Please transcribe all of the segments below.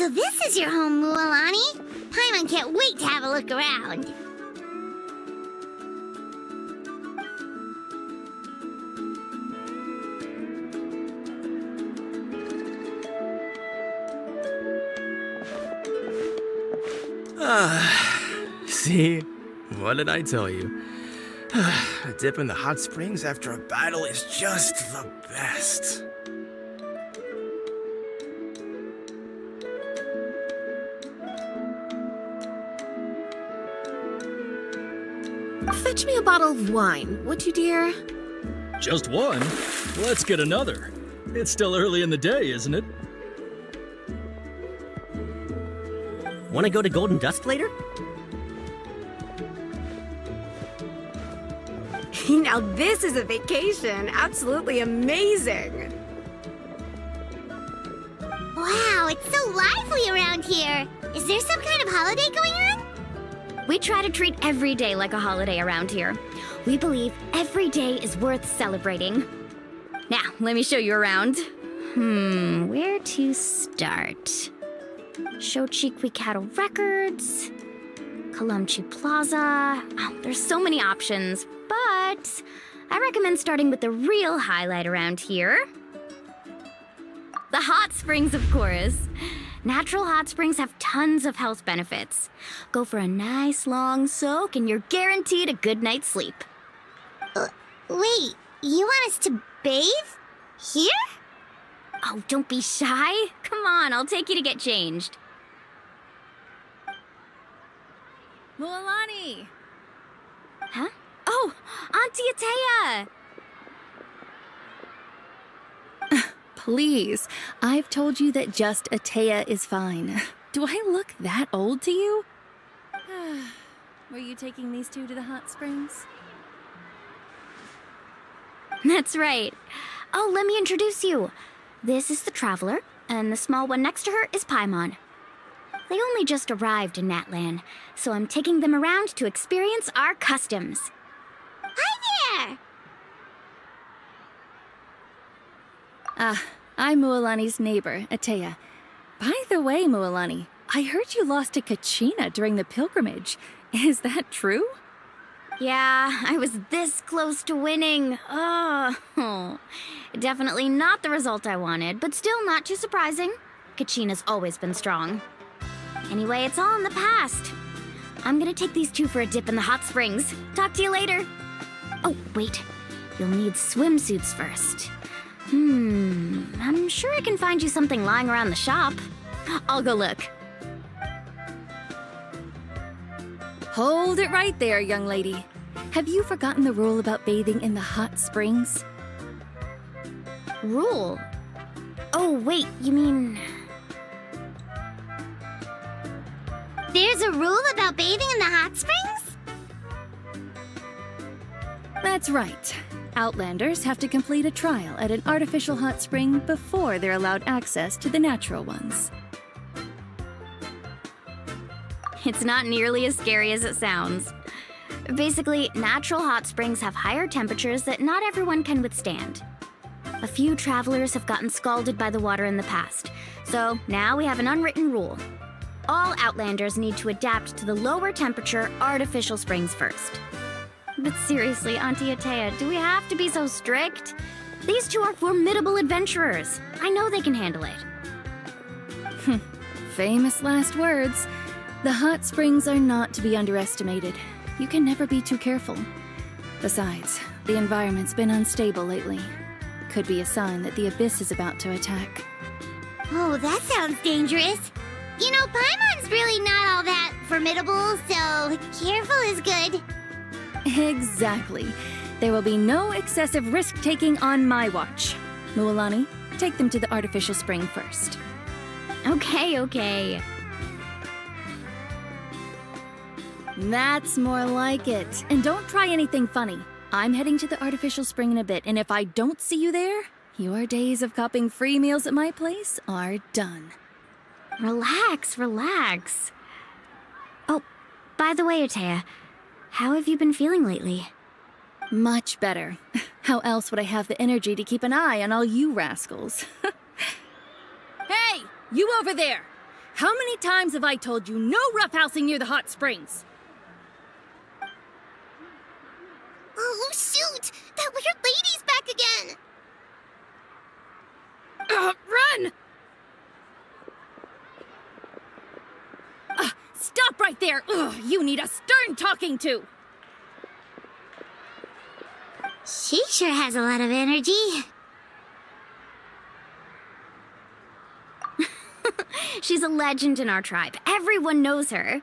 So this is your home, Mualani? Paimon can't wait to have a look around. See? What did I tell you? A dip in the hot springs after a battle is just the best. Fetch me a bottle of wine, would you, dear? Just one? Let's get another. It's still early in the day, isn't it? Want to go to Golden Dust later? Now this is a vacation. Absolutely amazing. Wow, it's so lively around here. Is there some kind of holiday going on? We try to treat every day like a holiday around here. We believe every day is worth celebrating. Now, let me show you around. Where to start? Shochiqui Cattle Records, Kalumchi Plaza. Oh, there's so many options, but I recommend starting with the real highlight around here. The hot springs, of course. Natural hot springs have tons of health benefits. Go for a nice long soak and you're guaranteed a good night's sleep. Wait, you want us to bathe? Here? Oh, don't be shy. Come on, I'll take you to get changed. Mualani! Huh? Oh, Auntie Atea! Please, I've told you that just Atea is fine. Do I look that old to you? Were you taking these two to the hot springs? That's right. Oh, let me introduce you. This is the Traveler, and the small one next to her is Paimon. They only just arrived in Natlan, so I'm taking them around to experience our customs. Hi there! I'm Mualani's neighbor, Atea. By the way, Mualani, I heard you lost to Kachina during the pilgrimage. Is that true? Yeah, I was this close to winning. Oh, definitely not the result I wanted, but still not too surprising. Kachina's always been strong. Anyway, it's all in the past. I'm gonna take these two for a dip in the hot springs. Talk to you later. Oh, wait. You'll need swimsuits first. I'm sure I can find you something lying around the shop. I'll go look. Hold it right there, young lady. Have you forgotten the rule about bathing in the hot springs? Rule? Oh, wait, you mean... There's a rule about bathing in the hot springs? That's right. Outlanders have to complete a trial at an artificial hot spring before they're allowed access to the natural ones. It's not nearly as scary as it sounds. Basically, natural hot springs have higher temperatures that not everyone can withstand. A few travelers have gotten scalded by the water in the past, so now we have an unwritten rule. All Outlanders need to adapt to the lower temperature artificial springs first. But seriously, Auntie Atea, do we have to be so strict? These two are formidable adventurers. I know they can handle it. Famous last words. The hot springs are not to be underestimated. You can never be too careful. Besides, the environment's been unstable lately. Could be a sign that the abyss is about to attack. Oh, that sounds dangerous. You know, Paimon's really not all that formidable, so careful is good. Exactly. There will be no excessive risk-taking on my watch. Mualani, take them to the artificial spring first. Okay. That's more like it. And don't try anything funny. I'm heading to the artificial spring in a bit, and if I don't see you there, your days of copping free meals at my place are done. Relax. Oh, by the way, Atea, how have you been feeling lately? Much better. How else would I have the energy to keep an eye on all you rascals? Hey, you over there! How many times have I told you no roughhousing near the hot springs? Oh, shoot! That weird lady's back again! Run! Stop right there! Ugh, you need a stern talking to! She sure has a lot of energy. She's a legend in our tribe. Everyone knows her.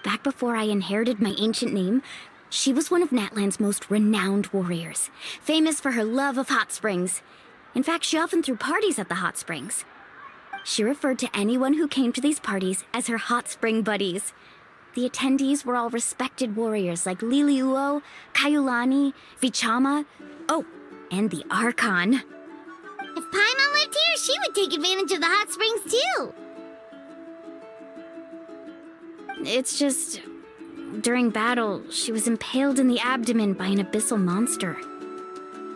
Back before I inherited my ancient name, she was one of Natlan's most renowned warriors, famous for her love of hot springs. In fact, she often threw parties at the hot springs. She referred to anyone who came to these parties as her hot spring buddies. The attendees were all respected warriors like Liliuo, Kaiulani, Vichama, oh, and the Archon. If Paimon lived here, she would take advantage of the hot springs too. It's just, during battle, she was impaled in the abdomen by an abyssal monster.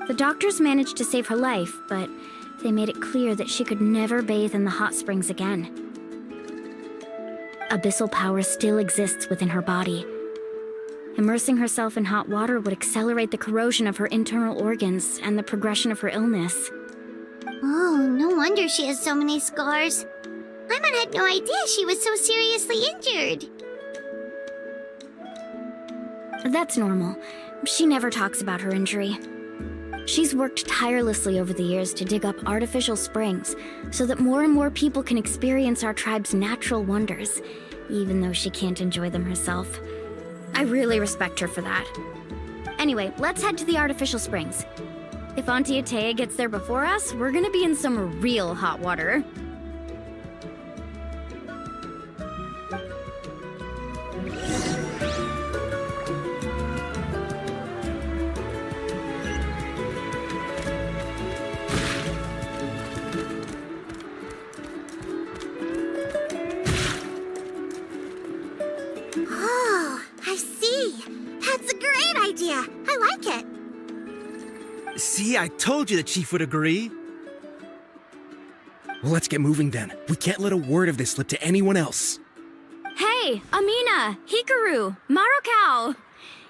The doctors managed to save her life, but they made it clear that she could never bathe in the hot springs again. Abyssal power still exists within her body. Immersing herself in hot water would accelerate the corrosion of her internal organs and the progression of her illness. Oh, no wonder she has so many scars. Paimon had no idea she was so seriously injured. That's normal. She never talks about her injury. She's worked tirelessly over the years to dig up artificial springs so that more and more people can experience our tribe's natural wonders, even though she can't enjoy them herself. I really respect her for that. Anyway, let's head to the artificial springs. If Auntie Atea gets there before us, we're gonna be in some real hot water. Oh, I see. That's a great idea. I like it. See, I told you the chief would agree. Well, let's get moving then. We can't let a word of this slip to anyone else. Hey, Amina, Hikaru, Marukao!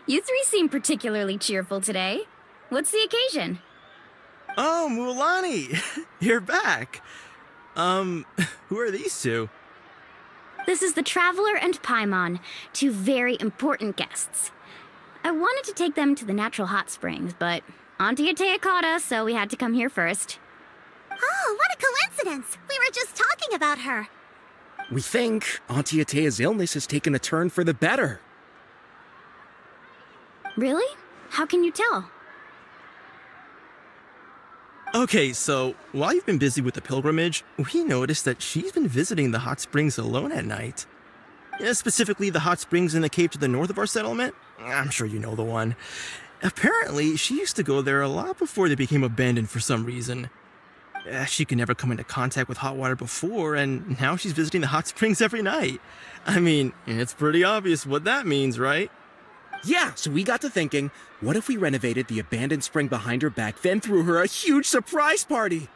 You three seem particularly cheerful today. What's the occasion? Oh, Mulani, you're back. Who are these two? This is the Traveler and Paimon, two very important guests. I wanted to take them to the natural hot springs, but Auntie Atea caught us, so we had to come here first. Oh, what a coincidence. We were just talking about her. We think Auntie Atea's illness has taken a turn for the better. Really? How can you tell? Okay, so while you've been busy with the pilgrimage, we noticed that she's been visiting the hot springs alone at night. Yeah, specifically the hot springs in the cave to the north of our settlement. I'm sure you know the one. Apparently, she used to go there a lot before they became abandoned for some reason. She could never come into contact with hot water before, and now she's visiting the hot springs every night. I mean, it's pretty obvious what that means, right? Yeah, so we got to thinking, what if we renovated the abandoned spring behind her back, then threw her a huge surprise party?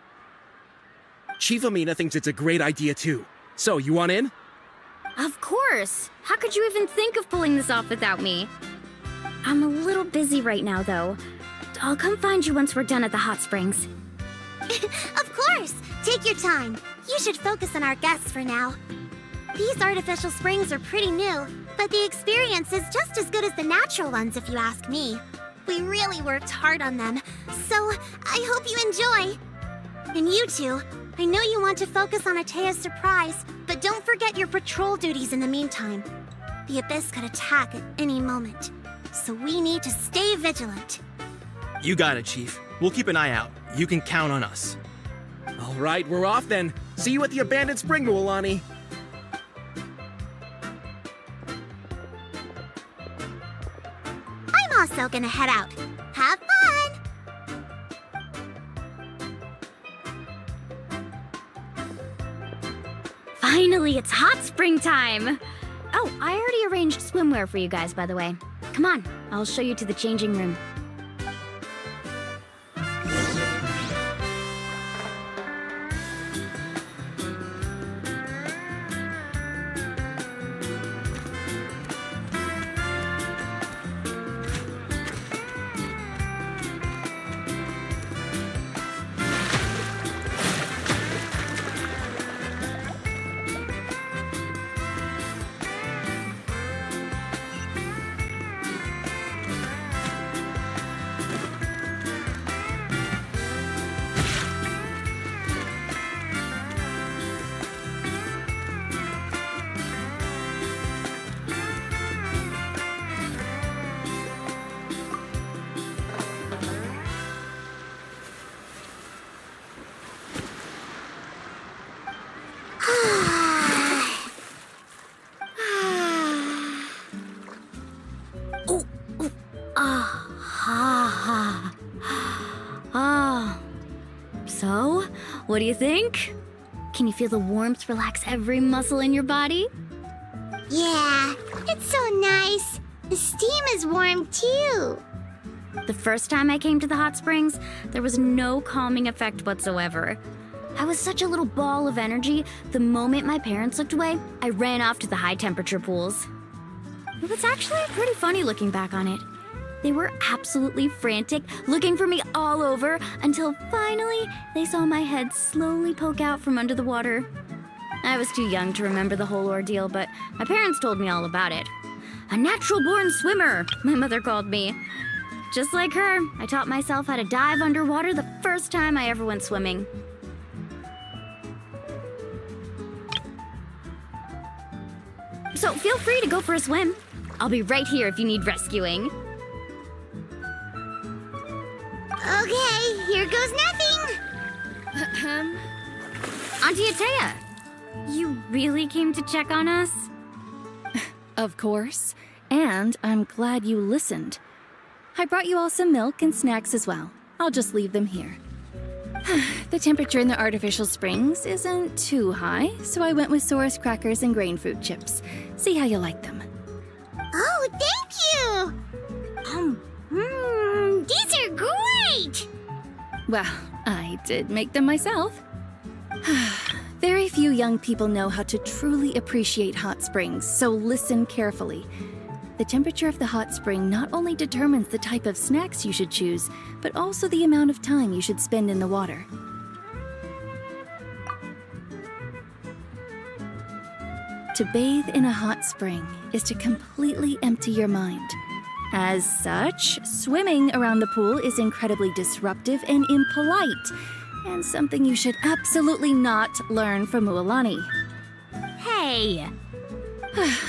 Chief Amina thinks it's a great idea too. So, you want in? Of course! How could you even think of pulling this off without me? I'm a little busy right now, though. I'll come find you once we're done at the hot springs. Of course. Take your time. You should focus on our guests for now. These artificial springs are pretty new, but the experience is just as good as the natural ones if you ask me. We really worked hard on them, so I hope you enjoy. And you two, I know you want to focus on Atea's surprise, but don't forget your patrol duties in the meantime. The Abyss could attack at any moment, so we need to stay vigilant. You got it, Chief. We'll keep an eye out. You can count on us. All right, we're off then. See you at the abandoned spring, Mulani. I'm also gonna head out. Have fun! Finally, it's hot spring time! Oh, I already arranged swimwear for you guys, by the way. Come on, I'll show you to the changing room. So, what do you think? Can you feel the warmth relax every muscle in your body? Yeah, it's so nice. The steam is warm too. The first time I came to the hot springs, there was no calming effect whatsoever. I was such a little ball of energy, the moment my parents looked away, I ran off to the high temperature pools. It was actually pretty funny looking back on it. They were absolutely frantic, looking for me all over, until finally they saw my head slowly poke out from under the water. I was too young to remember the whole ordeal, but my parents told me all about it. A natural-born swimmer, my mother called me. Just like her, I taught myself how to dive underwater the first time I ever went swimming. So feel free to go for a swim. I'll be right here if you need rescuing. Okay, here goes nothing. Auntie Atea, you really came to check on us? Of course. And I'm glad you listened. I brought you all some milk and snacks as well. I'll just leave them here. The temperature in the artificial springs isn't too high, so I went with Saurus crackers and grain fruit chips. See how you like them. Oh, thank you. These are great. Well, I did make them myself. Very few young people know how to truly appreciate hot springs, so listen carefully. The temperature of the hot spring not only determines the type of snacks you should choose, but also the amount of time you should spend in the water. To bathe in a hot spring is to completely empty your mind. As such, swimming around the pool is incredibly disruptive and impolite, and something you should absolutely not learn from Mualani. Hey!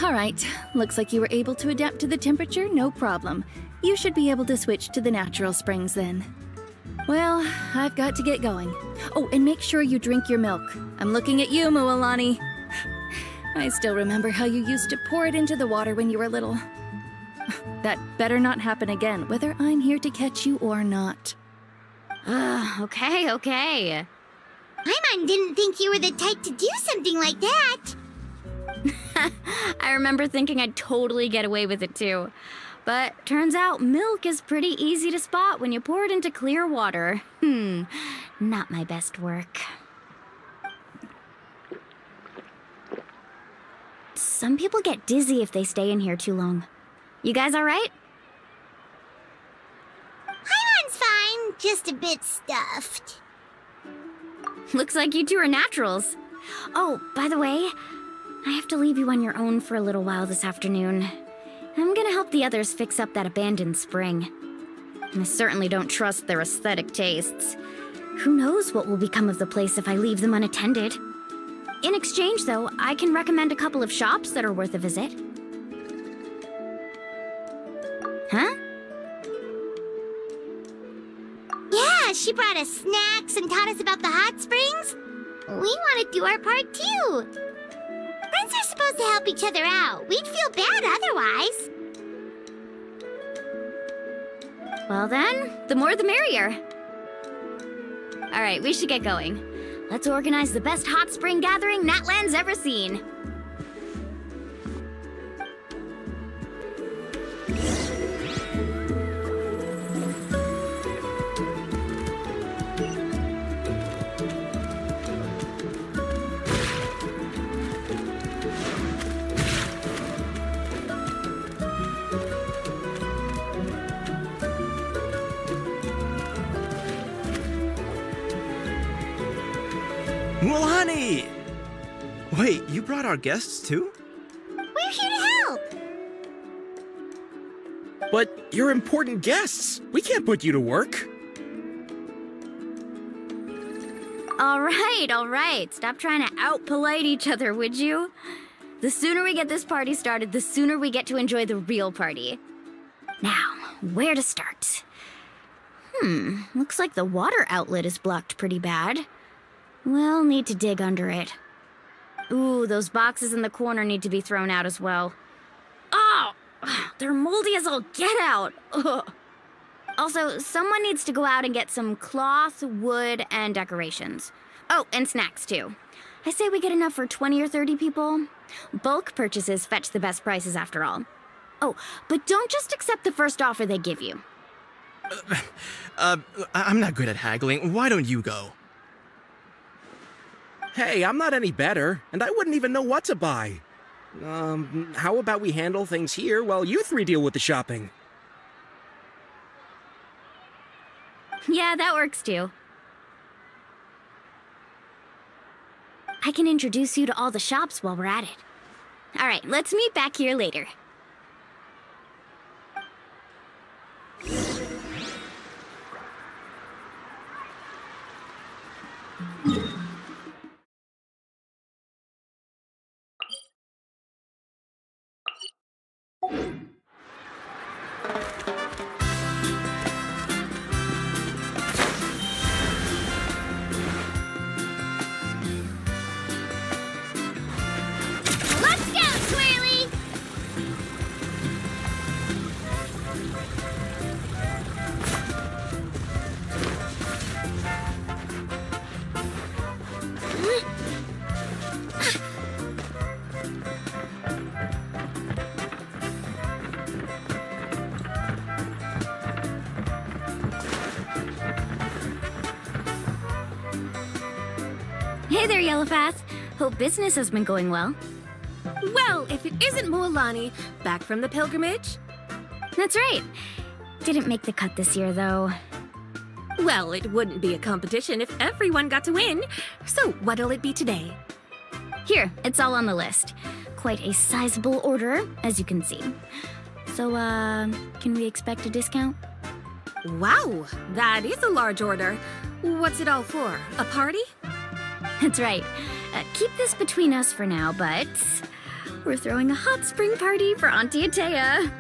All right, looks like you were able to adapt to the temperature, no problem. You should be able to switch to the natural springs then. Well, I've got to get going. Oh, and make sure you drink your milk. I'm looking at you, Mualani. I still remember how you used to pour it into the water when you were little. That better not happen again, whether I'm here to catch you or not. Okay. Paimon didn't think you were the type to do something like that. I remember thinking I'd totally get away with it too. But turns out milk is pretty easy to spot when you pour it into clear water. Not my best work. Some people get dizzy if they stay in here too long. You guys all right? Paimon's fine, just a bit stuffed. Looks like you two are naturals. Oh, by the way, I have to leave you on your own for a little while this afternoon. I'm gonna help the others fix up that abandoned spring. I certainly don't trust their aesthetic tastes. Who knows what will become of the place if I leave them unattended? In exchange, though, I can recommend a couple of shops that are worth a visit. Huh? Yeah, she brought us snacks and taught us about the hot springs. We want to do our part too. Friends are supposed to help each other out. We'd feel bad otherwise. Well then, the more the merrier. All right, we should get going. Let's organize the best hot spring gathering Natlan's ever seen. Mualani! Wait, you brought our guests too? We're here to help. But you're important guests. We can't put you to work. All right. Stop trying to out-polite each other, would you? The sooner we get this party started, the sooner we get to enjoy the real party. Now, where to start? Looks like the water outlet is blocked pretty bad. We'll need to dig under it. Ooh, those boxes in the corner need to be thrown out as well. Oh! they're moldy as all get out. Ugh. Also, someone needs to go out and get some cloth, wood, and decorations. Oh, and snacks too. I say we get enough for 20 or 30 people. Bulk purchases fetch the best prices after all. Oh, but don't just accept the first offer they give you. I'm not good at haggling. Why don't you go? Hey, I'm not any better, and I wouldn't even know what to buy. How about we handle things here while you three deal with the shopping? Yeah, that works too. I can introduce you to all the shops while we're at it. All right, let's meet back here later. Let's go, Swirly! Hey there, Yellowfath. Hope business has been going well. Well, if it isn't Mualani, back from the pilgrimage? That's right. Didn't make the cut this year, though. Well, it wouldn't be a competition if everyone got to win. So what'll it be today? Here, it's all on the list. Quite a sizable order, as you can see. So, can we expect a discount? Wow, that is a large order. What's it all for? A party? That's right. Keep this between us for now, but we're throwing a hot spring party for Auntie Atea.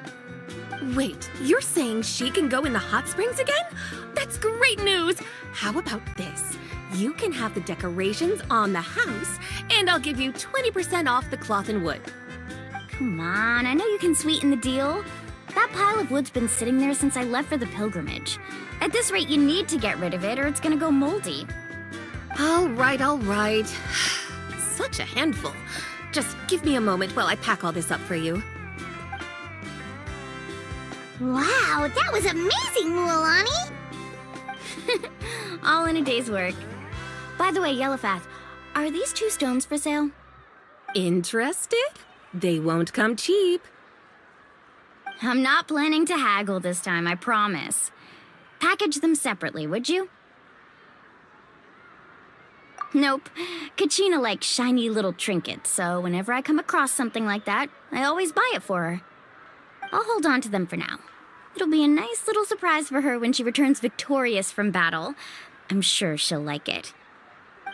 Wait, you're saying she can go in the hot springs again? That's great news! How about this? You can have the decorations on the house, and I'll give you 20% off the cloth and wood. Come on, I know you can sweeten the deal. That pile of wood's been sitting there since I left for the pilgrimage. At this rate, you need to get rid of it or it's gonna go moldy. All right, all right. Such a handful. Just give me a moment while I pack all this up for you. Wow, that was amazing, Mualani! All in a day's work. By the way, Yellowfath, are these 2 stones for sale? Interested? They won't come cheap. I'm not planning to haggle this time, I promise. Package them separately, would you? Nope. Kachina likes shiny little trinkets, so whenever I come across something like that, I always buy it for her. I'll hold on to them for now. It'll be a nice little surprise for her when she returns victorious from battle. I'm sure she'll like it.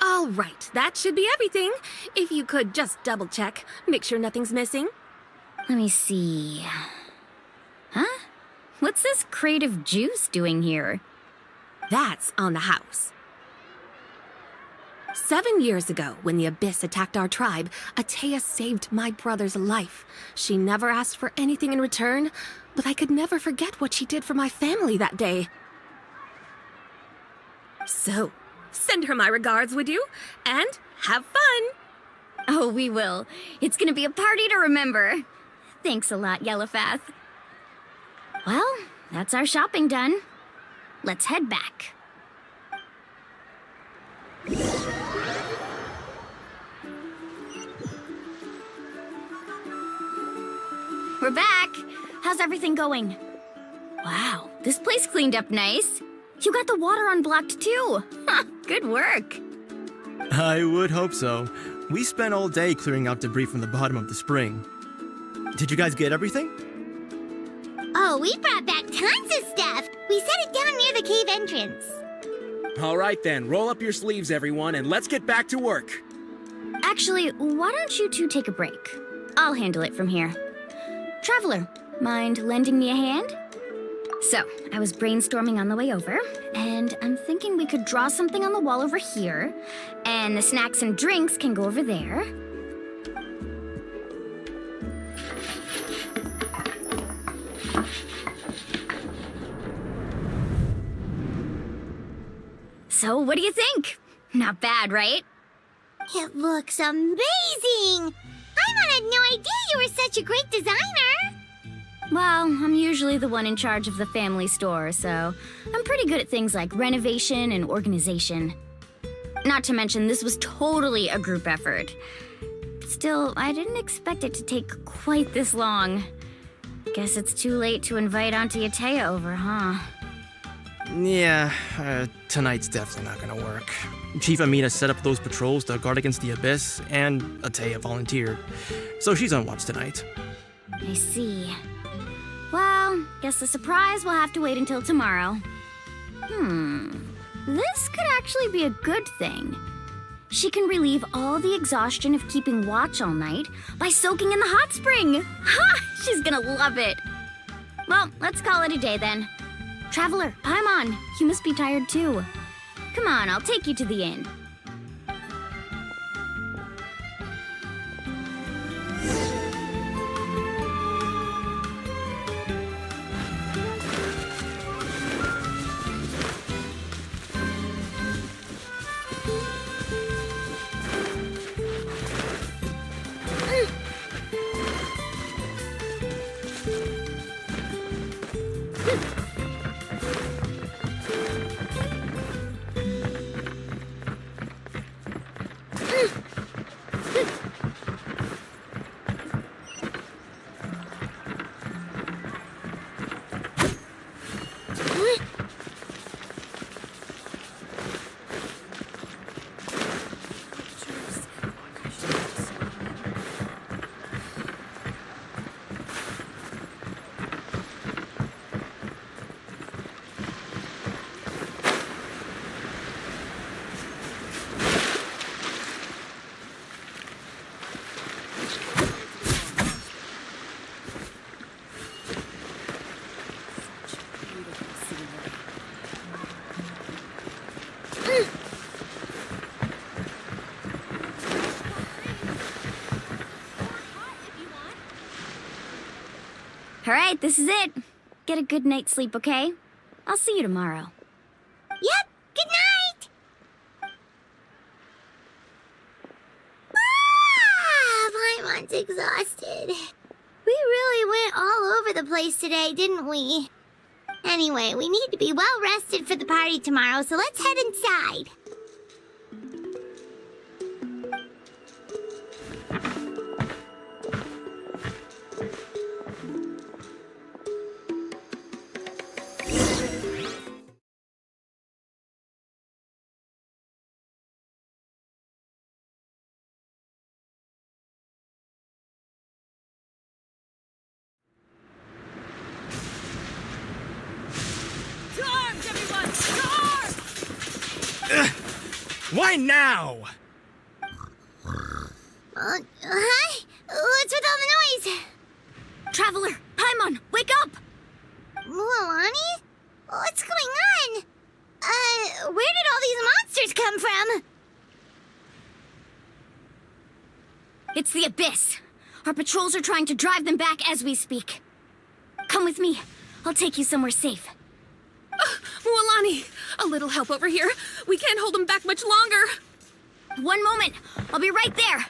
All right, that should be everything. If you could just double check, make sure nothing's missing. Let me see. Huh? What's this crate of juice doing here? That's on the house. 7 years ago, when the Abyss attacked our tribe, Atea saved my brother's life. She never asked for anything in return, but I could never forget what she did for my family that day. So, send her my regards, would you? And have fun! Oh, we will. It's gonna be a party to remember. Thanks a lot, Yellowfath. Well, that's our shopping done. Let's head back. We're back. How's everything going? Wow, this place cleaned up nice. You got the water unblocked too. Good work. I would hope so. We spent all day clearing out debris from the bottom of the spring. Did you guys get everything? Oh, we brought back tons of stuff! We set it down near the cave entrance. All right then, roll up your sleeves, everyone, and let's get back to work. Actually, why don't you two take a break? I'll handle it from here. Traveler, mind lending me a hand? So, I was brainstorming on the way over, and I'm thinking we could draw something on the wall over here, and the snacks and drinks can go over there. So, what do you think? Not bad, right? It looks amazing! Paimon had no idea you were such a great designer! Well, I'm usually the one in charge of the family store, so I'm pretty good at things like renovation and organization. Not to mention, this was totally a group effort. Still, I didn't expect it to take quite this long. Guess it's too late to invite Auntie Atea over, huh? Yeah, tonight's definitely not gonna work. Chief Amina set up those patrols to guard against the Abyss, and Atea volunteered. So she's on watch tonight. I see. Well, guess the surprise will have to wait until tomorrow. This could actually be a good thing. She can relieve all the exhaustion of keeping watch all night by soaking in the hot spring. Ha! She's gonna love it. Well, let's call it a day then. Traveler, Paimon, you must be tired too. Come on, I'll take you to the inn. All right, this is it. Get a good night's sleep, okay? I'll see you tomorrow. Yep, good night! Paimon's exhausted. We really went all over the place today, didn't we? Anyway, we need to be well rested for the party tomorrow, so let's head inside. Why now? Hi? What's with all the noise? Traveler, Paimon, wake up! Mualani? What's going on? Where did all these monsters come from? It's the Abyss. Our patrols are trying to drive them back as we speak. Come with me. I'll take you somewhere safe. Mualani, a little help over here. We can't hold them back much longer. One moment. I'll be right there.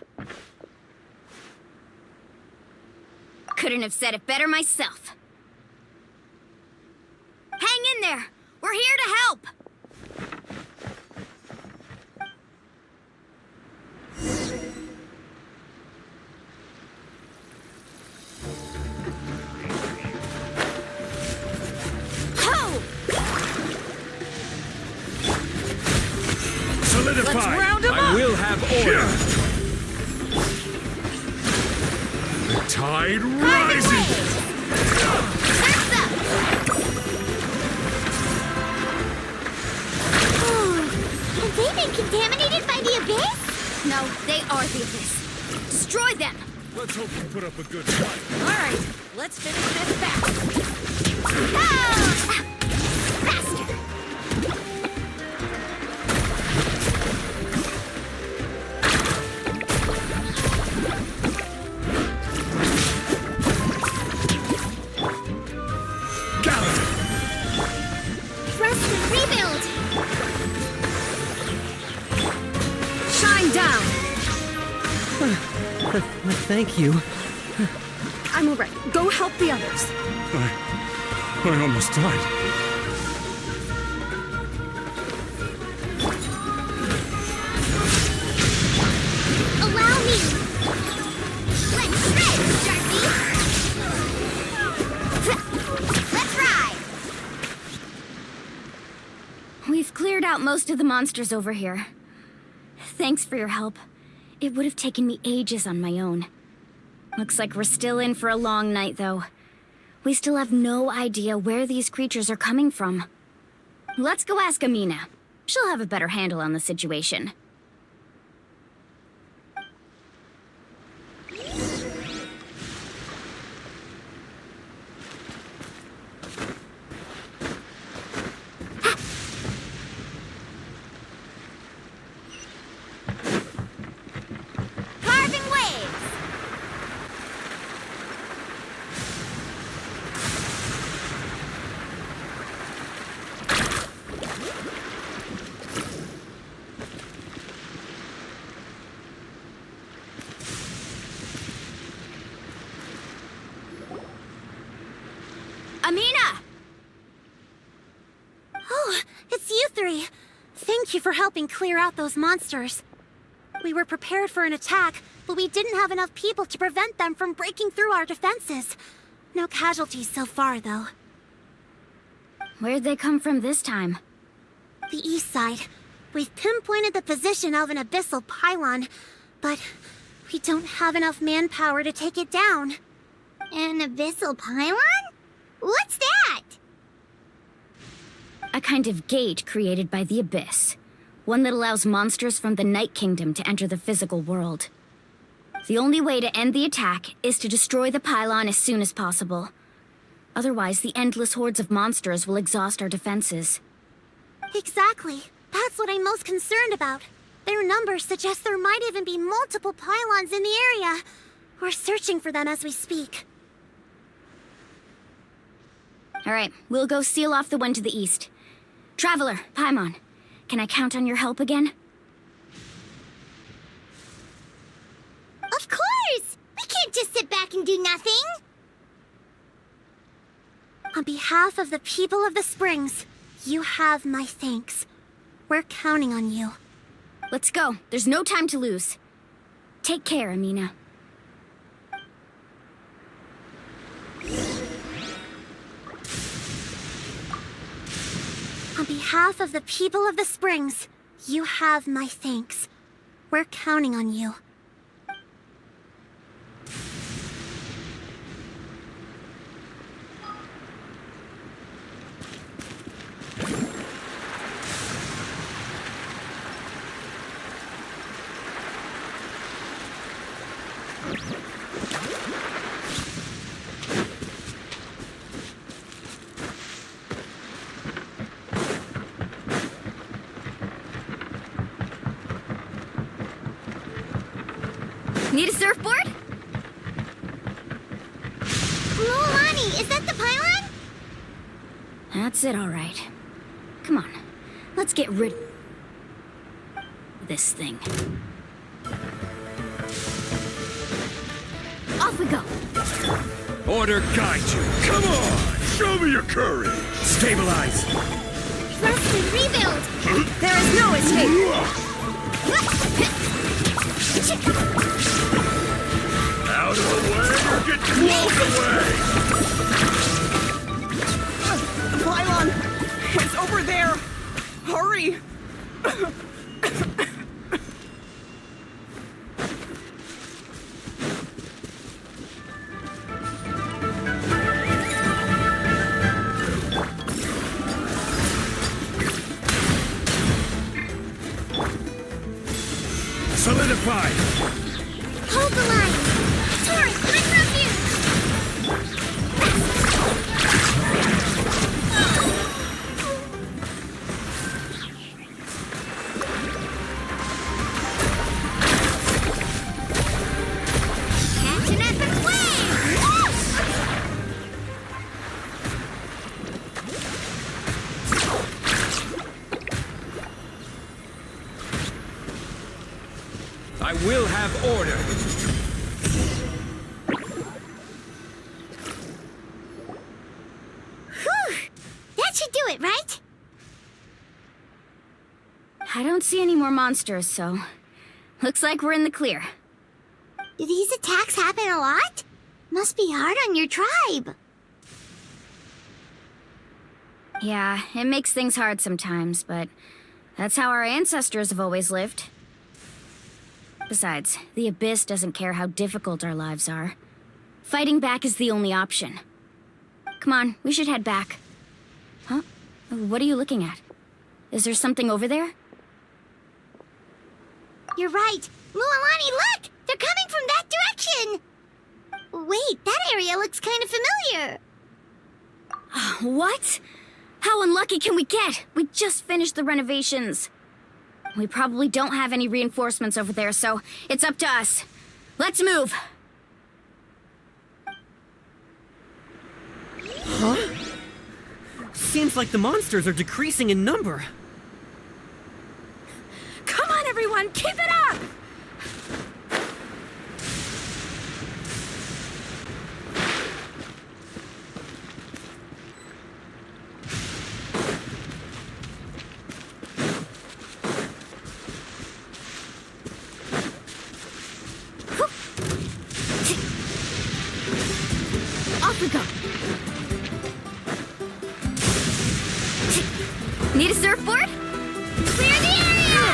Couldn't have said it better myself. Hang in there. We're here to help. Solidify! Let's round 'em I up! will have order! The tide rises! Have they been contaminated by the Abyss? No, they are the Abyss. Destroy them! Let's hope you put up a good fight. All right, let's finish this fast. Ah! Faster! Rest and rebuild! Thank you. I'm all right. Go help the others. I almost died. Allow me! Let's shred, Sharpie! Let's ride! We've cleared out most of the monsters over here. Thanks for your help. It would have taken me ages on my own. Looks like we're still in for a long night, though. We still have no idea where these creatures are coming from. Let's go ask Amina. She'll have a better handle on the situation. Carving waves! Amina! Oh, it's you three. Thank you for helping clear out those monsters. We were prepared for an attack, but we didn't have enough people to prevent them from breaking through our defenses. No casualties so far, though. Where'd they come from this time? The east side. We've pinpointed the position of an abyssal pylon, but we don't have enough manpower to take it down. An abyssal pylon? What's that? A kind of gate created by the Abyss. One that allows monsters from the Night Kingdom to enter the physical world. The only way to end the attack is to destroy the pylon as soon as possible. Otherwise, the endless hordes of monsters will exhaust our defenses. Exactly. That's what I'm most concerned about. Their numbers suggest there might even be multiple pylons in the area. We're searching for them as we speak. All right, we'll go seal off the one to the east. Traveler, Paimon, can I count on your help again? Of course! We can't just sit back and do nothing! On behalf of the people of the Springs, you have my thanks. We're counting on you. Let's go. There's no time to lose. Take care, Amina. On behalf of the people of the Springs, you have my thanks. We're counting on you. Need a surfboard? Lolani, is that the pylon? That's it, all right. Come on, let's get rid of this thing. Off we go. Order guide you. Come on! Show me your courage! Stabilize! Trust and rebuild! There is no escape. Out of the way or get blown away! The pylon! It's over there! Hurry! Solidify! Hold the line! Torrent, let's review! Catch an epic wave! I will have order! do it, right? I don't see any more monsters, so looks like we're in the clear. Do these attacks happen a lot? Must be hard on your tribe. Yeah, it makes things hard sometimes, but that's how our ancestors have always lived. Besides, the Abyss doesn't care how difficult our lives are. Fighting back is the only option. Come on, we should head back. Huh? What are you looking at? Is there something over there? You're right. Mualani, look! They're coming from that direction! Wait, that area looks kind of familiar. What? How unlucky can we get? We just finished the renovations. We probably don't have any reinforcements over there, so it's up to us. Let's move! Huh? Seems like the monsters are decreasing in number. Come on, everyone, keep it up! Off we go! Need a surfboard? Clear the area!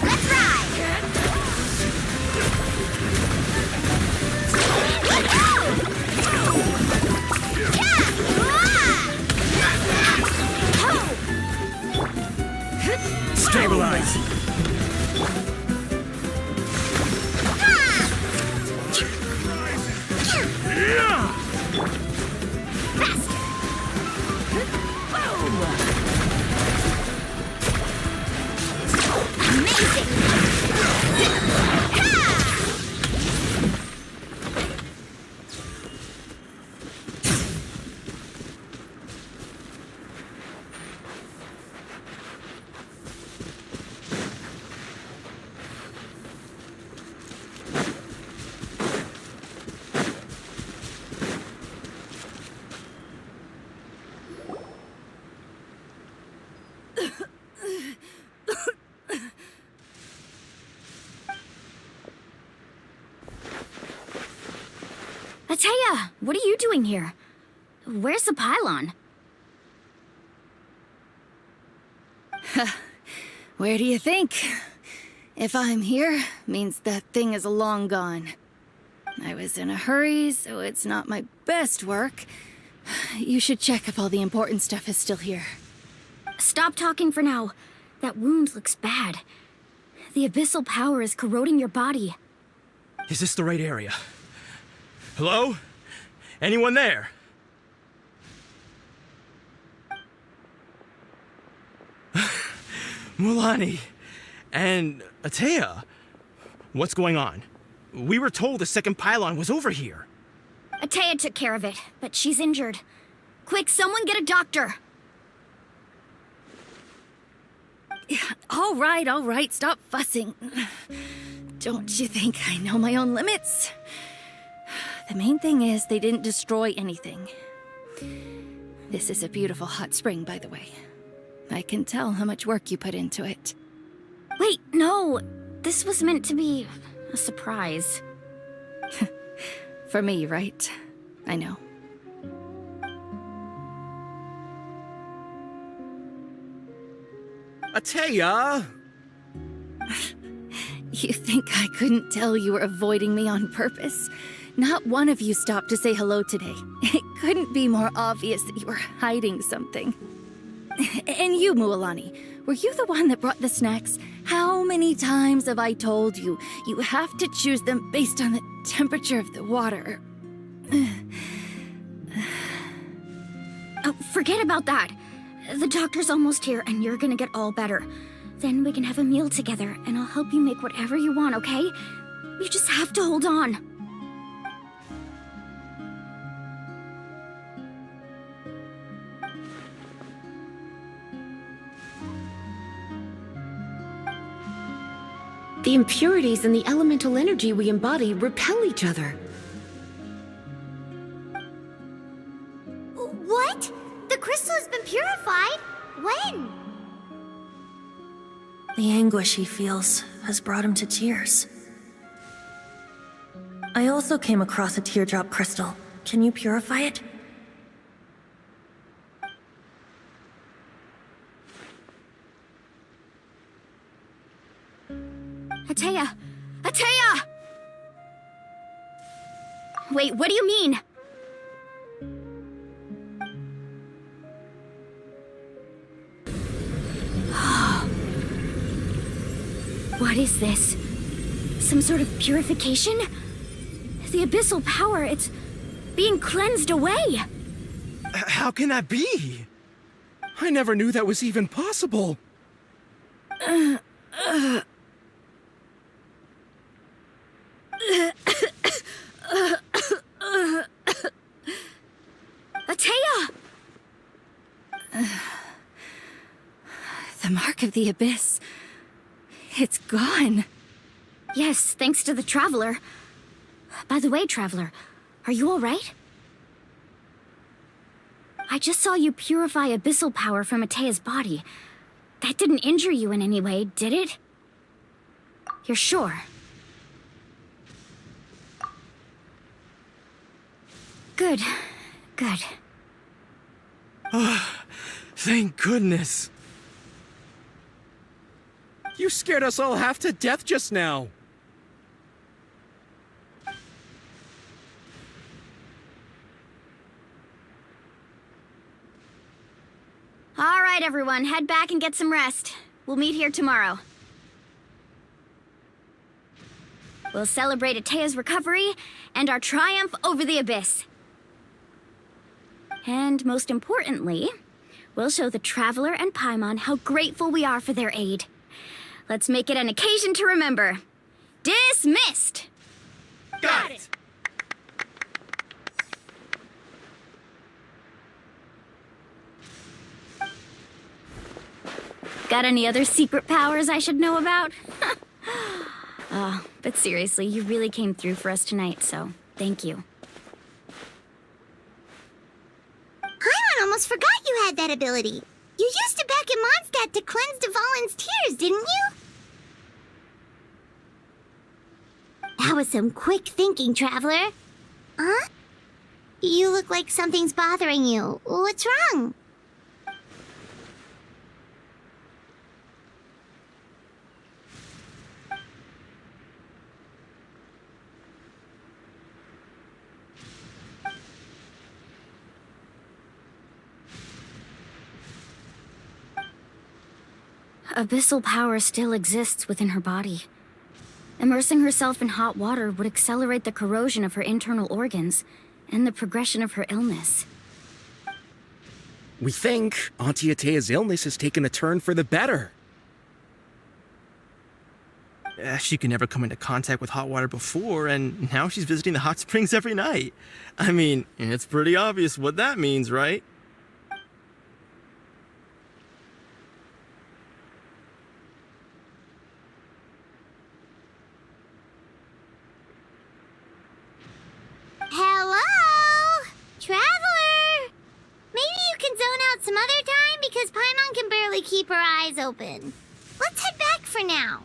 Let's ride! Let's go! Stabilize! Ateya, what are you doing here? Where's the pylon? Where do you think? If I'm here, means that thing is long gone. I was in a hurry, so it's not my best work. You should check if all the important stuff is still here. Stop talking for now. That wound looks bad. The abyssal power is corroding your body. Is this the right area? Hello? Anyone there? Mulani and Ateya, what's going on? We were told the second pylon was over here. Ateya took care of it, but she's injured. Quick, someone get a doctor! All right, stop fussing. Don't you think I know my own limits? The main thing is they didn't destroy anything. This is a beautiful hot spring, by the way. I can tell how much work you put into it. Wait, no! This was meant to be a surprise. For me, right? I know. Ateya! You think I couldn't tell you were avoiding me on purpose? Not one of you stopped to say hello today. It couldn't be more obvious that you were hiding something. And you, Mualani, were you the one that brought the snacks? How many times have I told you, you have to choose them based on the temperature of the water? Oh, forget about that. The doctor's almost here, and you're gonna get all better. Then we can have a meal together, and I'll help you make whatever you want, okay? You just have to hold on. The impurities and the elemental energy we embody repel each other. anguish he feels has brought him to tears. I also came across a teardrop crystal. Can you purify it? Atea! Atea! Wait, what do you mean? What is this? Some sort of purification? The abyssal power, it's being cleansed away. How can that be? I never knew that was even possible. Atea! The mark of the abyss. It's gone. Yes, thanks to the Traveler. By the way, Traveler, are you all right? I just saw you purify abyssal power from Atea's body. That didn't injure you in any way, did it? You're sure? Good. Good. Thank goodness. You scared us all half to death just now. All right, everyone, head back and get some rest. We'll meet here tomorrow. We'll celebrate Atea's recovery and our triumph over the abyss. And most importantly, we'll show the Traveler and Paimon how grateful we are for their aid. Let's make it an occasion to remember. Dismissed! Got it! Got any other secret powers I should know about? But seriously, you really came through for us tonight, so thank you. Paimon almost forgot you had that ability. You used it back in Mondstadt to cleanse Dvalin's tears, didn't you? That was some quick thinking, Traveler. Huh? You look like something's bothering you. What's wrong? Abyssal power still exists within her body. Immersing herself in hot water would accelerate the corrosion of her internal organs and the progression of her illness. We think Auntie Atea's illness has taken a turn for the better. She could never come into contact with hot water before, and now she's visiting the hot springs every night. I mean, it's pretty obvious what that means, right? Hello? Traveler? Maybe you can zone out some other time because Paimon can barely keep her eyes open. Let's head back for now.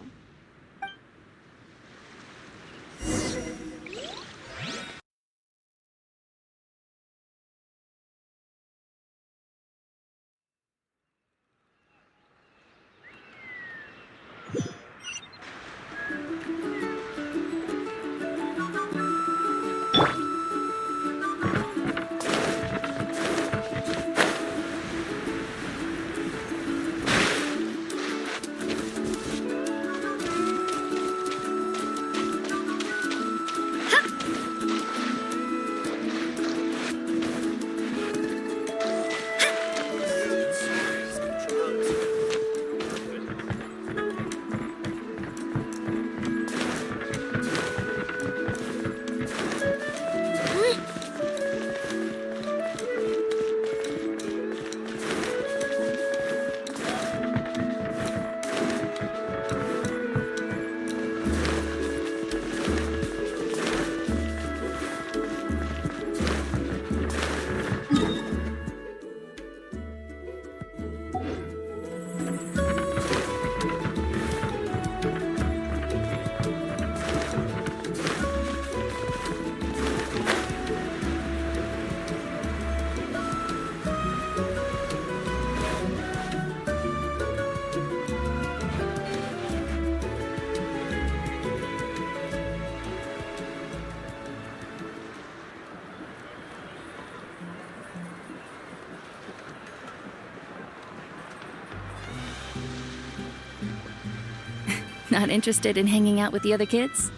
Not interested in hanging out with the other kids?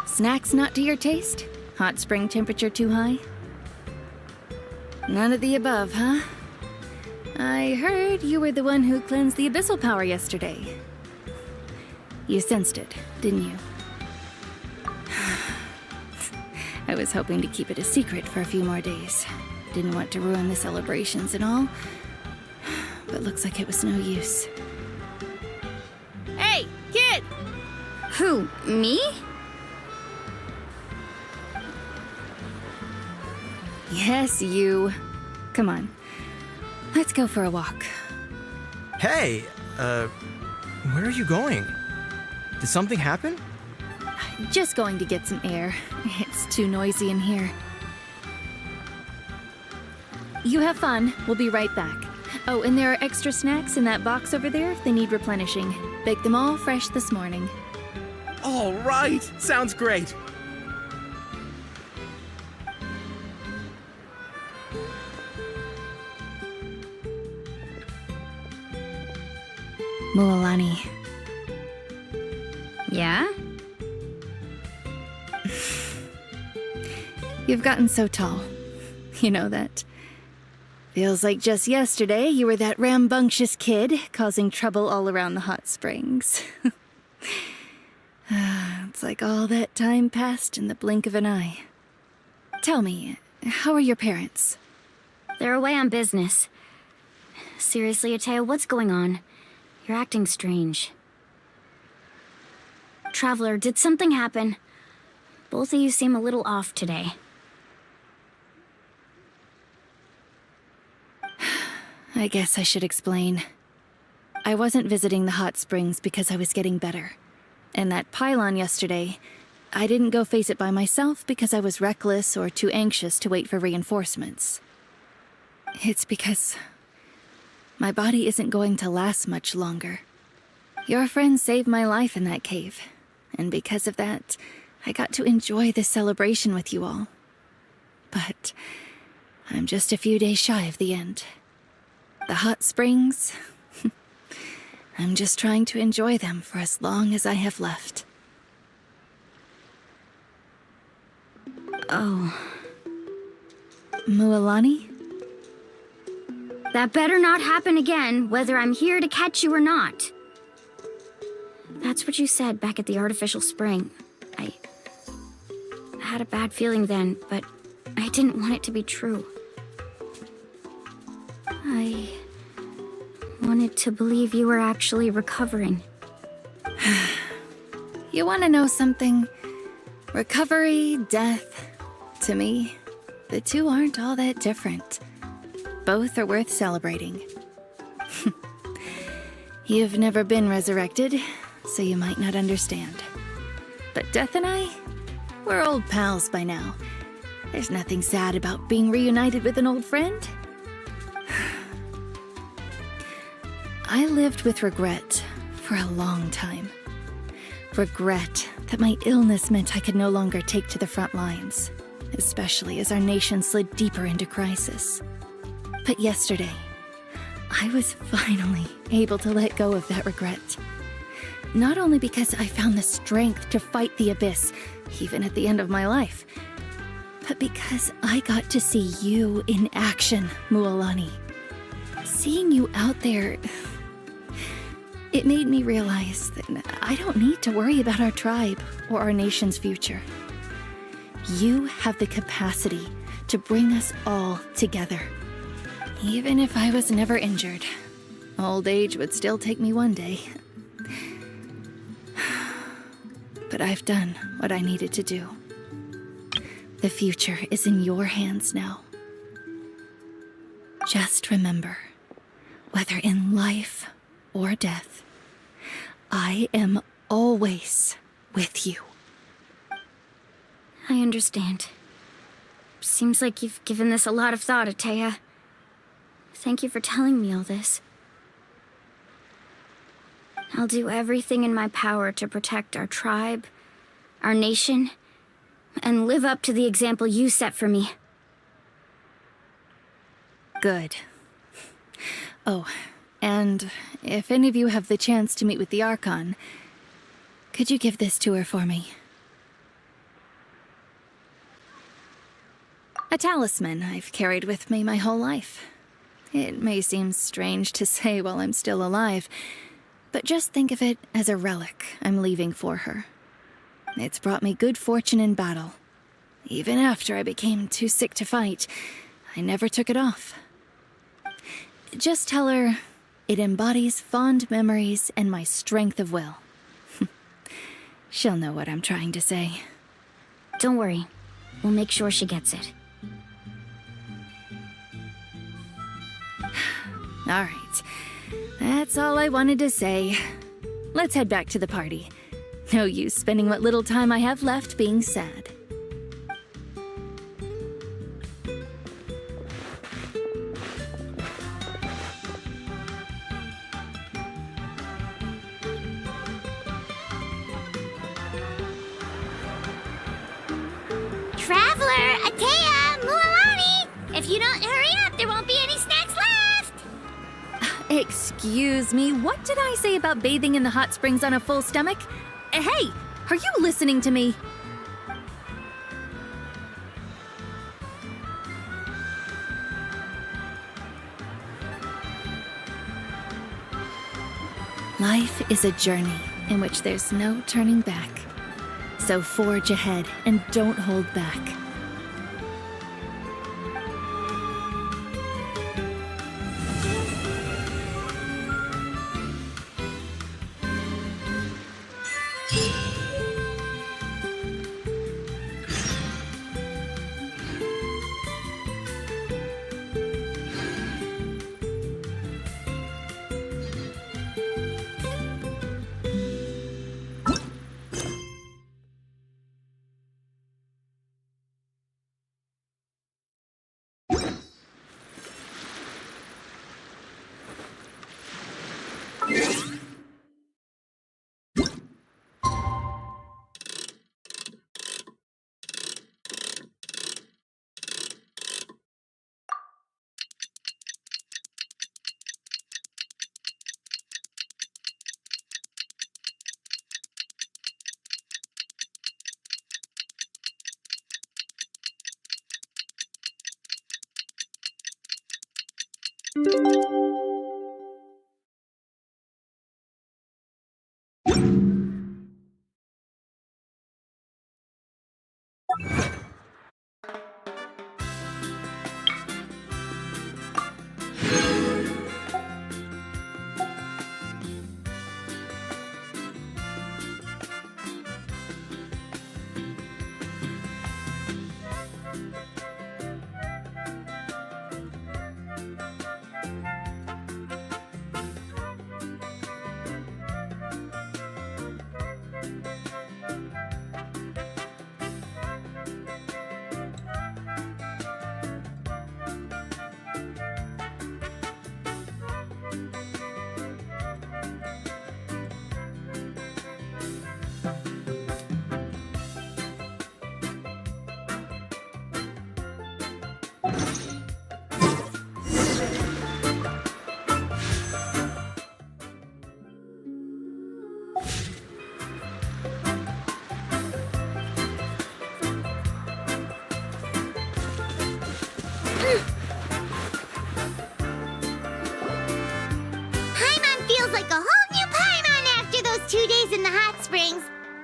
Snacks not to your taste? Hot spring temperature too high? None of the above, huh? I heard you were the one who cleansed the abyssal power yesterday. You sensed it, didn't you? I was hoping to keep it a secret for a few more days. Didn't want to ruin the celebrations and all. But looks like it was no use. Hey, kid! Who, me? Yes, you. Come on. Let's go for a walk. Hey, where are you going? Did something happen? Just going to get some air. It's too noisy in here. You have fun. We'll be right back. Oh, and there are extra snacks in that box over there if they need replenishing. Baked them all fresh this morning. All right, sounds great. Mualani. Yeah? You've gotten so tall. You know that. Feels like just yesterday you were that rambunctious kid causing trouble all around the hot springs. It's like all that time passed in the blink of an eye. Tell me, how are your parents? They're away on business. Seriously, Atea, what's going on? You're acting strange. Traveler, did something happen? Both of you seem a little off today. I guess I should explain. I wasn't visiting the hot springs because I was getting better. And that pylon yesterday, I didn't go face it by myself because I was reckless or too anxious to wait for reinforcements. It's because my body isn't going to last much longer. Your friend saved my life in that cave, and because of that, I got to enjoy this celebration with you all. But I'm just a few days shy of the end. The hot springs, I'm just trying to enjoy them for as long as I have left. Oh. Mualani? That better not happen again, whether I'm here to catch you or not. That's what you said back at the artificial spring. I had a bad feeling then, but I didn't want it to be true. I wanted to believe you were actually recovering. You want to know something? Recovery, death, to me, the two aren't all that different. Both are worth celebrating. You've never been resurrected, so you might not understand. But Death and I, we're old pals by now. There's nothing sad about being reunited with an old friend. I lived with regret for a long time. Regret that my illness meant I could no longer take to the front lines, especially as our nation slid deeper into crisis. But yesterday, I was finally able to let go of that regret. Not only because I found the strength to fight the abyss, even at the end of my life, but because I got to see you in action, Mualani. Seeing you out there, it made me realize that I don't need to worry about our tribe or our nation's future. You have the capacity to bring us all together. Even if I was never injured, old age would still take me one day. But I've done what I needed to do. The future is in your hands now. Just remember, whether in life or death, I am always with you. I understand. Seems like you've given this a lot of thought, Atea. Thank you for telling me all this. I'll do everything in my power to protect our tribe, our nation, and live up to the example you set for me. Good. Oh, and if any of you have the chance to meet with the Archon, Could you give this to her for me? A talisman I've carried with me my whole life. It may seem strange to say while I'm still alive, but just think of it as a relic I'm leaving for her. It's brought me good fortune in battle. Even after I became too sick to fight, I never took it off. Just tell her it embodies fond memories and my strength of will. She'll know what I'm trying to say. Don't worry. We'll make sure she gets it. All right. That's all I wanted to say. Let's head back to the party. No use spending what little time I have left being sad. Traveler, Atea, Mualani! If you don't hurry up, there won't be any snacks left! Excuse me, what did I say about bathing in the hot springs on a full stomach? Hey, are you listening to me? Life is a journey in which there's no turning back. So forge ahead and don't hold back.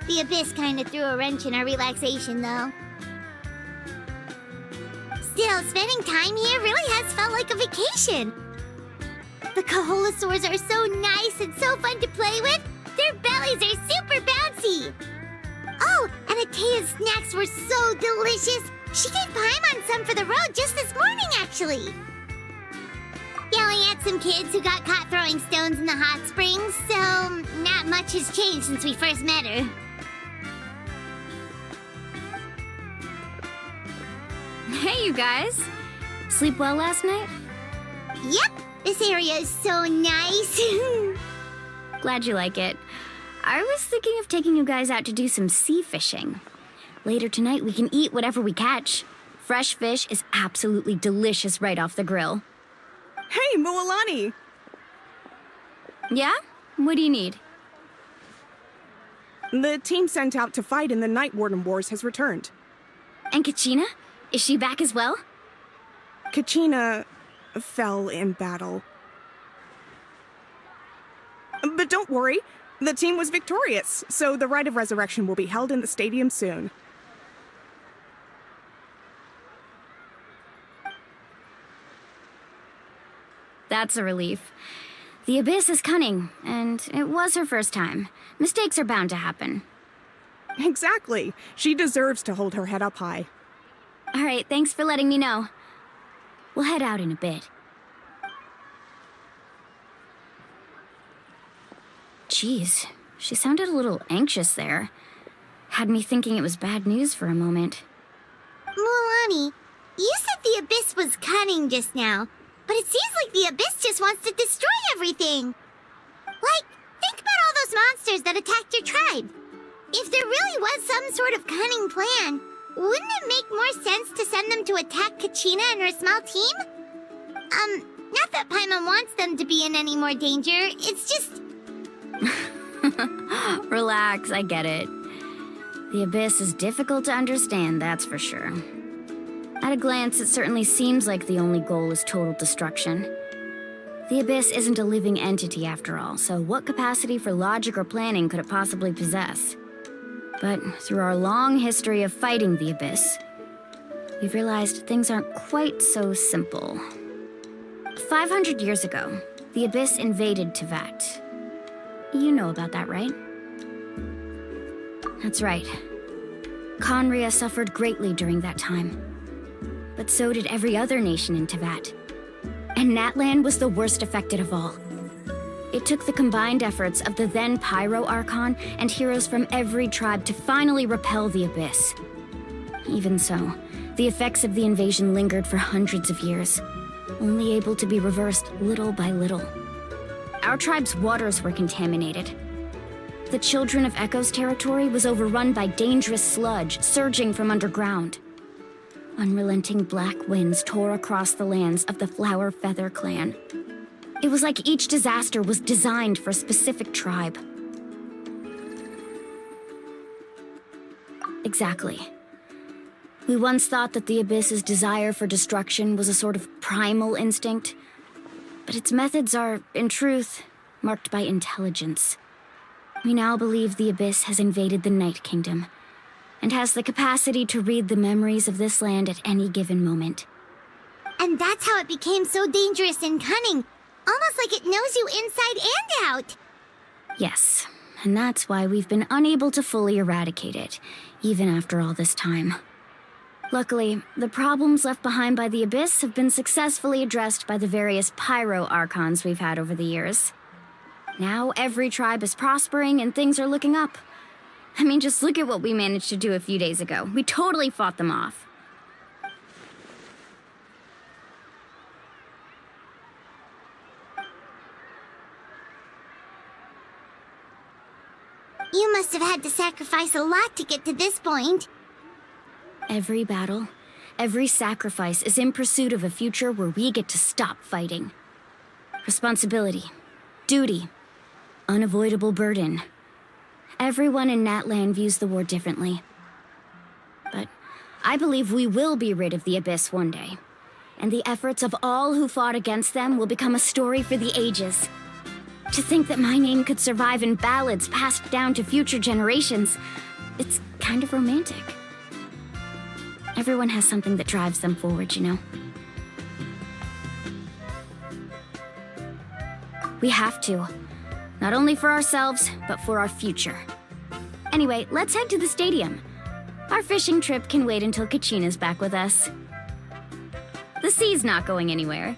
The Abyss kinda threw a wrench in our relaxation, though. Still, spending time here really has felt like a vacation. The Kaholasaurs are so nice and so fun to play with. Their bellies are super bouncy. Oh, and Atea's snacks were so delicious. She gave Paimon some for the road just this morning, actually. Yelling at some kids who got caught throwing stones in the hot springs, so not much has changed since we first met her. Hey, you guys. Sleep well last night? Yep, this area is so nice. Glad you like it. I was thinking of taking you guys out to do some sea fishing. Later tonight, we can eat whatever we catch. Fresh fish is absolutely delicious right off the grill. Hey, Mualani! Yeah? What do you need? The team sent out to fight in the Night Warden Wars has returned. And Kachina? Is she back as well? Kachina fell in battle. But don't worry, the team was victorious, so the Rite of Resurrection will be held in the stadium soon. That's a relief. The Abyss is cunning, and it was her first time. Mistakes are bound to happen. Exactly. She deserves to hold her head up high. All right, thanks for letting me know. We'll head out in a bit. Geez, she sounded a little anxious there. Had me thinking it was bad news for a moment. Mualani, you said the Abyss was cunning just now, but it seems like the Abyss just wants to destroy everything. Like, think about all those monsters that attacked your tribe. If there really was some sort of cunning plan, wouldn't it make more sense to send them to attack Kachina and her small team? Not that Paimon wants them to be in any more danger, it's just... Relax, I get it. The Abyss is difficult to understand, that's for sure. At a glance, it certainly seems like the only goal is total destruction. The Abyss isn't a living entity after all, so what capacity for logic or planning could it possibly possess? But through our long history of fighting the Abyss, we've realized things aren't quite so simple. 500 years ago, the Abyss invaded Teyvat. You know about that, right? That's right. Conria suffered greatly during that time. But so did every other nation in Teyvat. And Natlan was the worst affected of all. It took the combined efforts of the then Pyro Archon and heroes from every tribe to finally repel the Abyss. Even so, the effects of the invasion lingered for hundreds of years, only able to be reversed little by little. Our tribe's waters were contaminated. The Children of Echo's territory was overrun by dangerous sludge surging from underground. Unrelenting black winds tore across the lands of the Flower Feather clan. It was like each disaster was designed for a specific tribe. Exactly. We once thought that the Abyss's desire for destruction was a sort of primal instinct, but its methods are, in truth, marked by intelligence. We now believe the Abyss has invaded the Night Kingdom, and has the capacity to read the memories of this land at any given moment. And that's how it became so dangerous and cunning. Almost like it knows you inside and out. Yes, and that's why we've been unable to fully eradicate it, even after all this time. Luckily, the problems left behind by the Abyss have been successfully addressed by the various Pyro Archons we've had over the years. Now every tribe is prospering and things are looking up. I mean, just look at what we managed to do a few days ago. We totally fought them off. You must have had to sacrifice a lot to get to this point. Every battle, every sacrifice is in pursuit of a future where we get to stop fighting. Responsibility, duty, unavoidable burden. Everyone in Natlan views the war differently. But I believe we will be rid of the Abyss one day, and the efforts of all who fought against them will become a story for the ages. To think that my name could survive in ballads passed down to future generations, it's kind of romantic. Everyone has something that drives them forward, you know? We have to. Not only for ourselves, but for our future. Anyway, let's head to the stadium. Our fishing trip can wait until Kachina's back with us. The sea's not going anywhere.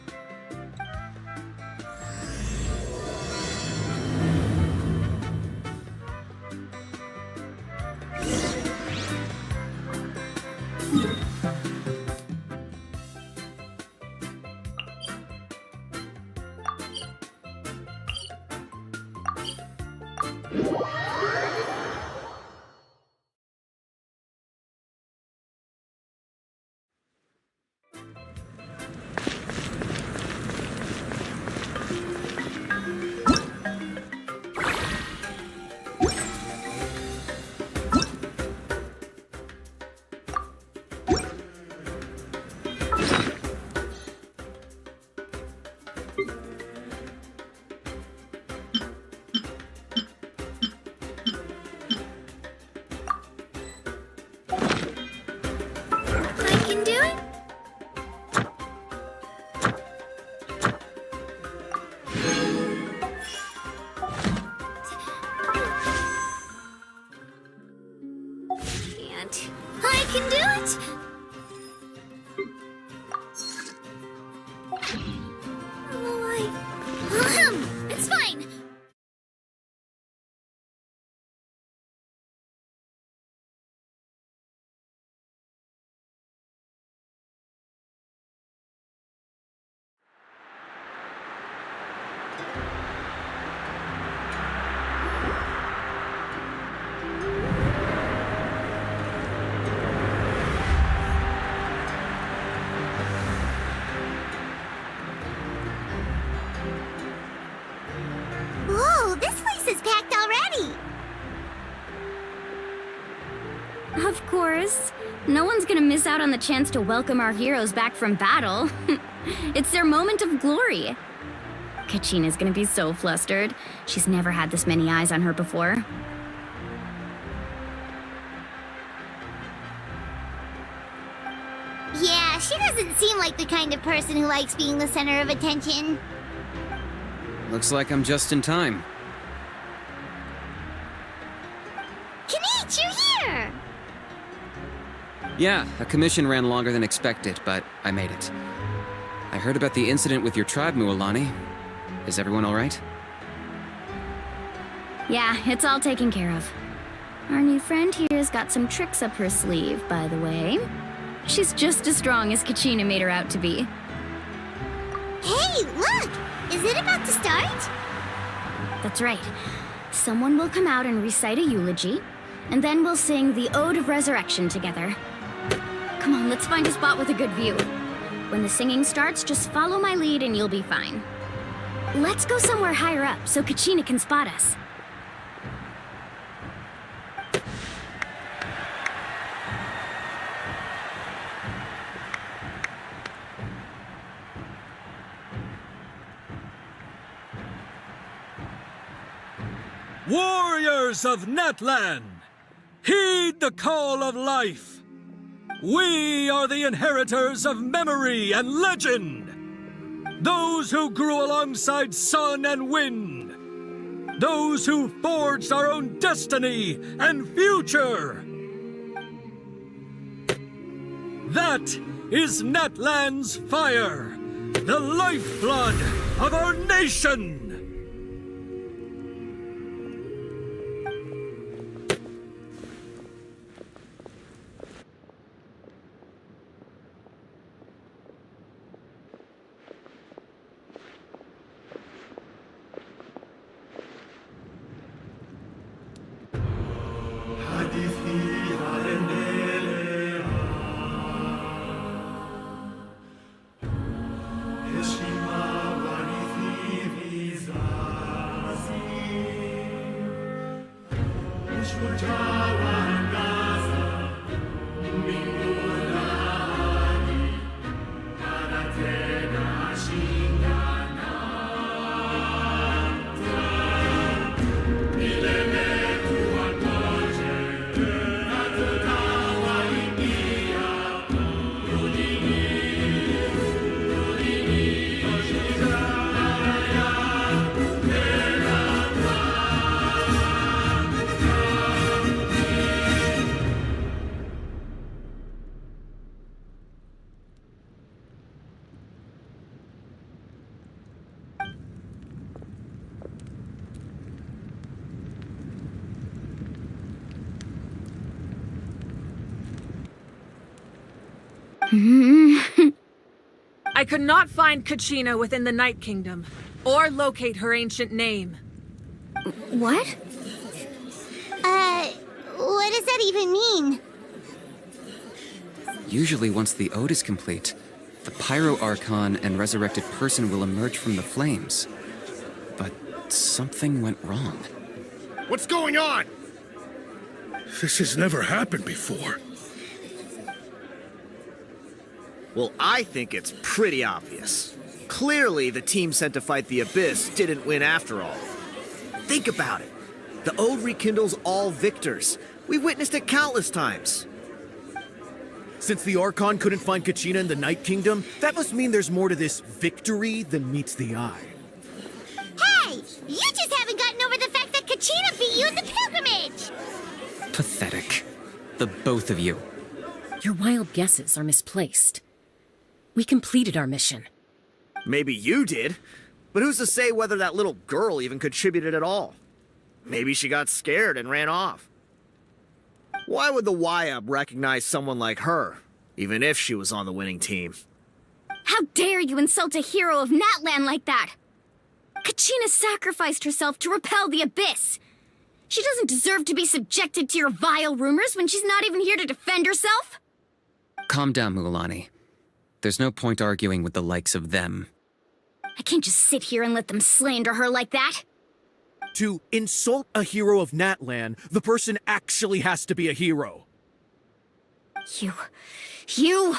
can't. I can do it! It's fine. Whoa, this place is packed already! Of course. No one's gonna miss out on the chance to welcome our heroes back from battle. It's their moment of glory. Kachina's gonna be so flustered. She's never had this many eyes on her before. Yeah, she doesn't seem like the kind of person who likes being the center of attention. Looks like I'm just in time. Kinich, you're here! Yeah, a commission ran longer than expected, but I made it. I heard about the incident with your tribe, Mualani. Is everyone alright? Yeah, it's all taken care of. Our new friend here's got some tricks up her sleeve, by the way. She's just as strong as Kachina made her out to be. Hey, look! Is it about to start? That's right. Someone will come out and recite a eulogy, and then we'll sing the Ode of Resurrection together. Come on, let's find a spot with a good view. When the singing starts, just follow my lead and you'll be fine. Let's go somewhere higher up so Kachina can spot us. Warriors of Natlan, heed the call of life. We are the inheritors of memory and legend. Those who grew alongside sun and wind. Those who forged our own destiny and future. That is Natlan's fire, the lifeblood of our nation. I could not find Kachina within the Night Kingdom, or locate her ancient name. What? What does that even mean? Usually once the ode is complete, the Pyro Archon and resurrected person will emerge from the flames. But something went wrong. What's going on? This has never happened before. Well, I think it's pretty obvious. Clearly, the team sent to fight the Abyss didn't win after all. Think about it. The Ode rekindles all victors. We've witnessed it countless times. Since the Archon couldn't find Kachina in the Night Kingdom, that must mean there's more to this victory than meets the eye. Hey! You just haven't gotten over the fact that Kachina beat you in the pilgrimage! Pathetic. The both of you. Your wild guesses are misplaced. We completed our mission. Maybe you did, but who's to say whether that little girl even contributed at all? Maybe she got scared and ran off. Why would the YUB recognize someone like her, even if she was on the winning team? How dare you insult a hero of Natlan like that? Kachina sacrificed herself to repel the Abyss. She doesn't deserve to be subjected to your vile rumors when she's not even here to defend herself. Calm down, Mualani. There's no point arguing with the likes of them. I can't just sit here and let them slander her like that. To insult a hero of Natlan, the person actually has to be a hero. You...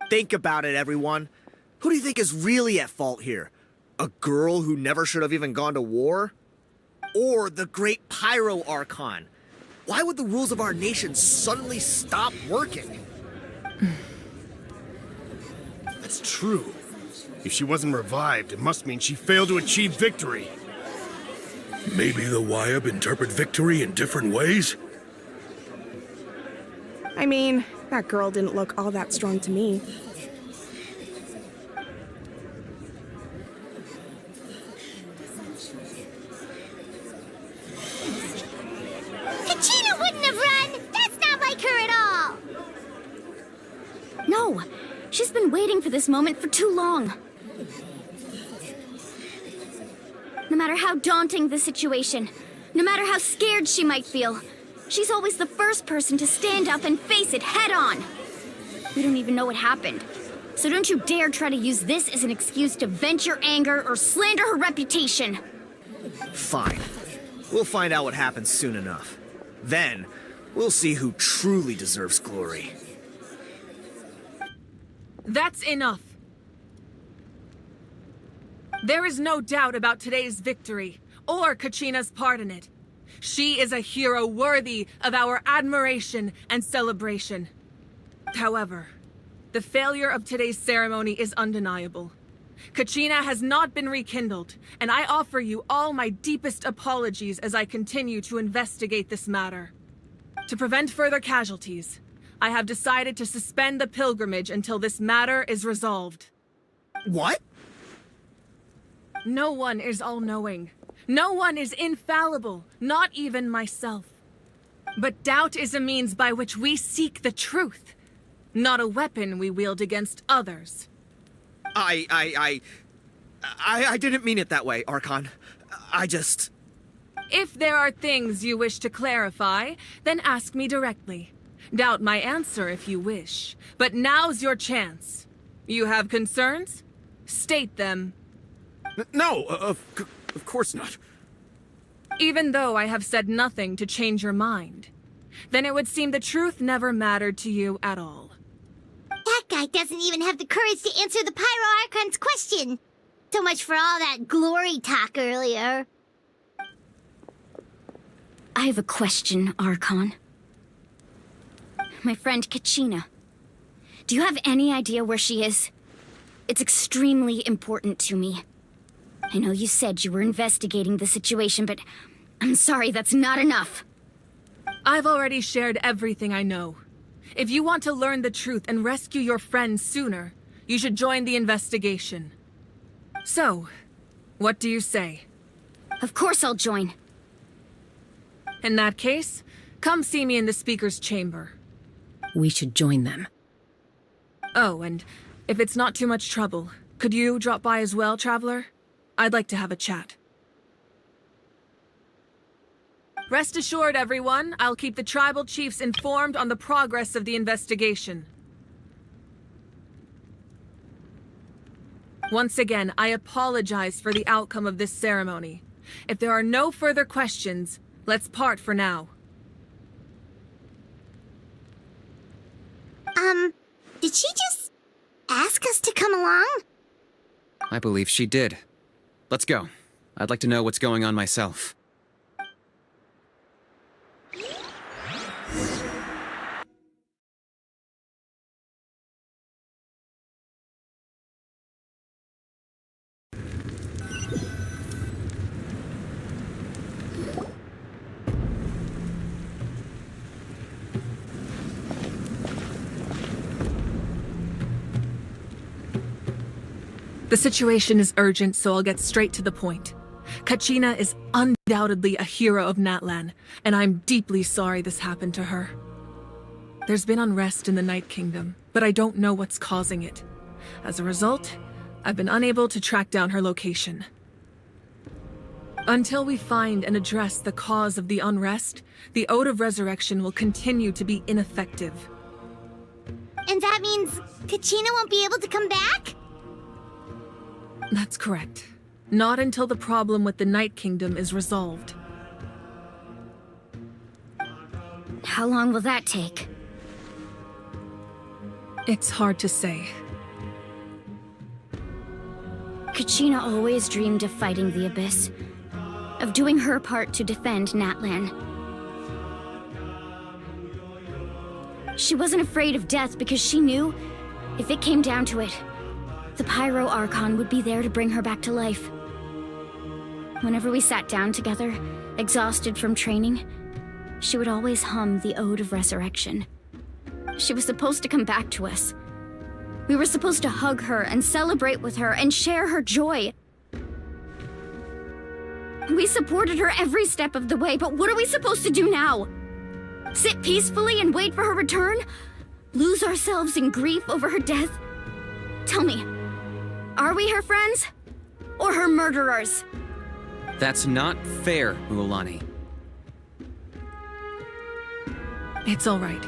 Think about it, everyone. Who do you think is really at fault here? A girl who never should have even gone to war? Or the great Pyro Archon? Why would the rules of our nation suddenly stop working? That's true. If she wasn't revived, it must mean she failed to achieve victory. Maybe the YUB interpret victory in different ways? I mean, that girl didn't look all that strong to me. Kachina wouldn't have run! That's not like her at all! No, she's been waiting for this moment for too long. No matter how daunting the situation, no matter how scared she might feel, she's always the first person to stand up and face it head on. We don't even know what happened, so don't you dare try to use this as an excuse to vent your anger or slander her reputation. Fine. We'll find out what happens soon enough. Then, we'll see who truly deserves glory. That's enough. There is no doubt about today's victory, or Kachina's part in it. She is a hero worthy of our admiration and celebration. However, the failure of today's ceremony is undeniable. Kachina has not been rekindled, and I offer you all my deepest apologies as I continue to investigate this matter. To prevent further casualties, I have decided to suspend the pilgrimage until this matter is resolved. What? No one is all-knowing. No one is infallible, not even myself. But doubt is a means by which we seek the truth, not a weapon we wield against others. I didn't mean it that way, Archon. If there are things you wish to clarify, then ask me directly. Doubt my answer if you wish, but now's your chance. You have concerns? State them. No, of course not. Even though I have said nothing to change your mind, then it would seem the truth never mattered to you at all. That guy doesn't even have the courage to answer the Pyro Archon's question. So much for all that glory talk earlier. I have a question, Archon. My friend Kachina. Do you have any idea where she is? It's extremely important to me. I know you said you were investigating the situation, but I'm sorry, that's not enough. I've already shared everything I know. If you want to learn the truth and rescue your friend sooner, you should join the investigation. So, what do you say? Of course I'll join. In that case, come see me in the speaker's chamber. We should join them. Oh, and if it's not too much trouble, could you drop by as well, Traveler? I'd like to have a chat. Rest assured, everyone, I'll keep the tribal chiefs informed on the progress of the investigation. Once again, I apologize for the outcome of this ceremony. If there are no further questions, let's part for now. Did she just ask us to come along? I believe she did. Let's go. I'd like to know what's going on myself. The situation is urgent, so I'll get straight to the point. Kachina is undoubtedly a hero of Natlan, and I'm deeply sorry this happened to her. There's been unrest in the Night Kingdom, but I don't know what's causing it. As a result, I've been unable to track down her location. Until we find and address the cause of the unrest, the Ode of Resurrection will continue to be ineffective. And that means Kachina won't be able to come back? That's correct. Not until the problem with the Night Kingdom is resolved. How long will that take? It's hard to say. Kachina always dreamed of fighting the Abyss, of doing her part to defend Natlan. She wasn't afraid of death because she knew, if it came down to it, the Pyro Archon would be there to bring her back to life. Whenever we sat down together, exhausted from training, she would always hum the Ode of Resurrection. She was supposed to come back to us. We were supposed to hug her and celebrate with her and share her joy. We supported her every step of the way, but what are we supposed to do now? Sit peacefully and wait for her return? Lose ourselves in grief over her death? Tell me, are we her friends? Or her murderers? That's not fair, Mualani. It's all right.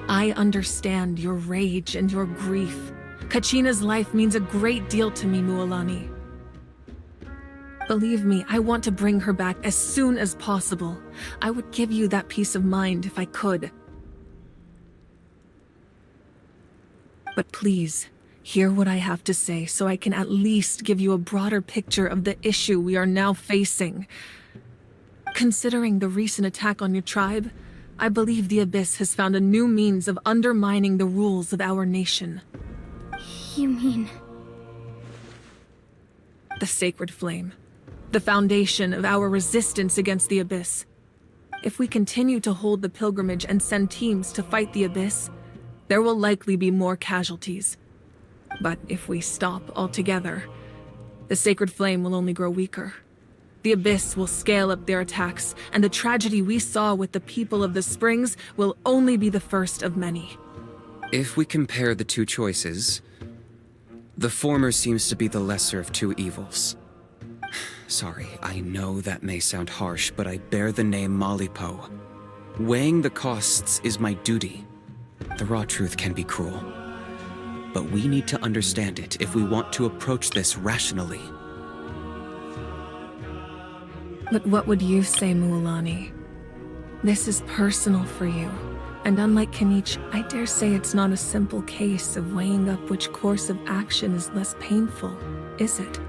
I understand your rage and your grief. Kachina's life means a great deal to me, Mualani. Believe me, I want to bring her back as soon as possible. I would give you that peace of mind if I could. But please, hear what I have to say so I can at least give you a broader picture of the issue we are now facing. Considering the recent attack on your tribe, I believe the Abyss has found a new means of undermining the rules of our nation. You mean... The Sacred Flame. The foundation of our resistance against the Abyss. If we continue to hold the pilgrimage and send teams to fight the Abyss, there will likely be more casualties. But if we stop altogether, the Sacred Flame will only grow weaker. The Abyss will scale up their attacks, and the tragedy we saw with the people of the Springs will only be the first of many. If we compare the two choices, the former seems to be the lesser of two evils. Sorry, I know that may sound harsh, but I bear the name Malipo. Weighing the costs is my duty. The raw truth can be cruel. But we need to understand it if we want to approach this rationally. But what would you say, Mualani? This is personal for you. And unlike Kanich, I dare say it's not a simple case of weighing up which course of action is less painful, is it?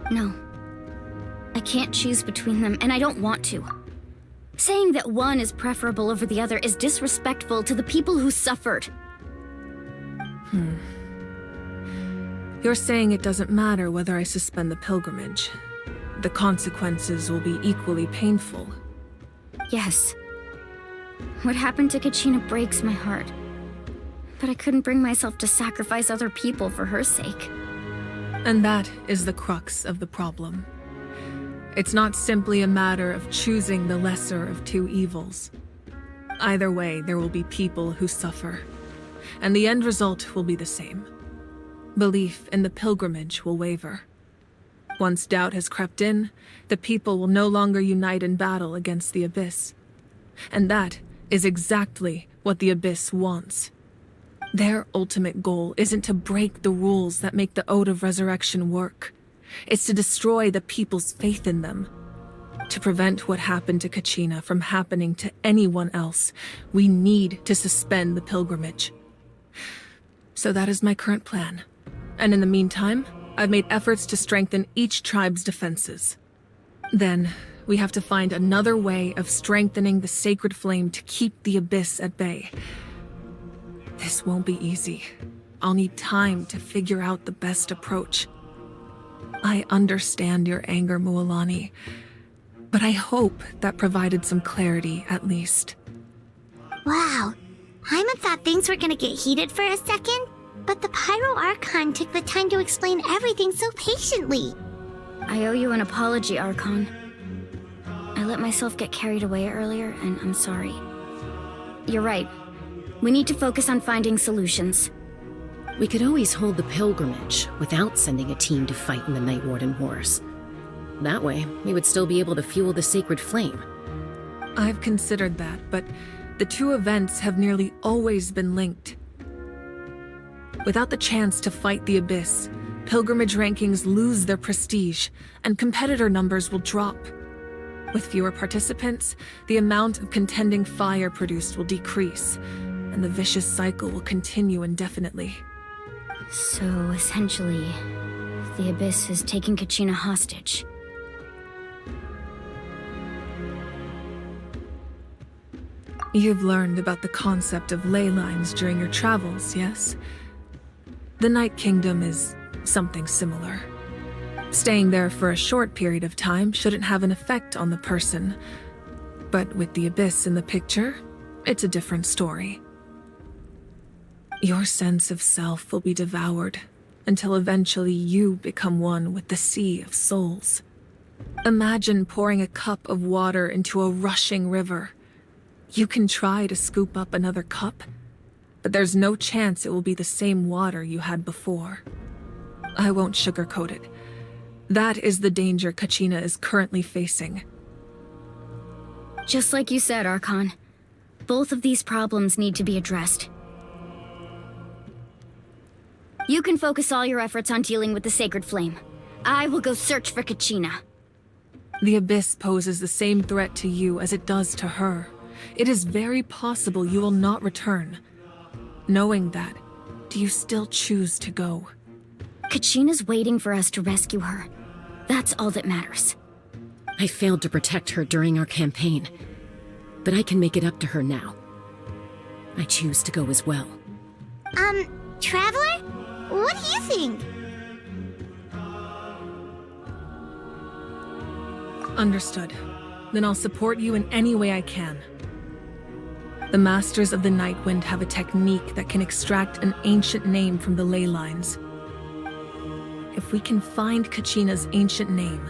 No. I can't choose between them, and I don't want to. Saying that one is preferable over the other is disrespectful to the people who suffered. You're saying it doesn't matter whether I suspend the pilgrimage. The consequences will be equally painful. Yes. What happened to Kachina breaks my heart. But I couldn't bring myself to sacrifice other people for her sake. And that is the crux of the problem. It's not simply a matter of choosing the lesser of two evils. Either way, there will be people who suffer. And the end result will be the same. Belief in the pilgrimage will waver. Once doubt has crept in, the people will no longer unite in battle against the Abyss. And that is exactly what the Abyss wants. Their ultimate goal isn't to break the rules that make the Ode of Resurrection work. It's to destroy the people's faith in them. To prevent what happened to Kachina from happening to anyone else, we need to suspend the pilgrimage. So that is my current plan. And in the meantime, I've made efforts to strengthen each tribe's defenses. Then, we have to find another way of strengthening the Sacred Flame to keep the Abyss at bay. This won't be easy. I'll need time to figure out the best approach. I understand your anger, Mualani, but I hope that provided some clarity at least. Wow. Paimon thought things were gonna get heated for a second, but the Pyro Archon took the time to explain everything so patiently. I owe you an apology, Archon. I let myself get carried away earlier, and I'm sorry. You're right. We need to focus on finding solutions. We could always hold the pilgrimage without sending a team to fight in the Night Warden Wars. That way, we would still be able to fuel the sacred flame. I've considered that, but the two events have nearly always been linked. Without the chance to fight the Abyss, pilgrimage rankings lose their prestige, and competitor numbers will drop. With fewer participants, the amount of contending fire produced will decrease, and the vicious cycle will continue indefinitely. So, essentially, the Abyss is taking Kachina hostage. You've learned about the concept of ley lines during your travels, yes? The Night Kingdom is something similar. Staying there for a short period of time shouldn't have an effect on the person. But with the Abyss in the picture, it's a different story. Your sense of self will be devoured until eventually you become one with the sea of souls. Imagine pouring a cup of water into a rushing river. You can try to scoop up another cup, but there's no chance it will be the same water you had before. I won't sugarcoat it. That is the danger Kachina is currently facing. Just like you said, Archon. Both of these problems need to be addressed. You can focus all your efforts on dealing with the Sacred Flame. I will go search for Kachina. The Abyss poses the same threat to you as it does to her. It is very possible you will not return. Knowing that, do you still choose to go? Kachina's waiting for us to rescue her. That's all that matters. I failed to protect her during our campaign, but I can make it up to her now. I choose to go as well. Traveler? What do you think? Understood. Then I'll support you in any way I can. The Masters of the Nightwind have a technique that can extract an ancient name from the ley lines. If we can find Kachina's ancient name,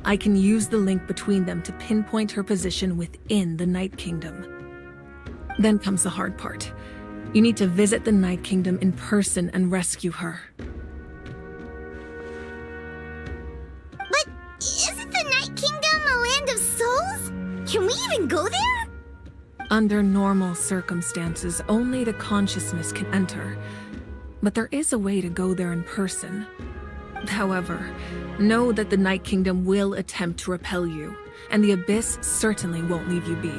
I can use the link between them to pinpoint her position within the Night Kingdom. Then comes the hard part. You need to visit the Night Kingdom in person and rescue her. But isn't the Night Kingdom a land of souls? Can we even go there? Under normal circumstances, only the consciousness can enter. But there is a way to go there in person. However, know that the Night Kingdom will attempt to repel you, and the Abyss certainly won't leave you be.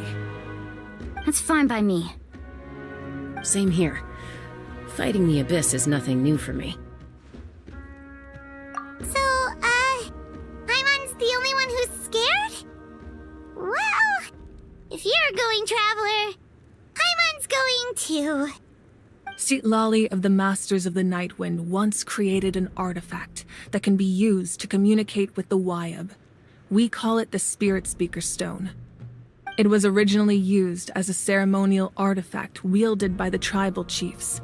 That's fine by me. Same here. Fighting the Abyss is nothing new for me. So, Paimon's the only one who's scared? Well, if you're going, Traveler, Paimon's going too. Citlali of the Masters of the Nightwind once created an artifact that can be used to communicate with the Wyab. We call it the Spirit Speaker Stone. It was originally used as a ceremonial artifact wielded by the tribal chiefs,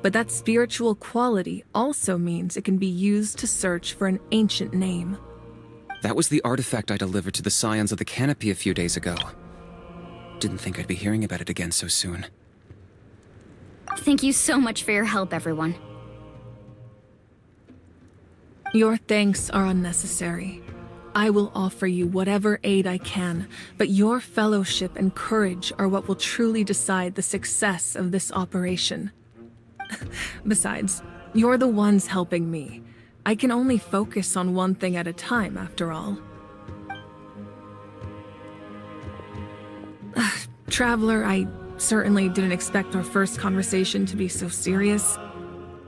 but that spiritual quality also means it can be used to search for an ancient name. That was the artifact I delivered to the Scions of the Canopy a few days ago. Didn't think I'd be hearing about it again so soon. Thank you so much for your help, everyone. Your thanks are unnecessary. I will offer you whatever aid I can, but your fellowship and courage are what will truly decide the success of this operation. Besides, you're the ones helping me. I can only focus on one thing at a time, after all. Traveler, I certainly didn't expect our first conversation to be so serious.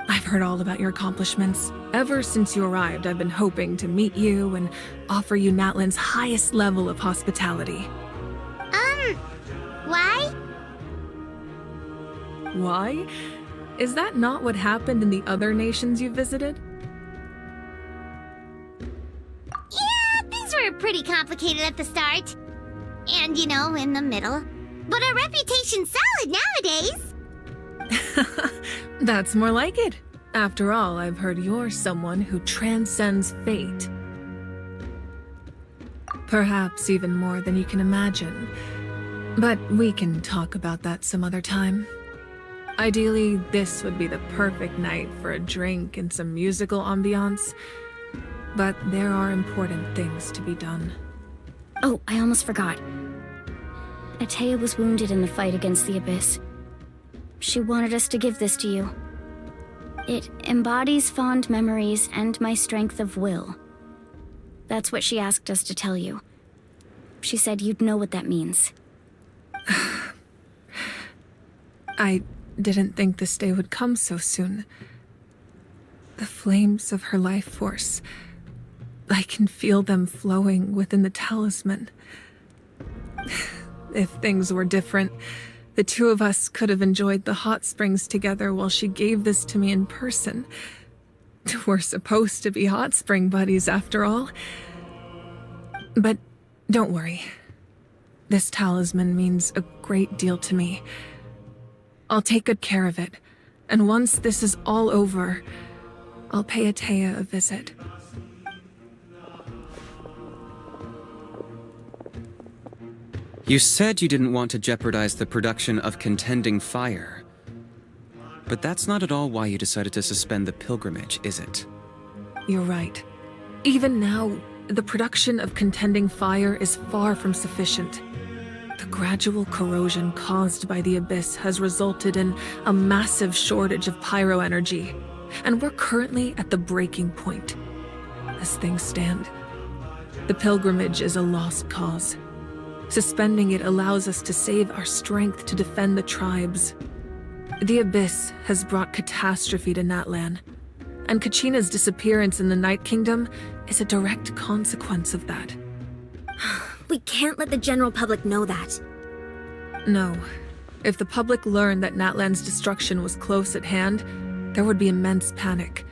I've heard all about your accomplishments. Ever since you arrived, I've been hoping to meet you and offer you Natlan's highest level of hospitality. Why? Why? Is that not what happened in the other nations you visited? Yeah, things were pretty complicated at the start. And, in the middle. But our reputation's solid nowadays. That's more like it. After all, I've heard you're someone who transcends fate. Perhaps even more than you can imagine. But we can talk about that some other time. Ideally, this would be the perfect night for a drink and some musical ambiance. But there are important things to be done. Oh, I almost forgot. Atea was wounded in the fight against the Abyss. She wanted us to give this to you. It embodies fond memories and my strength of will. That's what she asked us to tell you. She said you'd know what that means. I didn't think this day would come so soon. The flames of her life force. I can feel them flowing within the talisman. If things were different, the two of us could have enjoyed the hot springs together while she gave this to me in person. We're supposed to be hot spring buddies after all. But don't worry. This talisman means a great deal to me. I'll take good care of it, and once this is all over, I'll pay Atea a visit. You said you didn't want to jeopardize the production of Contending Fire. But that's not at all why you decided to suspend the pilgrimage, is it? You're right. Even now, the production of Contending Fire is far from sufficient. The gradual corrosion caused by the Abyss has resulted in a massive shortage of pyro energy, and we're currently at the breaking point. As things stand, the pilgrimage is a lost cause. Suspending it allows us to save our strength to defend the tribes. The Abyss has brought catastrophe to Natlan, and Kachina's disappearance in the Night Kingdom is a direct consequence of that. We can't let the general public know that. No. If the public learned that Natlan's destruction was close at hand, there would be immense panic.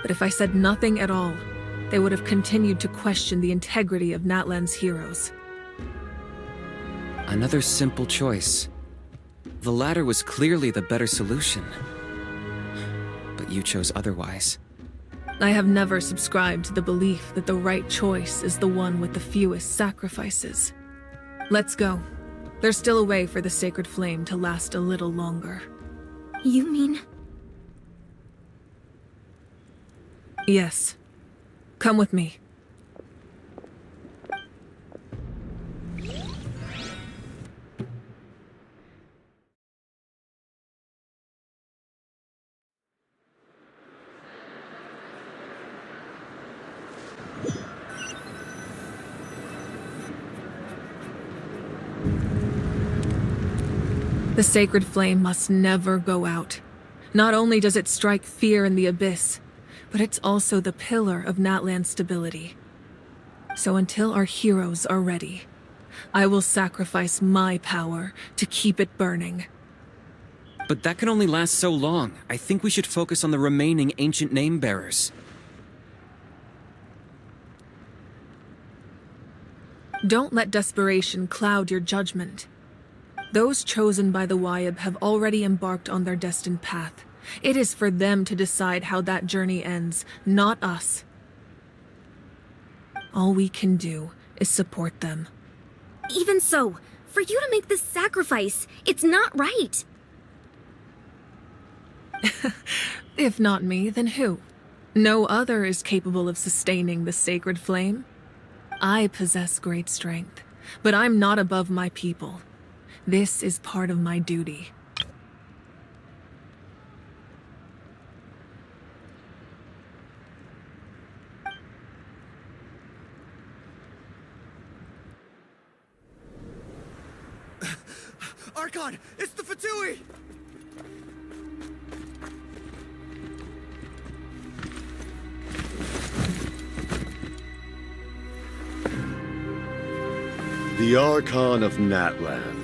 But if I said nothing at all, they would have continued to question the integrity of Natlan's heroes. Another simple choice. The latter was clearly the better solution. But you chose otherwise. I have never subscribed to the belief that the right choice is the one with the fewest sacrifices. Let's go. There's still a way for the sacred flame to last a little longer. You mean? Yes. Come with me. The sacred flame must never go out. Not only does it strike fear in the Abyss, but it's also the pillar of Natlan's stability. So until our heroes are ready, I will sacrifice my power to keep it burning. But that can only last so long. I think we should focus on the remaining ancient name-bearers. Don't let desperation cloud your judgment. Those chosen by the Wyab have already embarked on their destined path. It is for them to decide how that journey ends, not us. All we can do is support them. Even so, for you to make this sacrifice, it's not right. If not me, then who? No other is capable of sustaining the sacred flame. I possess great strength, but I'm not above my people. This is part of my duty. Archon! It's the Fatui! The Archon of Natlan.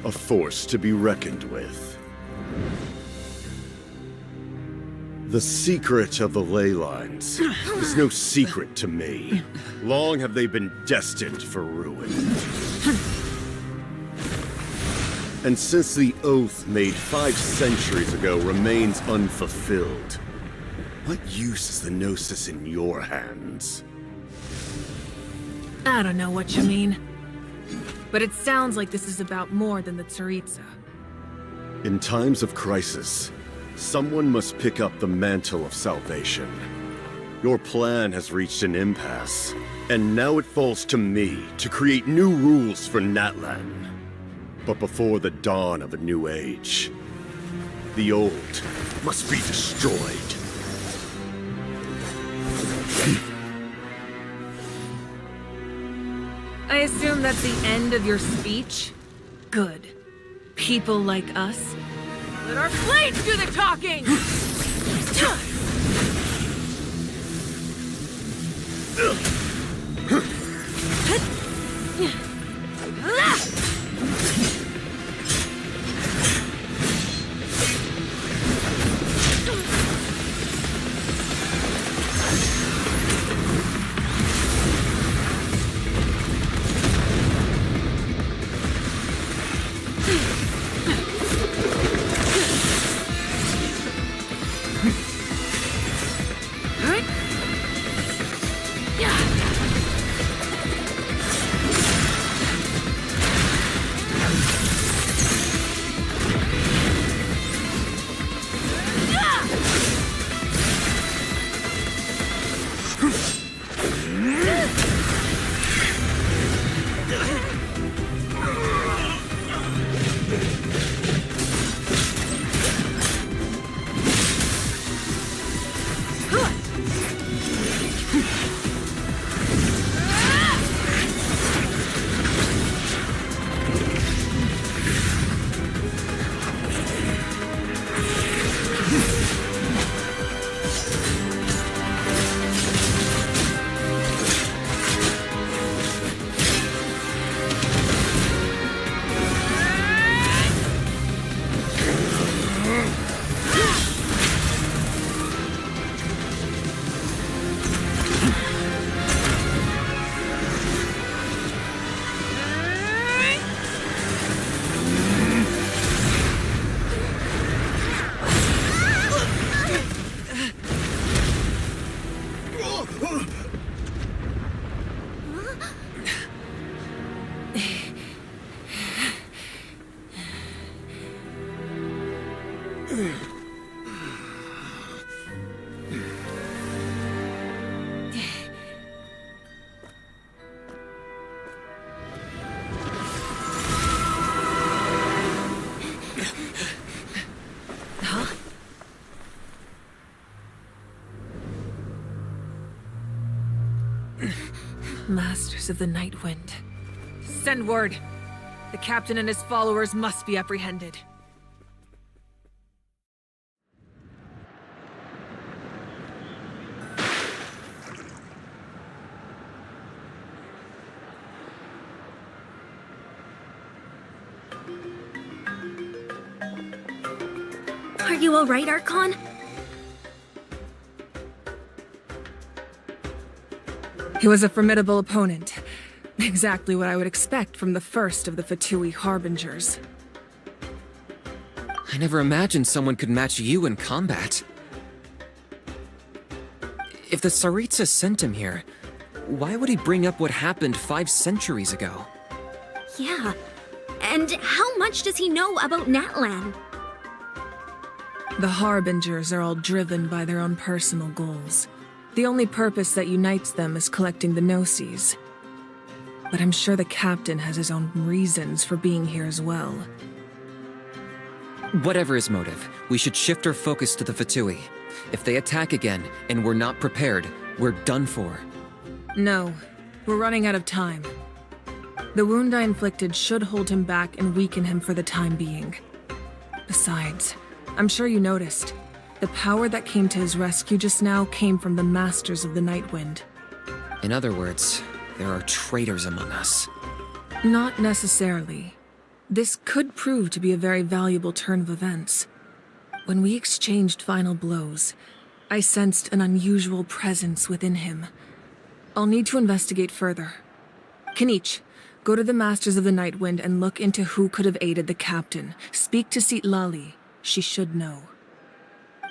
A force to be reckoned with. The secret of the ley lines is no secret to me. Long have they been destined for ruin. And since the oath made 5 centuries ago remains unfulfilled, what use is the Gnosis in your hands? I don't know what you mean. But it sounds like this is about more than the Tsaritsa. In times of crisis, someone must pick up the mantle of salvation. Your plan has reached an impasse, and now it falls to me to create new rules for Natlan. But before the dawn of a new age, the old must be destroyed. I assume that's the end of your speech? Good. People like us. Let our blades do the talking! Masters of the Night Wind. Send word. The captain and his followers must be apprehended. Are you all right, Archon? He was a formidable opponent. Exactly what I would expect from the first of the Fatui Harbingers. I never imagined someone could match you in combat. If the Tsaritsa sent him here, why would he bring up what happened 5 centuries ago? Yeah. And how much does he know about Natlan? The Harbingers are all driven by their own personal goals. The only purpose that unites them is collecting the Gnosis. But I'm sure the captain has his own reasons for being here as well. Whatever his motive, we should shift our focus to the Fatui. If they attack again, and we're not prepared, we're done for. No, we're running out of time. The wound I inflicted should hold him back and weaken him for the time being. Besides, I'm sure you noticed. The power that came to his rescue just now came from the Masters of the Night Wind. In other words, there are traitors among us. Not necessarily. This could prove to be a very valuable turn of events. When we exchanged final blows, I sensed an unusual presence within him. I'll need to investigate further. Kenichi, Go to the Masters of the Night Wind and look into who could have aided the captain. Speak to Seat Lali. She should know.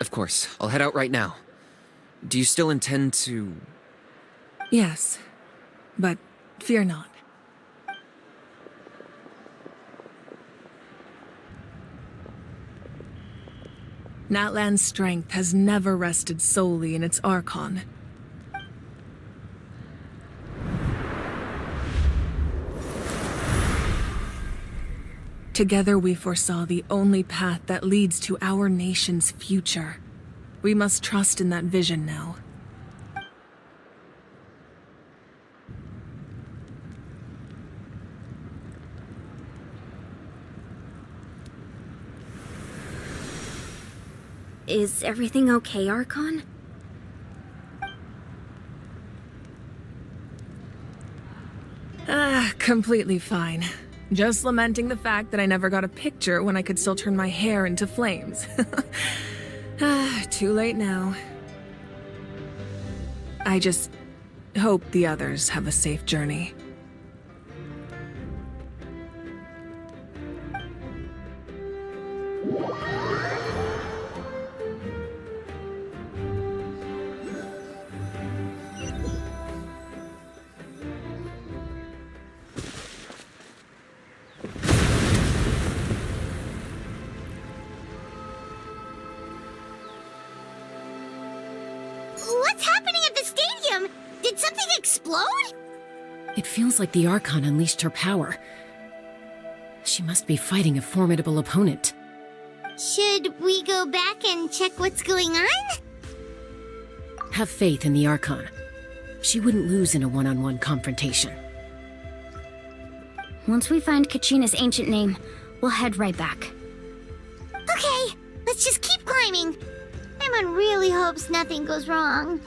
Of course, I'll head out right now. Do you still intend to... Yes, but fear not. Natlan's strength has never rested solely in its Archon. Together we foresaw the only path that leads to our nation's future. We must trust in that vision now. Is everything okay, Archon? Completely fine. Just lamenting the fact that I never got a picture when I could still turn my hair into flames. Too late now. I just hope the others have a safe journey. What's happening at the stadium? Did something explode? It feels like the Archon unleashed her power. She must be fighting a formidable opponent. Should we go back and check what's going on? Have faith in the Archon. She wouldn't lose in a one-on-one confrontation. Once we find Kachina's ancient name, we'll head right back. Okay, let's just keep climbing. Emon really hopes nothing goes wrong.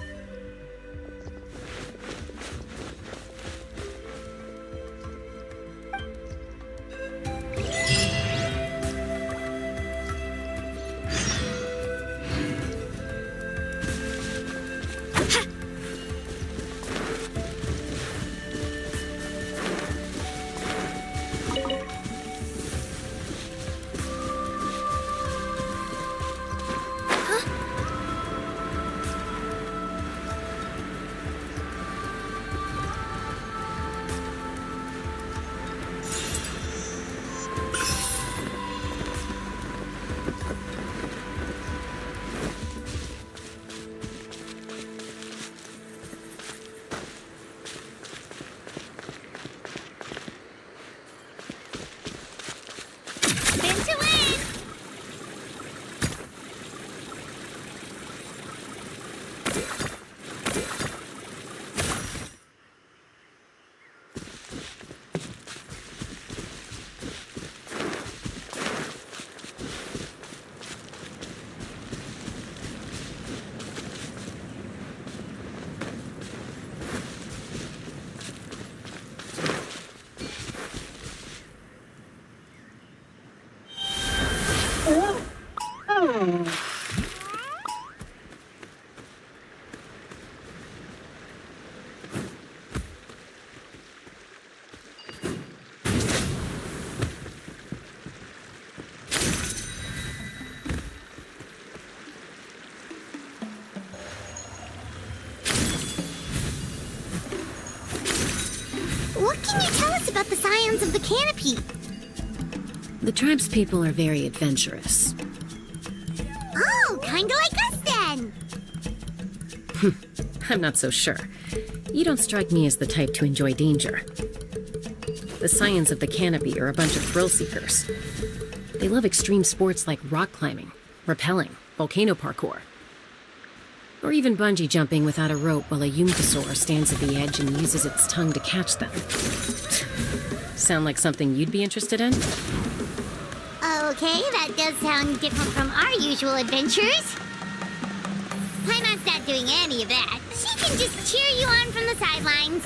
What can you tell us about the scions of the canopy? The tribespeople are very adventurous. Oh, kinda like us then! I'm not so sure. You don't strike me as the type to enjoy danger. The scions of the canopy are a bunch of thrill seekers. They love extreme sports like rock climbing, rappelling, volcano parkour, or even bungee jumping without a rope while a Yunkasaur stands at the edge and uses its tongue to catch them. Sound like something you'd be interested in? Okay, that does sound different from our usual adventures. Paimon's not doing any of that. She can just cheer you on from the sidelines.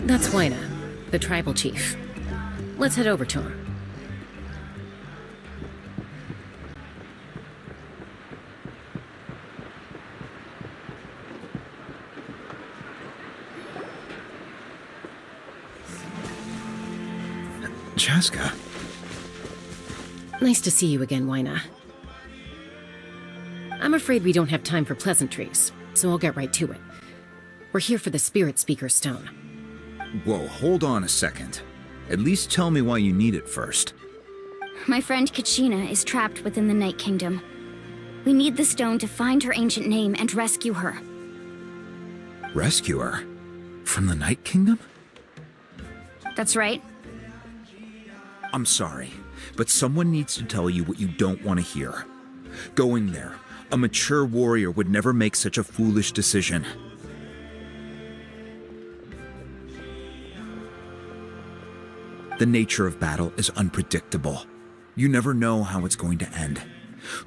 That's Wyna, the tribal chief. Let's head over to him. Chaska. Nice to see you again, Wyna. I'm afraid we don't have time for pleasantries, so I'll get right to it. We're here for the Spirit Speaker Stone. Whoa, hold on a second. At least tell me why you need it first. My friend Kachina is trapped within the Night Kingdom. We need the stone to find her ancient name and rescue her. Rescue her? From the Night Kingdom? That's right. I'm sorry, but someone needs to tell you what you don't want to hear. Going there, a mature warrior would never make such a foolish decision. The nature of battle is unpredictable. You never know how it's going to end.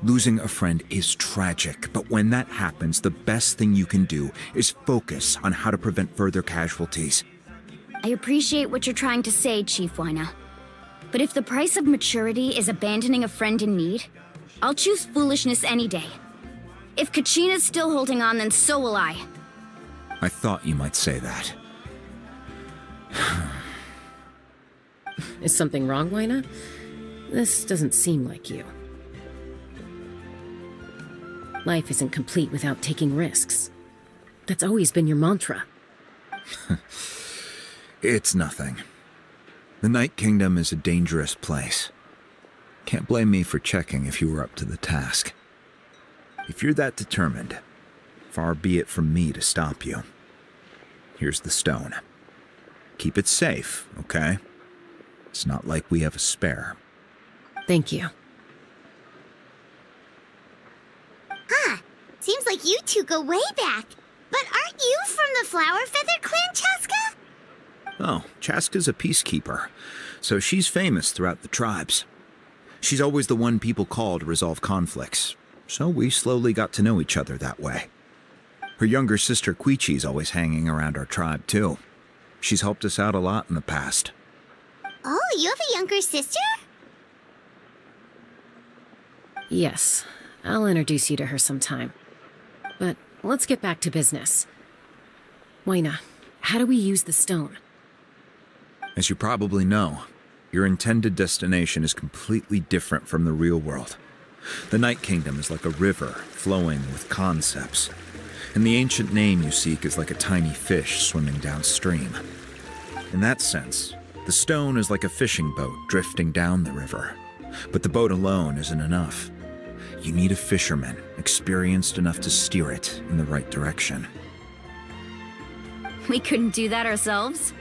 Losing a friend is tragic, but when that happens, the best thing you can do is focus on how to prevent further casualties. I appreciate what you're trying to say, Chief Wyna. But if the price of maturity is abandoning a friend in need, I'll choose foolishness any day. If Kachina's still holding on, then so will I. I thought you might say that. Is something wrong, Wyna? This doesn't seem like you. Life isn't complete without taking risks. That's always been your mantra. It's nothing. The Night Kingdom is a dangerous place. Can't blame me for checking if you were up to the task. If you're that determined, far be it from me to stop you. Here's the stone. Keep it safe, okay? It's not like we have a spare. Thank you. Huh. Seems like you two go way back. But aren't you from the Flower Feather Clan, Chaska? Oh, Chaska's a peacekeeper, so she's famous throughout the tribes. She's always the one people call to resolve conflicts, so we slowly got to know each other that way. Her younger sister Quichi's always hanging around our tribe, too. She's helped us out a lot in the past. Oh, you have a younger sister? Yes, I'll introduce you to her sometime. But let's get back to business. Wyna, how do we use the stone? As you probably know, your intended destination is completely different from the real world. The Night Kingdom is like a river flowing with concepts, and the ancient name you seek is like a tiny fish swimming downstream. In that sense, the stone is like a fishing boat drifting down the river, but the boat alone isn't enough. You need a fisherman experienced enough to steer it in the right direction. We couldn't do that ourselves?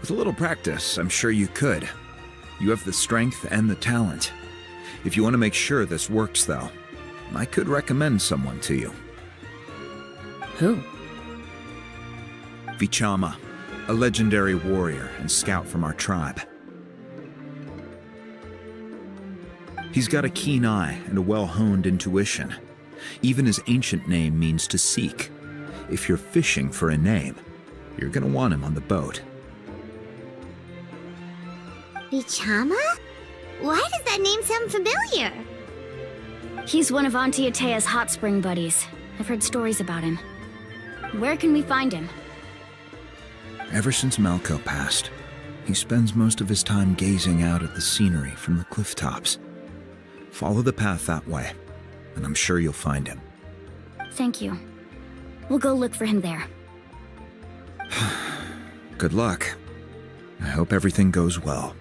With a little practice, I'm sure you could. You have the strength and the talent. If you want to make sure this works, though, I could recommend someone to you. Who? Vichama, a legendary warrior and scout from our tribe. He's got a keen eye and a well-honed intuition. Even his ancient name means to seek. If you're fishing for a name, you're gonna want him on the boat. Vichama? Why does that name sound familiar? He's one of Auntie Atea's hot spring buddies. I've heard stories about him. Where can we find him? Ever since Malco passed, he spends most of his time gazing out at the scenery from the cliff tops. Follow the path that way, and I'm sure you'll find him. Thank you. We'll go look for him there. Good luck. I hope everything goes well.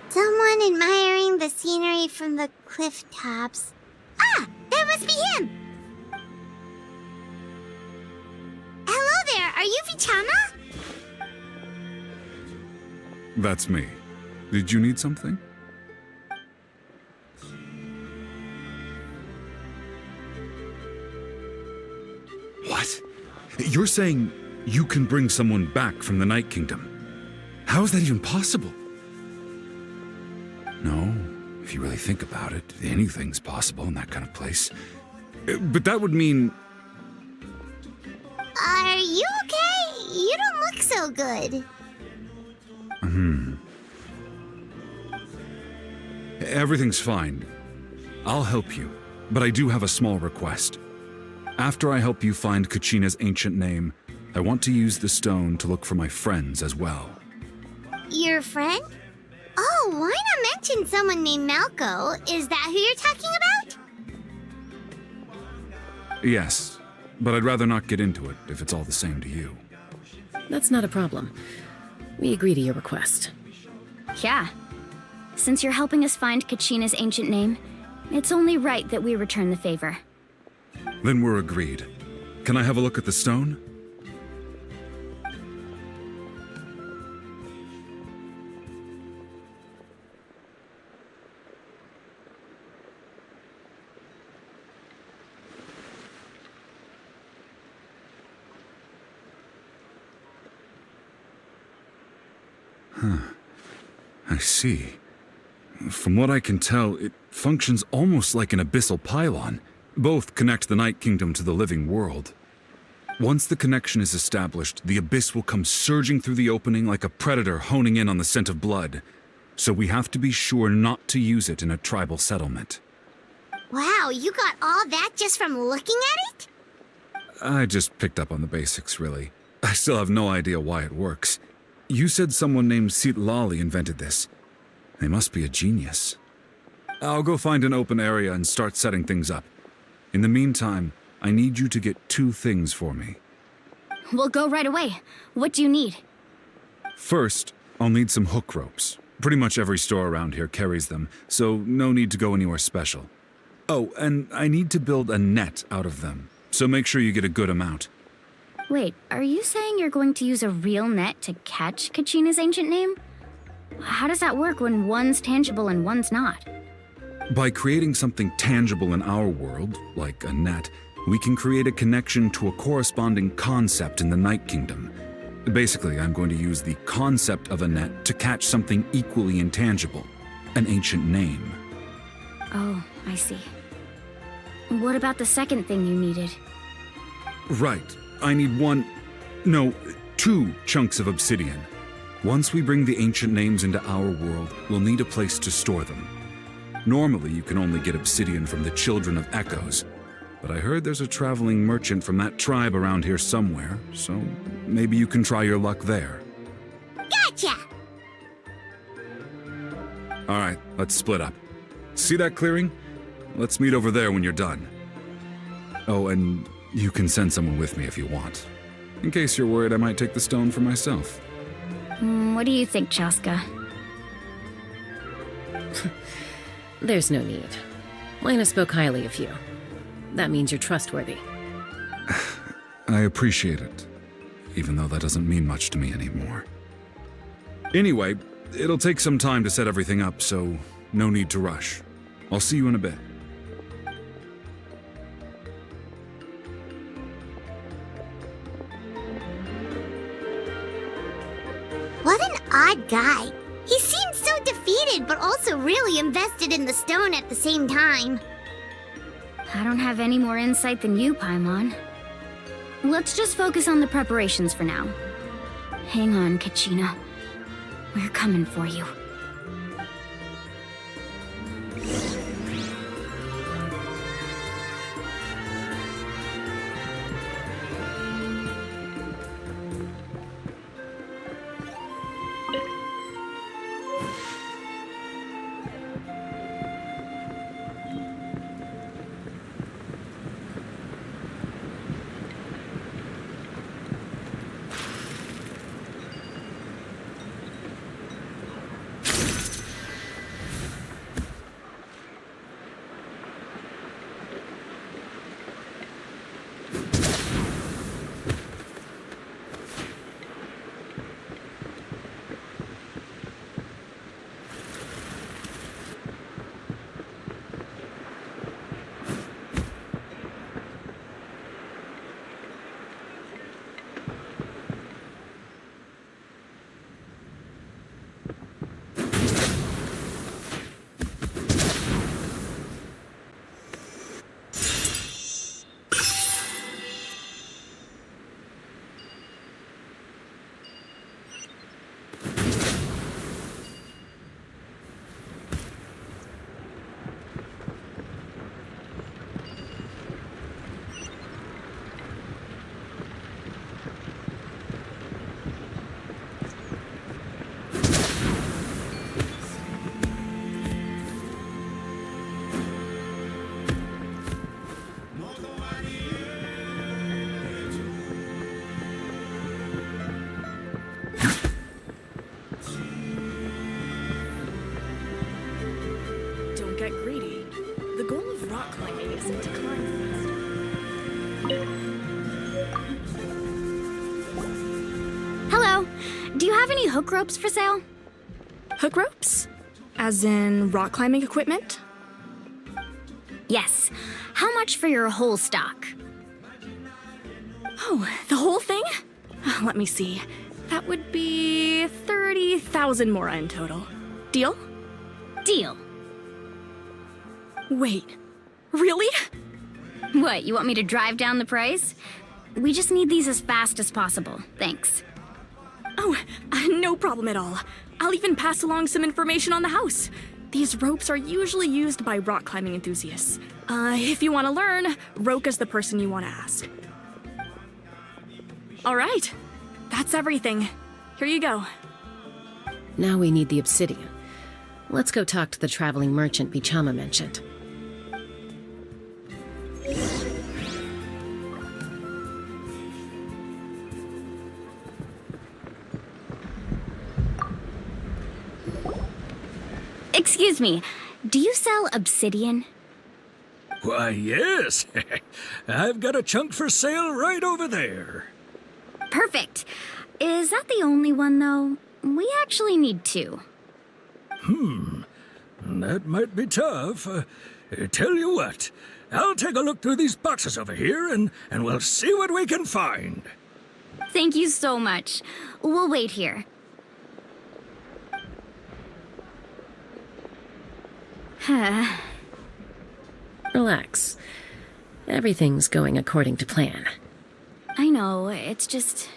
Someone admiring the scenery from the cliff tops. Ah! That must be him! Hello there, are you Vichama? That's me. Did you need something? What? You're saying you can bring someone back from the Night Kingdom? How is that even possible? No, if you really think about it, anything's possible in that kind of place. But that would mean... Are you okay? You don't look so good. Everything's fine. I'll help you, but I do have a small request. After I help you find Kachina's ancient name, I want to use the stone to look for my friends as well. Your friend? Oh, why not mention someone named Malco? Is that who you're talking about? Yes, but I'd rather not get into it if it's all the same to you. That's not a problem. We agree to your request. Yeah. Since you're helping us find Kachina's ancient name, it's only right that we return the favor. Then we're agreed. Can I have a look at the stone? I see. From what I can tell, it functions almost like an abyssal pylon. Both connect the Night Kingdom to the living world. Once the connection is established, the abyss will come surging through the opening like a predator honing in on the scent of blood. So we have to be sure not to use it in a tribal settlement. Wow, you got all that just from looking at it? I just picked up on the basics, really. I still have no idea why it works. You said someone named Sitlali invented this. They must be a genius. I'll go find an open area and start setting things up. In the meantime, I need you to get 2 things for me. We'll go right away. What do you need? First, I'll need some hook ropes. Pretty much every store around here carries them, so no need to go anywhere special. Oh, and I need to build a net out of them, so make sure you get a good amount. Wait, are you saying you're going to use a real net to catch Kachina's ancient name? How does that work when one's tangible and one's not? By creating something tangible in our world, like a net, we can create a connection to a corresponding concept in the Night Kingdom. Basically, I'm going to use the concept of a net to catch something equally intangible, an ancient name. Oh, I see. What about the second thing you needed? Right. I need 2 chunks of obsidian. Once we bring the ancient names into our world, we'll need a place to store them. Normally, you can only get obsidian from the Children of Echoes, but I heard there's a traveling merchant from that tribe around here somewhere, so maybe you can try your luck there. Gotcha! Alright, let's split up. See that clearing? Let's meet over there when you're done. Oh, and you can send someone with me if you want. In case you're worried I might take the stone for myself. What do you think, Chaska? There's no need. Lena spoke highly of you. That means you're trustworthy. I appreciate it, even though that doesn't mean much to me anymore. Anyway, It'll take some time to set everything up, so no need to rush. I'll see you in a bit. What an odd guy. He seems so defeated, but also really invested in the stone at the same time. I don't have any more insight than you, Paimon. Let's just focus on the preparations for now. Hang on, Kachina. We're coming for you. Get greedy. The goal of rock climbing isn't to climb fast. Hello. Do you have any hook ropes for sale? Hook ropes? As in rock climbing equipment? Yes. How much for your whole stock? Oh, the whole thing? Let me see. That would be 30,000 mora in total. Deal? Deal. Wait, really? What, you want me to drive down the price? We just need these as fast as possible. Thanks. Oh, no problem at all. I'll even pass along some information on the house. These ropes are usually used by rock climbing enthusiasts. If you want to learn, Roka's the person you want to ask. All right, that's everything. Here you go. Now we need the obsidian. Let's go talk to the traveling merchant Vichama mentioned. Excuse me, do you sell obsidian? Why, yes. I've got a chunk for sale right over there. Perfect. Is that the only one, though? We actually need two. That might be tough. Tell you what, I'll take a look through these boxes over here, and we'll see what we can find. Thank you so much. We'll wait here. Relax. Everything's going according to plan. I know, it's just...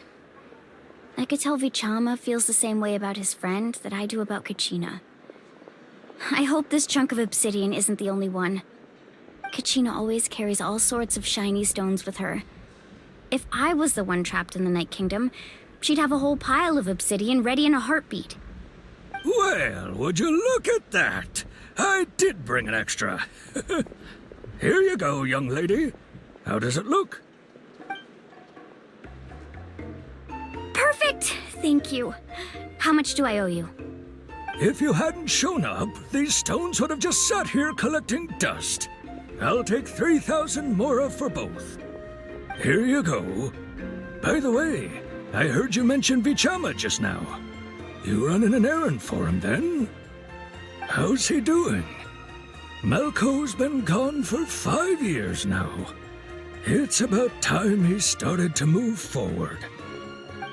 I could tell Vichama feels the same way about his friend that I do about Kachina. I hope this chunk of obsidian isn't the only one. Kachina always carries all sorts of shiny stones with her. If I was the one trapped in the Night Kingdom, she'd have a whole pile of obsidian ready in a heartbeat. Well, would you look at that? I did bring an extra. Here you go, young lady. How does it look? Perfect! Thank you. How much do I owe you? If you hadn't shown up, these stones would have just sat here collecting dust. I'll take 3,000 mora for both. Here you go. By the way, I heard you mention Vichama just now. You running an errand for him, then? How's he doing? Malco's been gone for 5 years now. It's about time he started to move forward.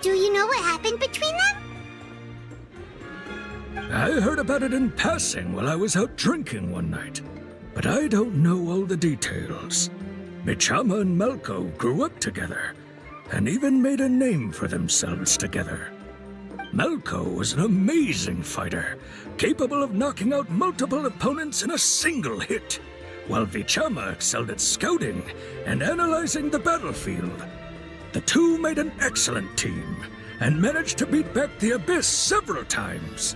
Do you know what happened between them? I heard about it in passing while I was out drinking one night, but I don't know all the details. Vichama and Malco grew up together, and even made a name for themselves together. Malco was an amazing fighter, capable of knocking out multiple opponents in a single hit, while Vichama excelled at scouting and analyzing the battlefield. The two made an excellent team, and managed to beat back the Abyss several times.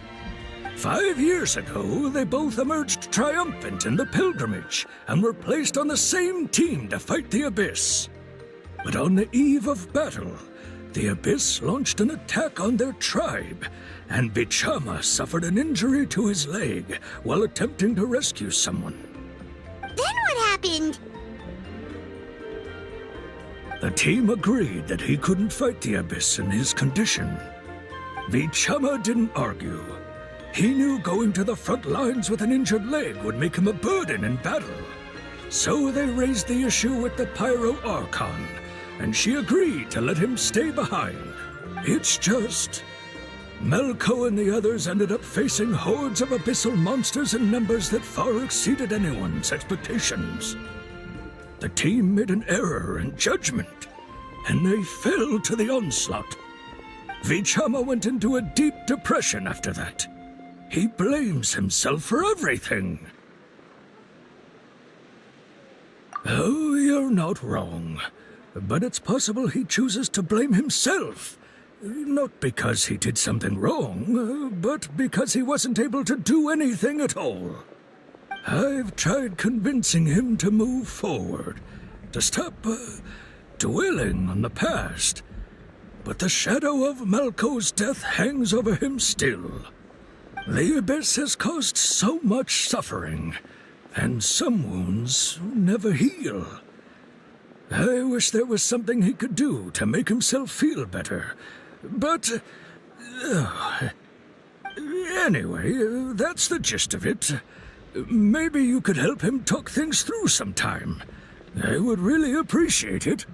5 years ago, they both emerged triumphant in the pilgrimage, and were placed on the same team to fight the Abyss. But on the eve of battle, the Abyss launched an attack on their tribe, and Vichama suffered an injury to his leg while attempting to rescue someone. Then what happened? The team agreed that he couldn't fight the Abyss in his condition. Vichama didn't argue. He knew going to the front lines with an injured leg would make him a burden in battle. So they raised the issue with the 5.0 Archon, and she agreed to let him stay behind. It's just... Malco and the others ended up facing hordes of abyssal monsters in numbers that far exceeded anyone's expectations. The team made an error in judgment, and they fell to the onslaught. Vichama went into a deep depression after that. He blames himself for everything. Oh, you're not wrong. But it's possible he chooses to blame himself. Not because he did something wrong, but because he wasn't able to do anything at all. I've tried convincing him to move forward, to stop dwelling on the past. But the shadow of Malco's death hangs over him still. The Abyss has caused so much suffering, and some wounds never heal. I wish there was something he could do to make himself feel better, but... anyway, that's the gist of it. Maybe you could help him talk things through sometime. I would really appreciate it.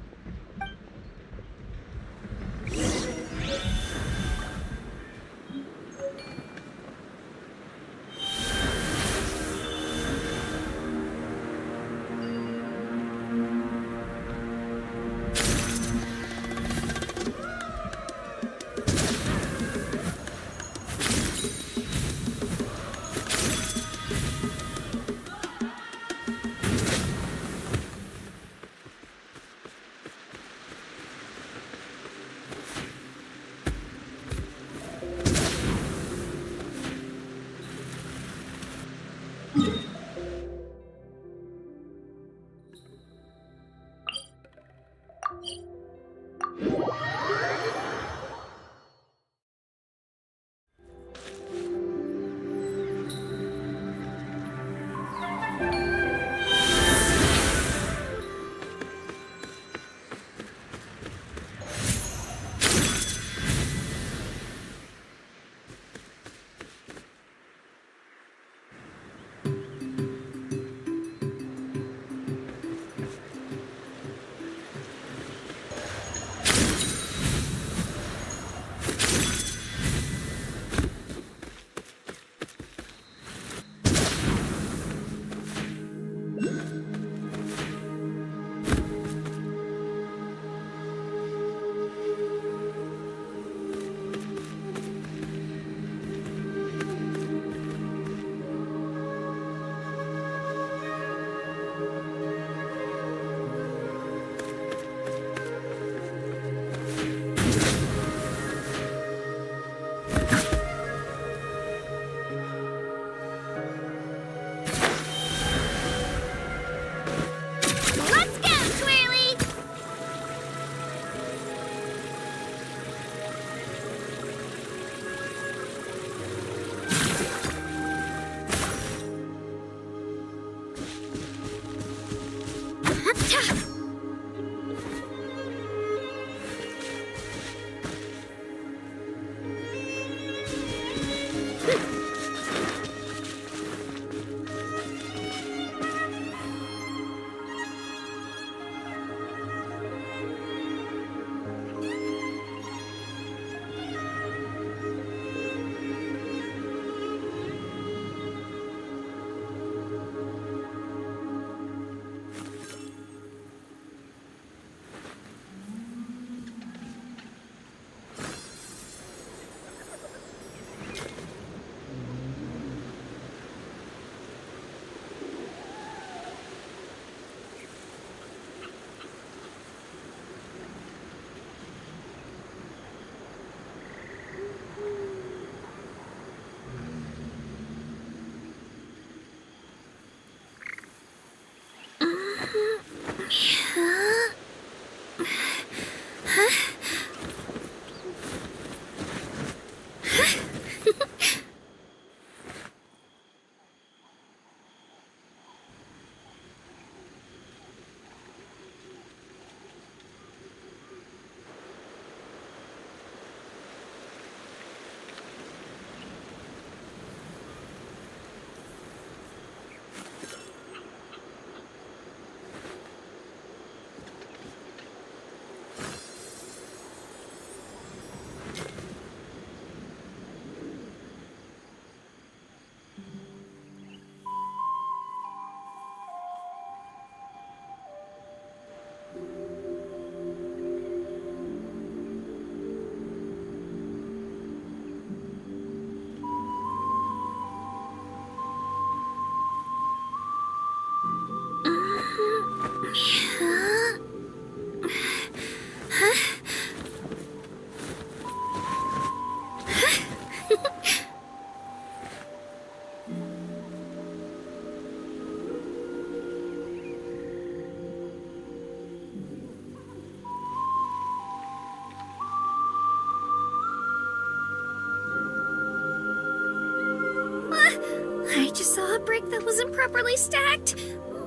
I just saw a brick that wasn't properly stacked.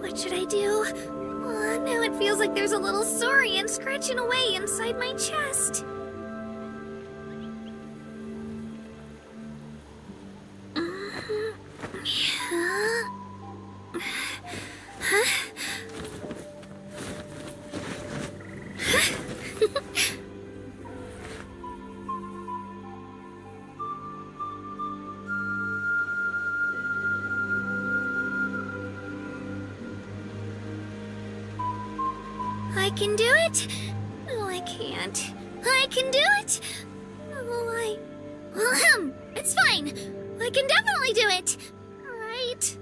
What should I do? Now it feels like there's a little saurian scratching away inside my chest. I can do it. No, I can't. I can do it. No, it's fine. I can definitely do it. Right?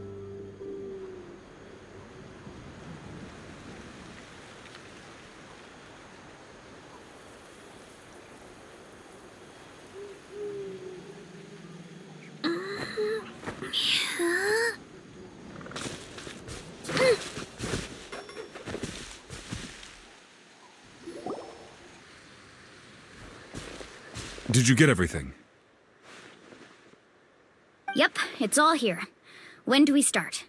Did you get everything? Yep, it's all here. When do we start?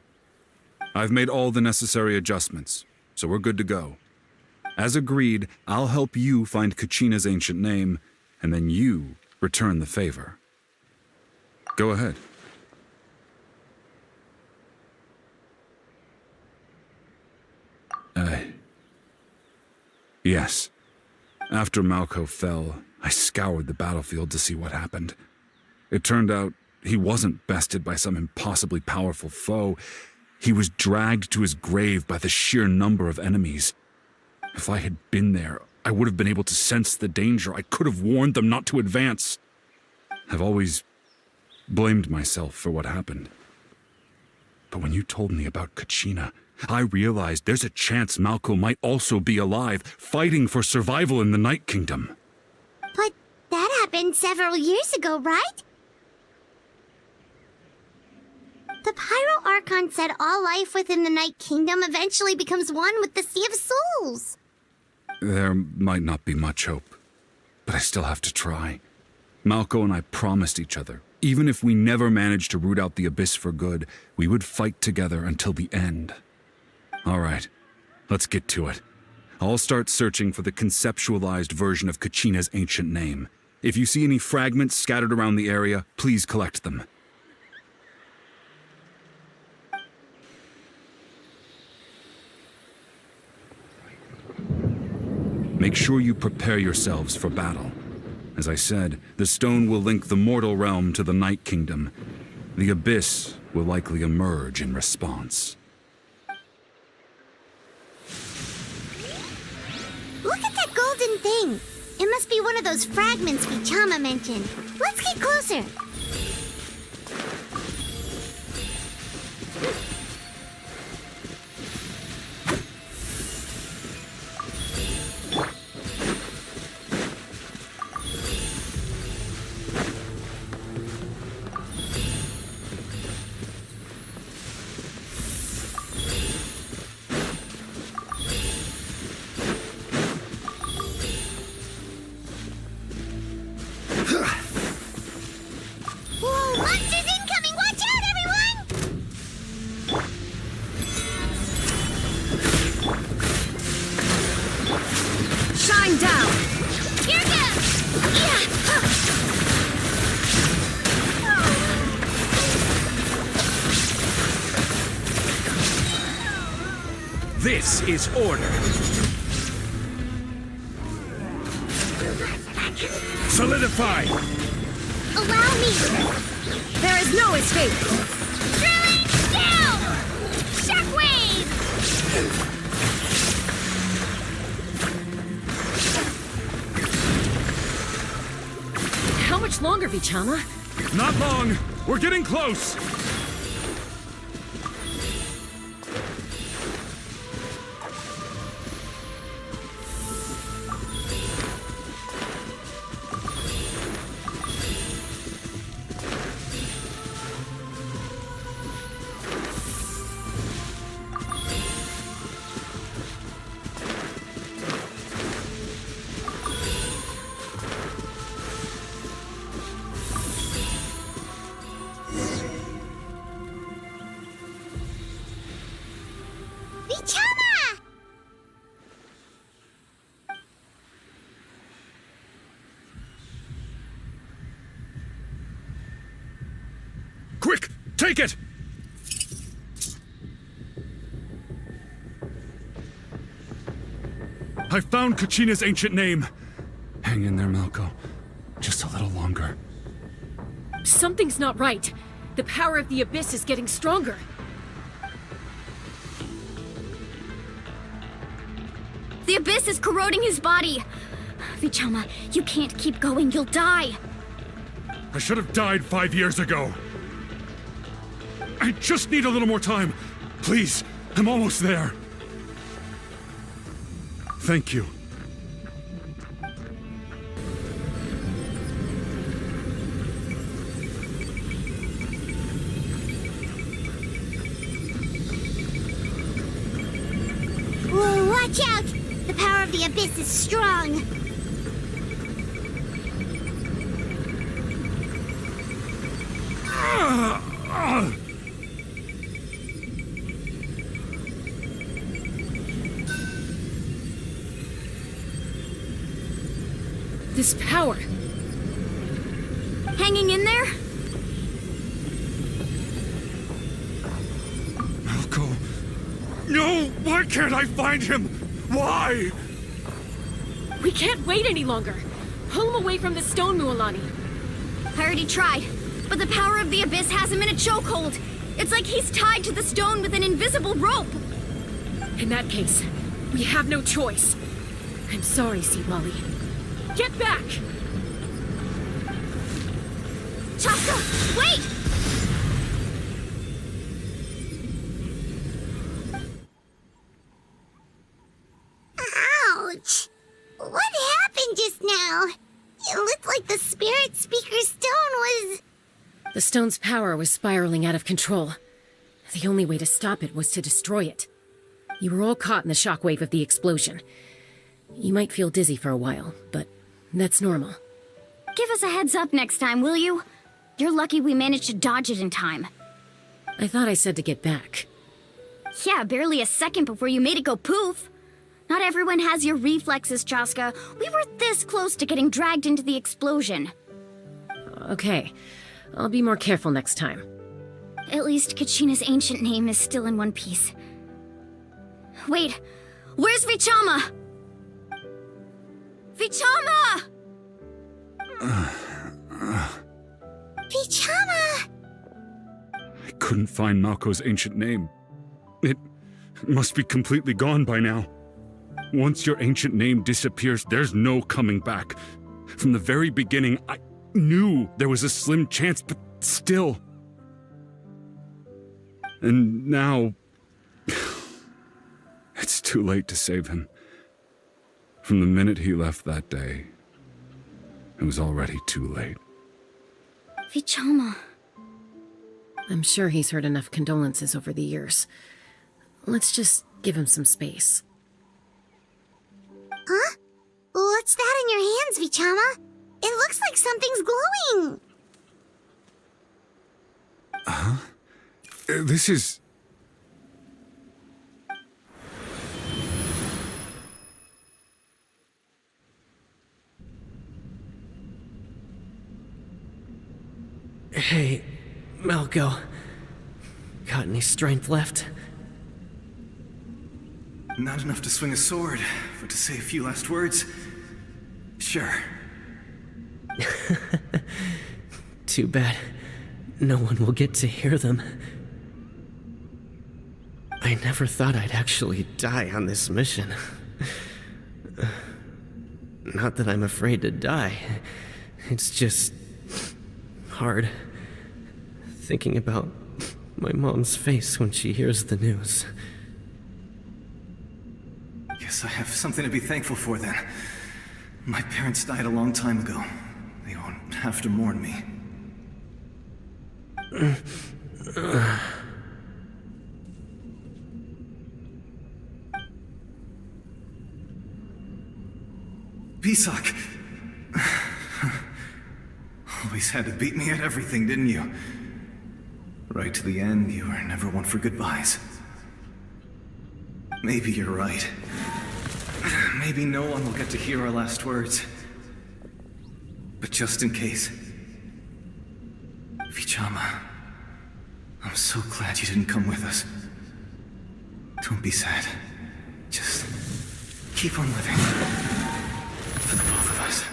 I've made all the necessary adjustments, so we're good to go. As agreed, I'll help you find Kachina's ancient name, and then you return the favor. Go ahead. Yes. After Malko fell, I scoured the battlefield to see what happened. It turned out he wasn't bested by some impossibly powerful foe. He was dragged to his grave by the sheer number of enemies. If I had been there, I would have been able to sense the danger. I could have warned them not to advance. I've always blamed myself for what happened. But when you told me about Kachina, I realized there's a chance Malko might also be alive, fighting for survival in the Night Kingdom. But that happened several years ago, right? The Pyro Archon said all life within the Night Kingdom eventually becomes one with the Sea of Souls. There might not be much hope, but I still have to try. Malko and I promised each other, even if we never managed to root out the Abyss for good, we would fight together until the end. All right, let's get to it. I'll start searching for the conceptualized version of Kachina's ancient name. If you see any fragments scattered around the area, please collect them. Make sure you prepare yourselves for battle. As I said, the stone will link the mortal realm to the Night Kingdom. The Abyss will likely emerge in response. Look at that golden thing. It must be one of those fragments Vichama mentioned. Let's get closer. Whoa, monsters incoming! Watch out, everyone! Shine down! Here goes! This is order. Solidify! Allow me! There is no escape! Drilling down! Shockwave! How much longer, Vichama? Not long! We're getting close! Vichama! Quick! Take it! I found Kachina's ancient name. Hang in there, Malko. Just a little longer. Something's not right. The power of the Abyss is getting stronger. The Abyss is corroding his body. Vichama, you can't keep going. You'll die. I should have died 5 years ago. I just need a little more time. Please, I'm almost there. Thank you. Whoa, watch out! The power of the Abyss is strong. This power. Hanging in there? Malko. No! Why can't I find him? Why? We can't wait any longer. Pull him away from the stone, Mualani. I already tried, but the power of the Abyss has him in a chokehold. It's like he's tied to the stone with an invisible rope. In that case, we have no choice. I'm sorry, Siwali. Get back! Chaska, wait! Ouch! What happened just now? It looked like the Spirit Speaker's stone was... The stone's power was spiraling out of control. The only way to stop it was to destroy it. You were all caught in the shockwave of the explosion. You might feel dizzy for a while, but that's normal. Give us a heads up next time, will you? You're lucky we managed to dodge it in time. I thought I said to get back. Yeah, barely a second before you made it go poof. Not everyone has your reflexes, Chaska. We were this close to getting dragged into the explosion. Okay, I'll be more careful next time. At least Kachina's ancient name is still in one piece. Wait, where's Vichama? Vichama! Vichama! I couldn't find Malko's ancient name. It must be completely gone by now. Once your ancient name disappears, there's no coming back. From the very beginning, I knew there was a slim chance, but still. And now, it's too late to save him. From the minute he left that day, it was already too late. Vichama. I'm sure he's heard enough condolences over the years. Let's just give him some space. Huh? What's that in your hands, Vichama? It looks like something's glowing. Huh? This is... Hey, Malko. Got any strength left? Not enough to swing a sword, but to say a few last words? Sure. Too bad. No one will get to hear them. I never thought I'd actually die on this mission. Not that I'm afraid to die. It's just... hard. Thinking about my mom's face when she hears the news. Guess I have something to be thankful for then. My parents died a long time ago. They won't have to mourn me. Pisak! Always had to beat me at everything, didn't you? Right to the end, you were never one for goodbyes. Maybe you're right. Maybe no one will get to hear our last words. But just in case... Vichama, I'm so glad you didn't come with us. Don't be sad. Just keep on living. For the both of us.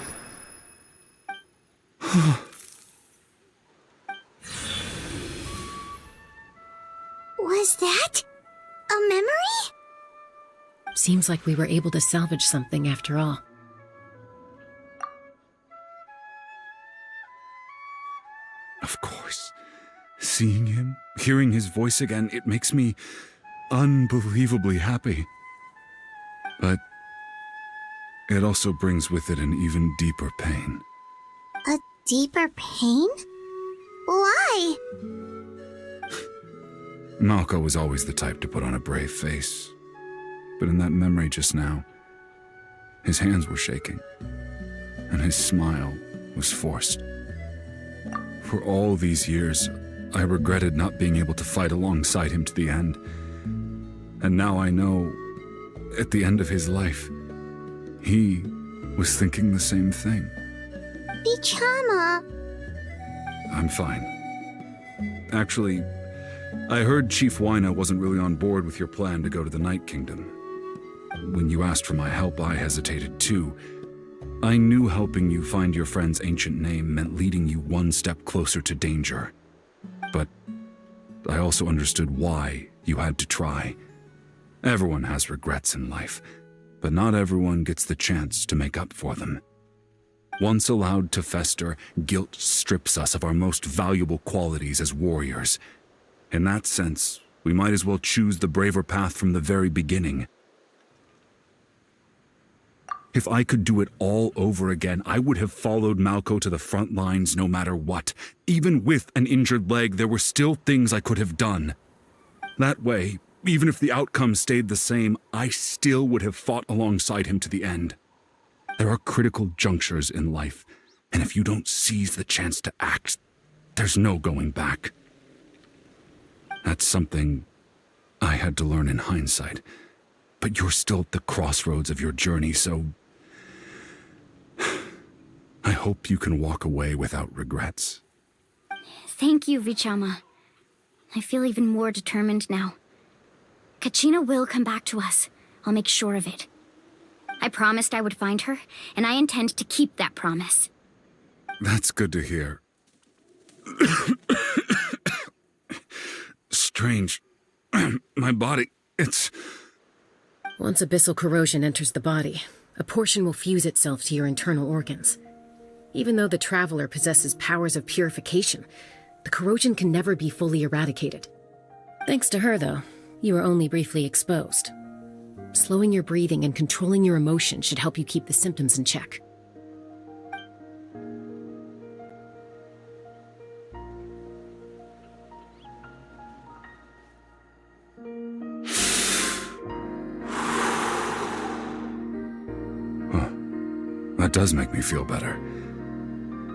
Was that a memory? Seems like we were able to salvage something after all. Of course. Seeing him, hearing his voice again, it makes me unbelievably happy. But it also brings with it an even deeper pain. A deeper pain? Why? Malko was always the type to put on a brave face. But in that memory just now, his hands were shaking, and his smile was forced. For all these years, I regretted not being able to fight alongside him to the end. And now I know, at the end of his life, he was thinking the same thing. Vichama. I'm fine. Actually, I heard Chief Wyna wasn't really on board with your plan to go to the Night Kingdom. When you asked for my help, I hesitated too. I knew helping you find your friend's ancient name meant leading you one step closer to danger. But I also understood why you had to try. Everyone has regrets in life, but not everyone gets the chance to make up for them. Once allowed to fester, guilt strips us of our most valuable qualities as warriors. In that sense, we might as well choose the braver path from the very beginning. If I could do it all over again, I would have followed Malko to the front lines no matter what. Even with an injured leg, there were still things I could have done. That way, even if the outcome stayed the same, I still would have fought alongside him to the end. There are critical junctures in life, and if you don't seize the chance to act, there's no going back. That's something I had to learn in hindsight. But you're still at the crossroads of your journey, so I hope you can walk away without regrets. Thank you, Vichama. I feel even more determined now. Kachina will come back to us. I'll make sure of it. I promised I would find her, and I intend to keep that promise. That's good to hear. Strange. My body, it's... Once abyssal corrosion enters the body, a portion will fuse itself to your internal organs. Even though the Traveler possesses powers of purification, the corrosion can never be fully eradicated. Thanks to her, though, you are only briefly exposed. Slowing your breathing and controlling your emotion should help you keep the symptoms in check. That does make me feel better.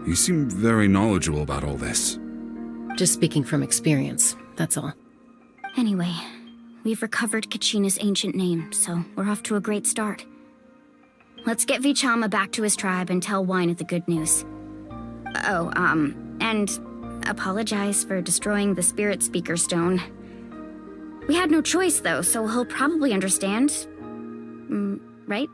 You seem very knowledgeable about all this. Just speaking from experience, that's all. Anyway, we've recovered Kachina's ancient name, so we're off to a great start. Let's get Vichama back to his tribe and tell Wyneth the good news. Oh, and apologize for destroying the Spirit Speaker Stone. We had no choice, though, so he'll probably understand. Right?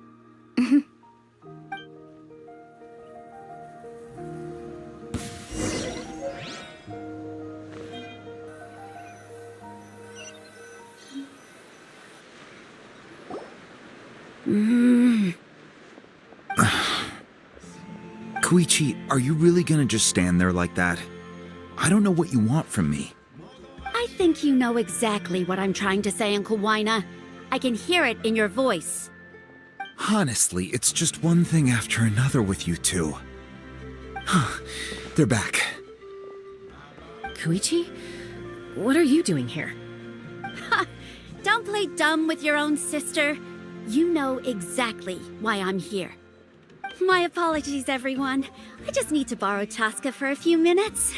Koichi, are you really gonna just stand there like that? I don't know what you want from me. I think you know exactly what I'm trying to say, Uncle Wyna. I can hear it in your voice. Honestly, it's just one thing after another with you two. They're back. Koichi? What are you doing here? Don't play dumb with your own sister. You know exactly why I'm here. My apologies, everyone. I just need to borrow Chaska for a few minutes.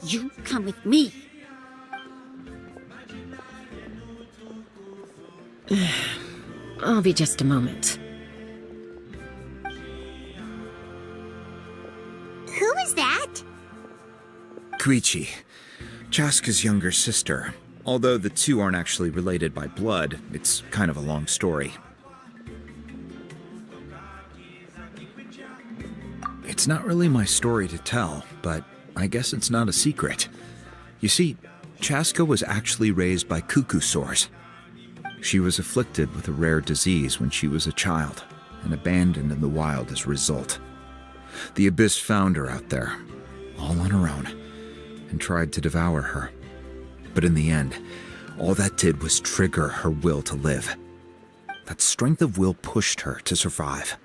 You come with me. I'll be just a moment. Who is that? Koichi, Chaska's younger sister. Although the two aren't actually related by blood, it's kind of a long story. It's not really my story to tell, but I guess it's not a secret. You see, Chaska was actually raised by cuckoo sores. She was afflicted with a rare disease when she was a child, and abandoned in the wild as a result. The Abyss found her out there, all on her own, and tried to devour her. But in the end, all that did was trigger her will to live. That strength of will pushed her to survive.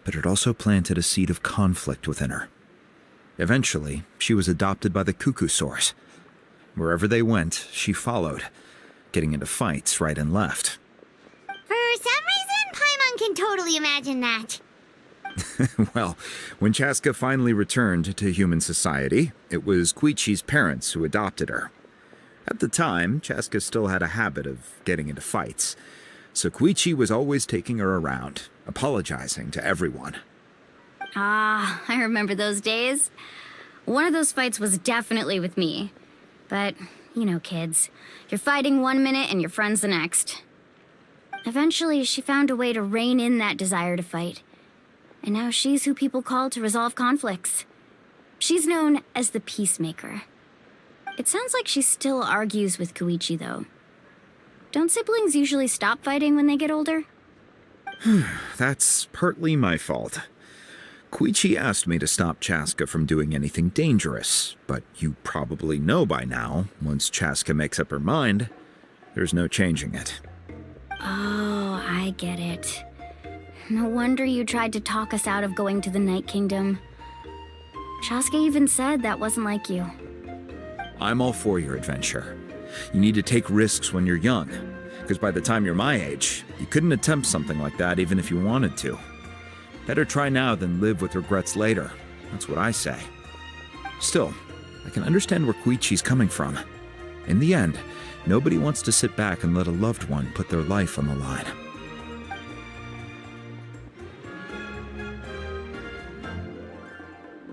But it also planted a seed of conflict within her. Eventually, she was adopted by the cuckoo sores. Wherever they went, she followed, getting into fights right and left. For some reason, Paimon can totally imagine that. Well, when Chaska finally returned to human society, it was Koichi's parents who adopted her. At the time, Chaska still had a habit of getting into fights, so Koichi was always taking her around, apologizing to everyone. Ah, I remember those days. One of those fights was definitely with me. But, you know, kids. You're fighting one minute and your friend's the next. Eventually, she found a way to rein in that desire to fight. And now she's who people call to resolve conflicts. She's known as the Peacemaker. It sounds like she still argues with Koichi, though. Don't siblings usually stop fighting when they get older? That's partly my fault. Koichi asked me to stop Chaska from doing anything dangerous, but you probably know by now, once Chaska makes up her mind, there's no changing it. Oh, I get it. No wonder you tried to talk us out of going to the Night Kingdom. Chaska even said that wasn't like you. I'm all for your adventure. You need to take risks when you're young, because by the time you're my age, you couldn't attempt something like that even if you wanted to. Better try now than live with regrets later. That's what I say. Still, I can understand where Koichi's coming from. In the end, nobody wants to sit back and let a loved one put their life on the line.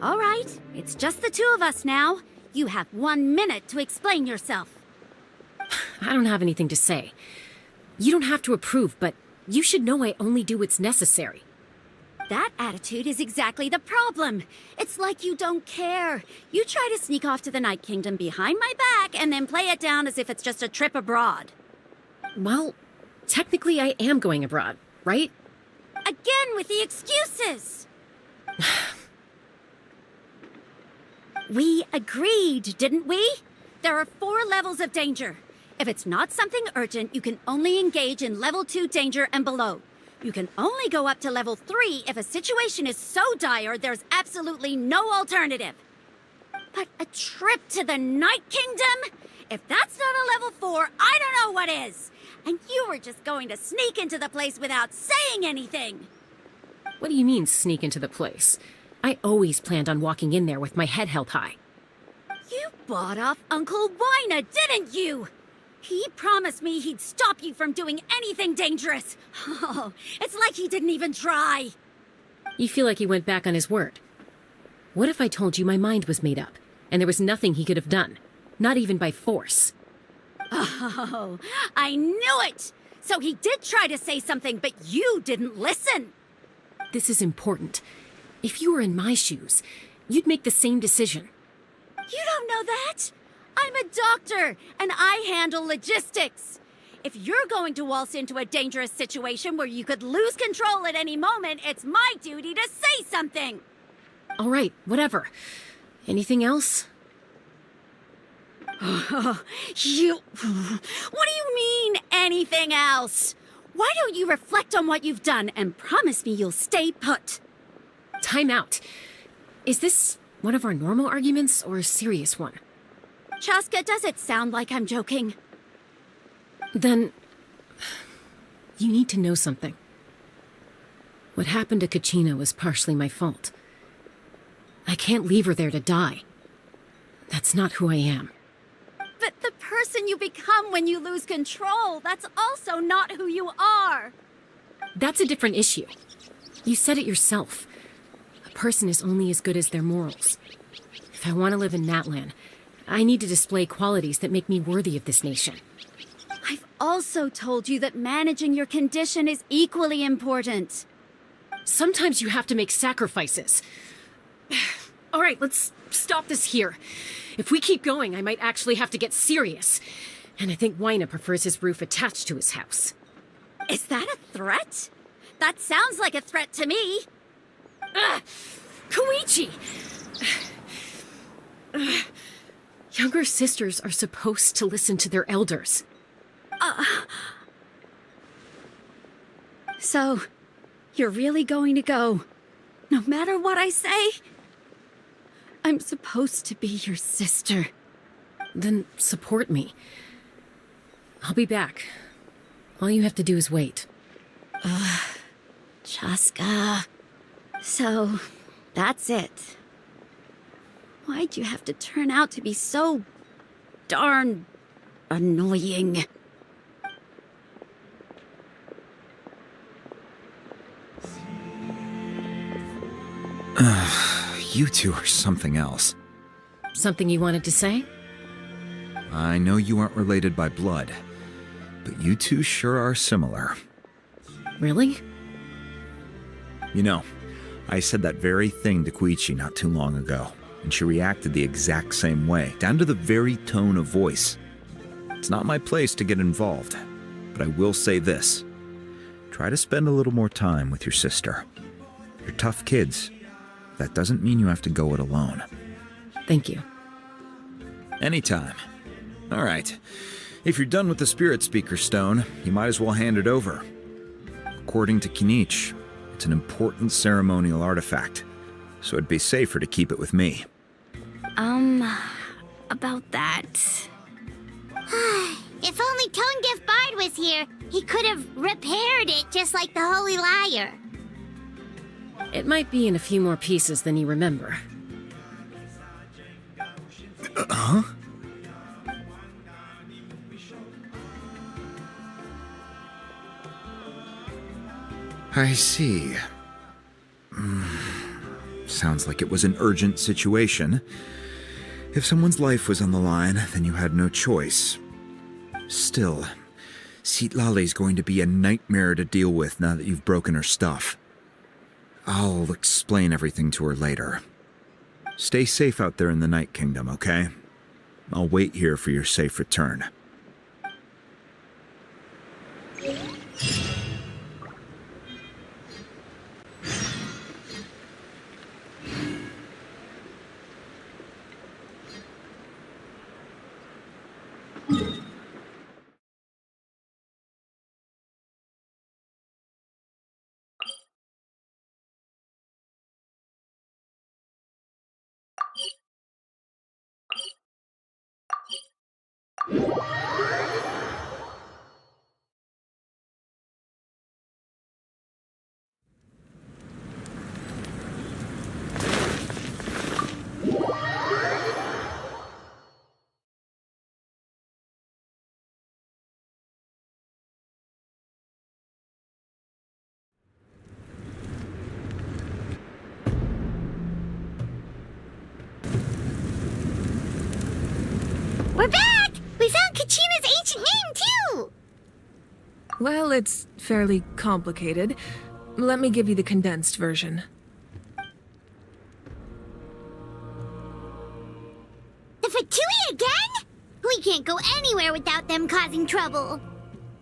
All right, it's just the two of us now. You have 1 minute to explain yourself. I don't have anything to say. You don't have to approve, but You should know I only do what's necessary. That attitude is exactly the problem. It's like you don't care. You try to sneak off to the Night Kingdom behind my back and then play it down as if it's just a trip abroad. Well, technically I am going abroad, right? Again with the excuses! We agreed, didn't we? There are 4 levels of danger. If it's not something urgent, you can only engage in level 2 danger and below. You can only go up to level 3 if a situation is so dire there's absolutely no alternative. But a trip to the Night Kingdom? If that's not a level 4, I don't know what is. And you were just going to sneak into the place without saying anything. What do you mean, sneak into the place? I always planned on walking in there with my head held high. You bought off Uncle Wina, didn't you? He promised me he'd stop you from doing anything dangerous. Oh, it's like he didn't even try. You feel like he went back on his word. What if I told you my mind was made up, and there was nothing he could have done? Not even by force. Oh, I knew it! So he did try to say something, but you didn't listen. This is important. If you were in my shoes, you'd make the same decision. You don't know that? I'm a doctor, and I handle logistics. If you're going to waltz into a dangerous situation where you could lose control at any moment, it's my duty to say something. All right, whatever. Anything else? What do you mean, anything else? Why don't you reflect on what you've done and promise me you'll stay put? Time out. Is this one of our normal arguments or a serious one? Chaska, does it sound like I'm joking? Then, you need to know something. What happened to Kachina was partially my fault. I can't leave her there to die. That's not who I am. But the person you become when you lose control, that's also not who you are. That's a different issue. You said it yourself. A person is only as good as their morals. If I want to live in Natlan, I need to display qualities that make me worthy of this nation. I've also told you that managing your condition is equally important. Sometimes you have to make sacrifices. All right, let's stop this here. If we keep going, I might actually have to get serious. And I think Wina prefers his roof attached to his house. Is that a threat? That sounds like a threat to me. Koichi! Younger sisters are supposed to listen to their elders. So, you're really going to go, no matter what I say? I'm supposed to be your sister. Then support me. I'll be back. All you have to do is wait. Chaska. So, that's it. Why'd you have to turn out to be so darn annoying? You two are something else. Something you wanted to say? I know you aren't related by blood, but you two sure are similar. Really? You know, I said that very thing to Koichi not too long ago, and she reacted the exact same way, down to the very tone of voice. It's not my place to get involved, but I will say this. Try to spend a little more time with your sister. You're tough kids. That doesn't mean you have to go it alone. Thank you. Anytime. All right. If you're done with the Spirit Speaker Stone, you might as well hand it over. According to Kinich, it's an important ceremonial artifact, so it'd be safer to keep it with me. About that. If only Tone-Deaf Bard was here, he could have repaired it just like the Holy Liar. It might be in a few more pieces than you remember. Huh? I see. Sounds like it was an urgent situation. If someone's life was on the line, then you had no choice. Still, Citlali's going to be a nightmare to deal with now that you've broken her stuff. I'll explain everything to her later. Stay safe out there in the Night Kingdom, okay? I'll wait here for your safe return. We're back! We found Kachina's ancient name, too! Well, it's fairly complicated. Let me give you the condensed version. The Fatui again? We can't go anywhere without them causing trouble.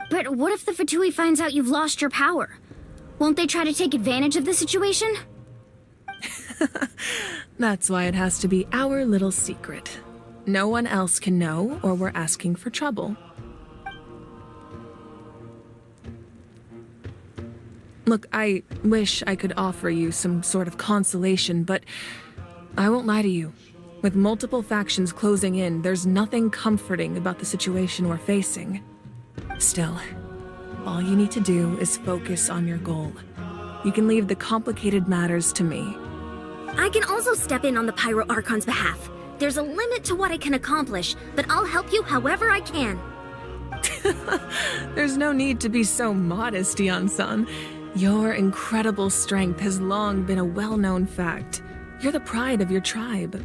But what if the Fatui finds out you've lost your power? Won't they try to take advantage of the situation? That's why it has to be our little secret. No one else can know, or we're asking for trouble. Look, I wish I could offer you some sort of consolation, but I won't lie to you. With multiple factions closing in, there's nothing comforting about the situation we're facing. Still, all you need to do is focus on your goal. You can leave the complicated matters to me. I can also step in on the Pyro Archon's behalf. There's a limit to what I can accomplish, but I'll help you however I can. There's no need to be so modest, Yan-san. Your incredible strength has long been a well-known fact. You're the pride of your tribe.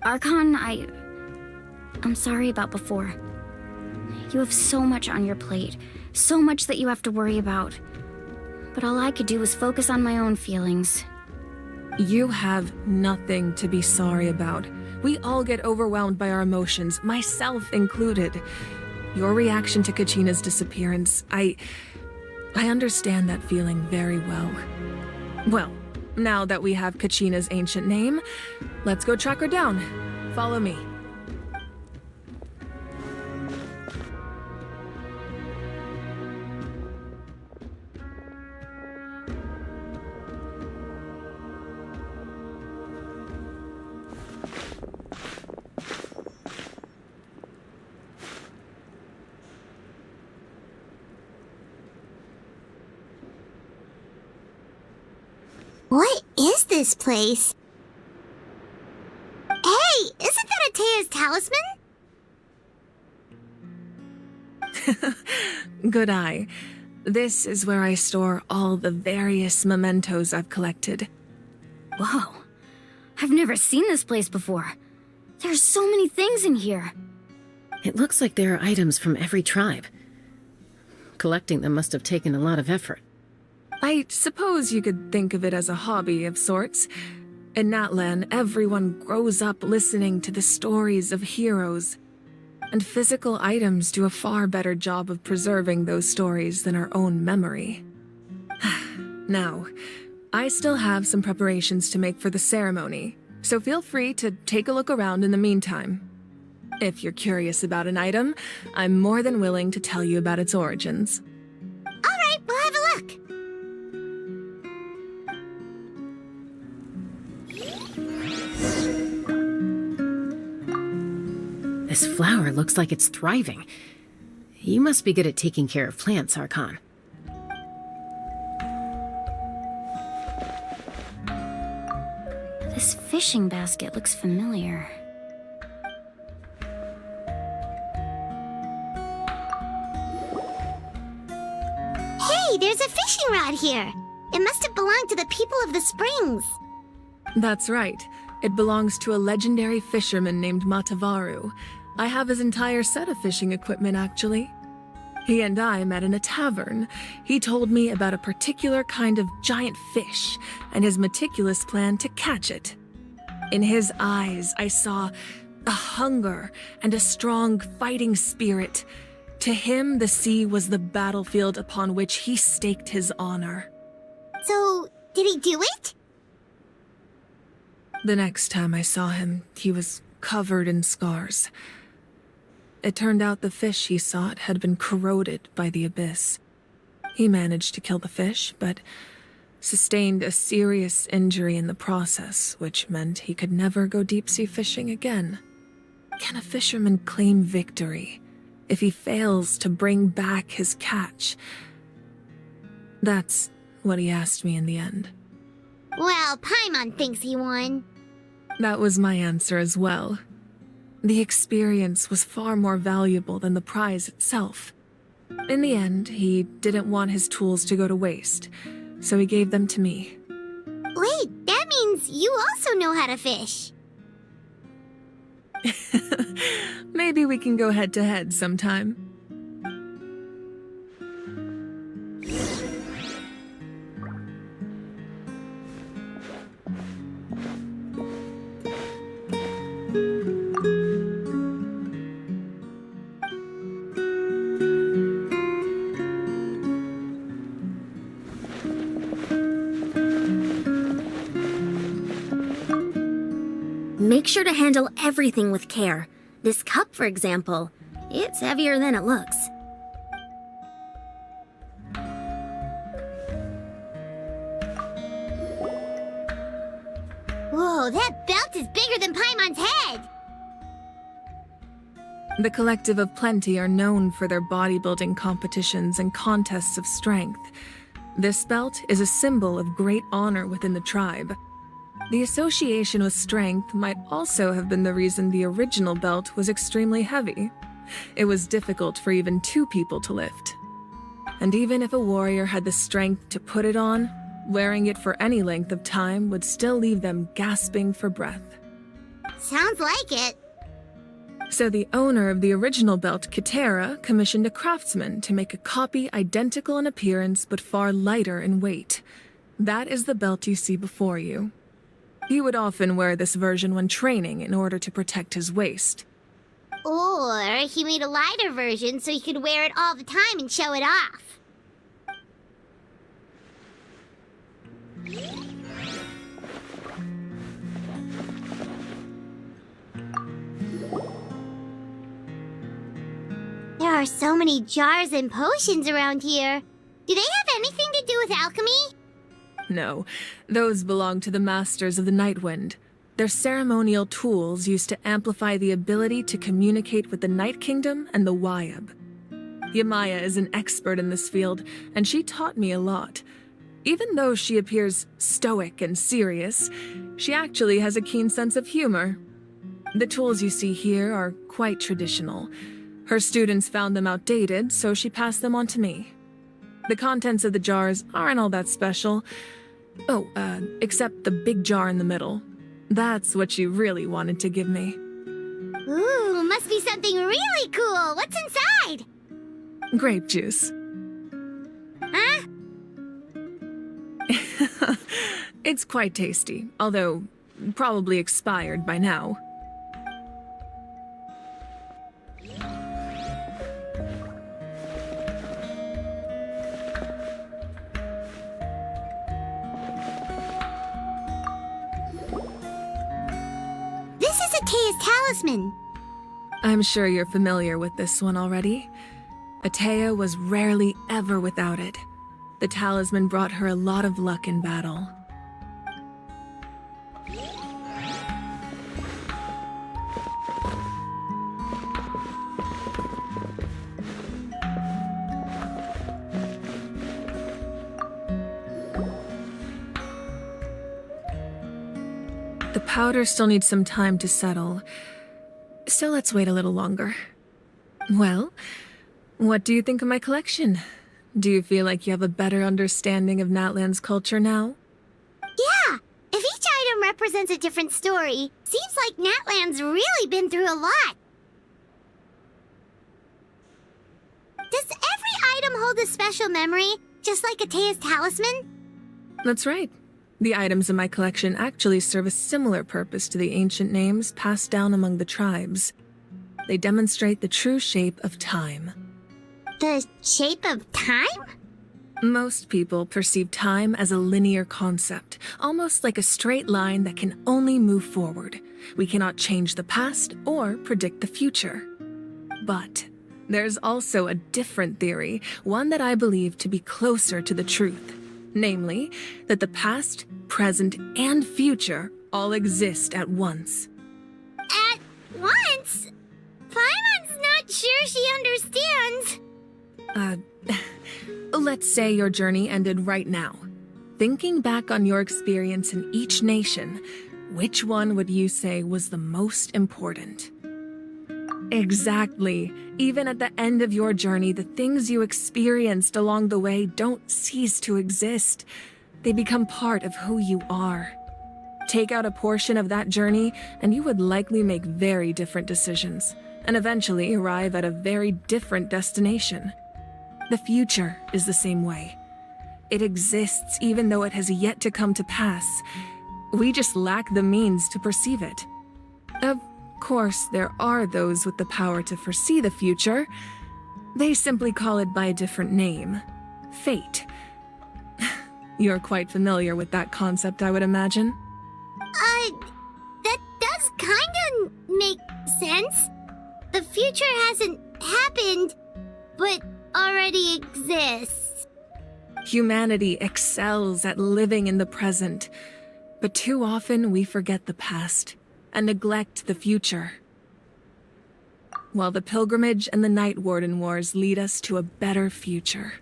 Archon, I'm sorry about before. You have so much on your plate, so much that you have to worry about. But all I could do was focus on my own feelings. You have nothing to be sorry about. We all get overwhelmed by our emotions, myself included. Your reaction to Kachina's disappearance, I understand that feeling very well. Well, now that we have Kachina's ancient name, let's go track her down. Follow me. What is this place? Hey, isn't that Atea's talisman? Good eye. This is where I store all the various mementos I've collected. Whoa. I've never seen this place before. There's so many things in here. It looks like there are items from every tribe. Collecting them must have taken a lot of effort. I suppose you could think of it as a hobby of sorts. In Natlan, everyone grows up listening to the stories of heroes. And physical items do a far better job of preserving those stories than our own memory. Now, I still have some preparations to make for the ceremony, so feel free to take a look around in the meantime. If you're curious about an item, I'm more than willing to tell you about its origins. All right, we'll have a look. This flower looks like it's thriving. You must be good at taking care of plants, Archon. This fishing basket looks familiar. Hey, there's a fishing rod here. It must have belonged to the people of the springs. That's right. It belongs to a legendary fisherman named Matavaru. I have his entire set of fishing equipment, actually. He and I met in a tavern. He told me about a particular kind of giant fish and his meticulous plan to catch it. In his eyes, I saw a hunger and a strong fighting spirit. To him, the sea was the battlefield upon which he staked his honor. So, did he do it? The next time I saw him, he was covered in scars. It turned out the fish he sought had been corroded by the abyss. He managed to kill the fish, but sustained a serious injury in the process, which meant he could never go deep-sea fishing again. Can a fisherman claim victory if he fails to bring back his catch? That's what he asked me in the end. Well, Paimon thinks he won. That was my answer as well. The experience was far more valuable than the prize itself. In the end, he didn't want his tools to go to waste, so he gave them to me. Wait, that means you also know how to fish. Maybe we can go head-to-head sometime. Make sure to handle everything with care. This cup, for example, it's heavier than it looks. Whoa, that belt is bigger than Paimon's head! The Collective of Plenty are known for their bodybuilding competitions and contests of strength. This belt is a symbol of great honor within the tribe. The association with strength might also have been the reason the original belt was extremely heavy. It was difficult for even two people to lift. And even if a warrior had the strength to put it on, wearing it for any length of time would still leave them gasping for breath. Sounds like it. So the owner of the original belt, Kitera, commissioned a craftsman to make a copy identical in appearance but far lighter in weight. That is the belt you see before you. He would often wear this version when training in order to protect his waist. Or he made a lighter version so he could wear it all the time and show it off. There are so many jars and potions around here. Do they have anything to do with alchemy? No, those belong to the Masters of the Nightwind. They're ceremonial tools used to amplify the ability to communicate with the Night Kingdom and the Wyab. Yamaya is an expert in this field, and she taught me a lot. Even though she appears stoic and serious, she actually has a keen sense of humor. The tools you see here are quite traditional. Her students found them outdated, so she passed them on to me. The contents of the jars aren't all that special. Oh, except the big jar in the middle. That's what she really wanted to give me. Ooh, must be something really cool. What's inside? Grape juice. Huh? It's quite tasty, although probably expired by now. Talisman. I'm sure you're familiar with this one already. Atea was rarely ever without it. The talisman brought her a lot of luck in battle. The powder still needs some time to settle, so let's wait a little longer. Well, what do you think of my collection? Do you feel like you have a better understanding of Natlan's culture now? Yeah! If each item represents a different story, seems like Natlan's really been through a lot. Does every hold a special memory, just like Atea's talisman? That's right. The items in my collection actually serve a similar purpose to the ancient names passed down among the tribes. They demonstrate the true shape of time. The shape of time? Most people perceive time as a linear concept, almost like a straight line that can only move forward. We cannot change the past or predict the future. But there's also a different theory, one that I believe to be closer to the truth. Namely, that the past, present, and future all exist at once. At once? Paimon's not sure she understands. Let's say your journey ended right now. Thinking back on your experience in each nation, which one would you say was the most important? Exactly. Even at the end of your journey, the things you experienced along the way don't cease to exist. They become part of who you are. Take out a portion of that journey, and you would likely make very different decisions, and eventually arrive at a very different destination. The future is the same way. It exists even though it has yet to come to pass. We just lack the means to perceive it. Of course, there are those with the power to foresee the future. They simply call it by a different name. Fate. You're quite familiar with that concept, I would imagine. That does kinda make sense. The future hasn't happened, but already exists. Humanity excels at living in the present, but too often we forget the past and neglect the future. While the pilgrimage and the Night Warden Wars lead us to a better future.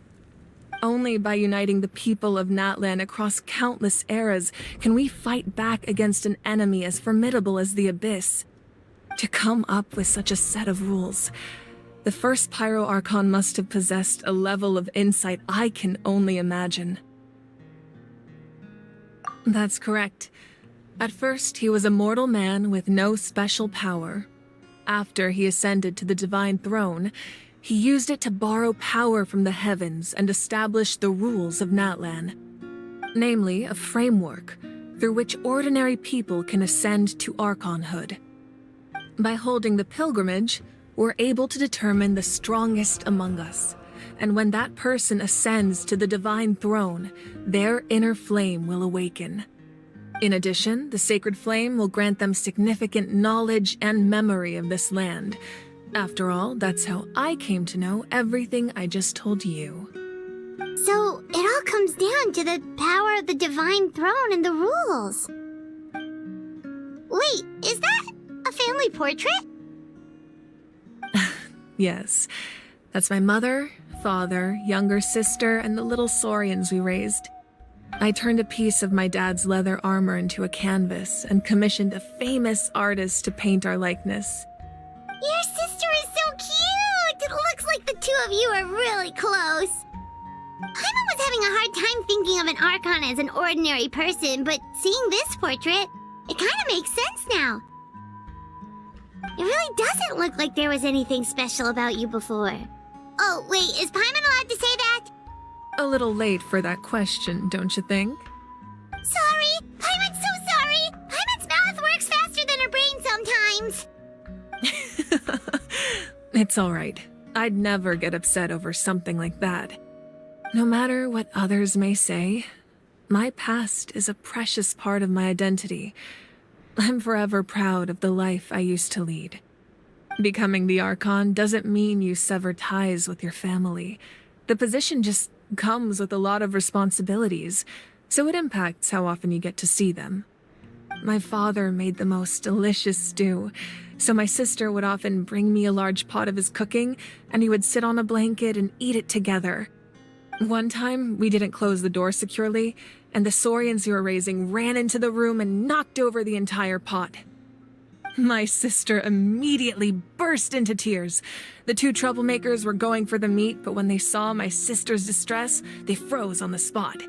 Only by uniting the people of Natlan across countless eras can we fight back against an enemy as formidable as the Abyss. To come up with such a set of rules, the first Pyro Archon must have possessed a level of insight I can only imagine. That's correct. At first, he was a mortal man with no special power. After he ascended to the divine throne, he used it to borrow power from the heavens and establish the rules of Natlan. Namely, a framework through which ordinary people can ascend to Archonhood. By holding the pilgrimage, we're able to determine the strongest among us. And when that person ascends to the divine throne, their inner flame will awaken. In addition, the sacred flame will grant them significant knowledge and memory of this land. After all, that's how I came to know everything I just told you. So, it all comes down to the power of the divine throne and the rules. Wait, is that a family portrait? Yes, that's my mother, father, younger sister, and the little saurians we raised. I turned a piece of my dad's leather armor into a canvas and commissioned a famous artist to paint our likeness. Your sister is so cute! It looks like the two of you are really close. Paimon was having a hard time thinking of an Archon as an ordinary person, but seeing this portrait, it kind of makes sense now. It really doesn't look like there was anything special about you before. Oh, wait, is Paimon allowed to say that? A little late for that question, don't you think? Sorry! Paimon's so sorry! Paimon's mouth works faster than her brain sometimes! It's all right. I'd never get upset over something like that. No matter what others may say, my past is a precious part of my identity. I'm forever proud of the life I used to lead. Becoming the Archon doesn't mean you sever ties with your family. The position just comes with a lot of responsibilities, so it impacts how often you get to see them. My father made the most delicious stew, so my sister would often bring me a large pot of his cooking, and he would sit on a blanket and eat it together. One time, we didn't close the door securely, and the saurians you were raising ran into the room and knocked over the entire pot. My sister immediately burst into tears. The two troublemakers were going for the meat, but when they saw my sister's distress, they froze on the spot.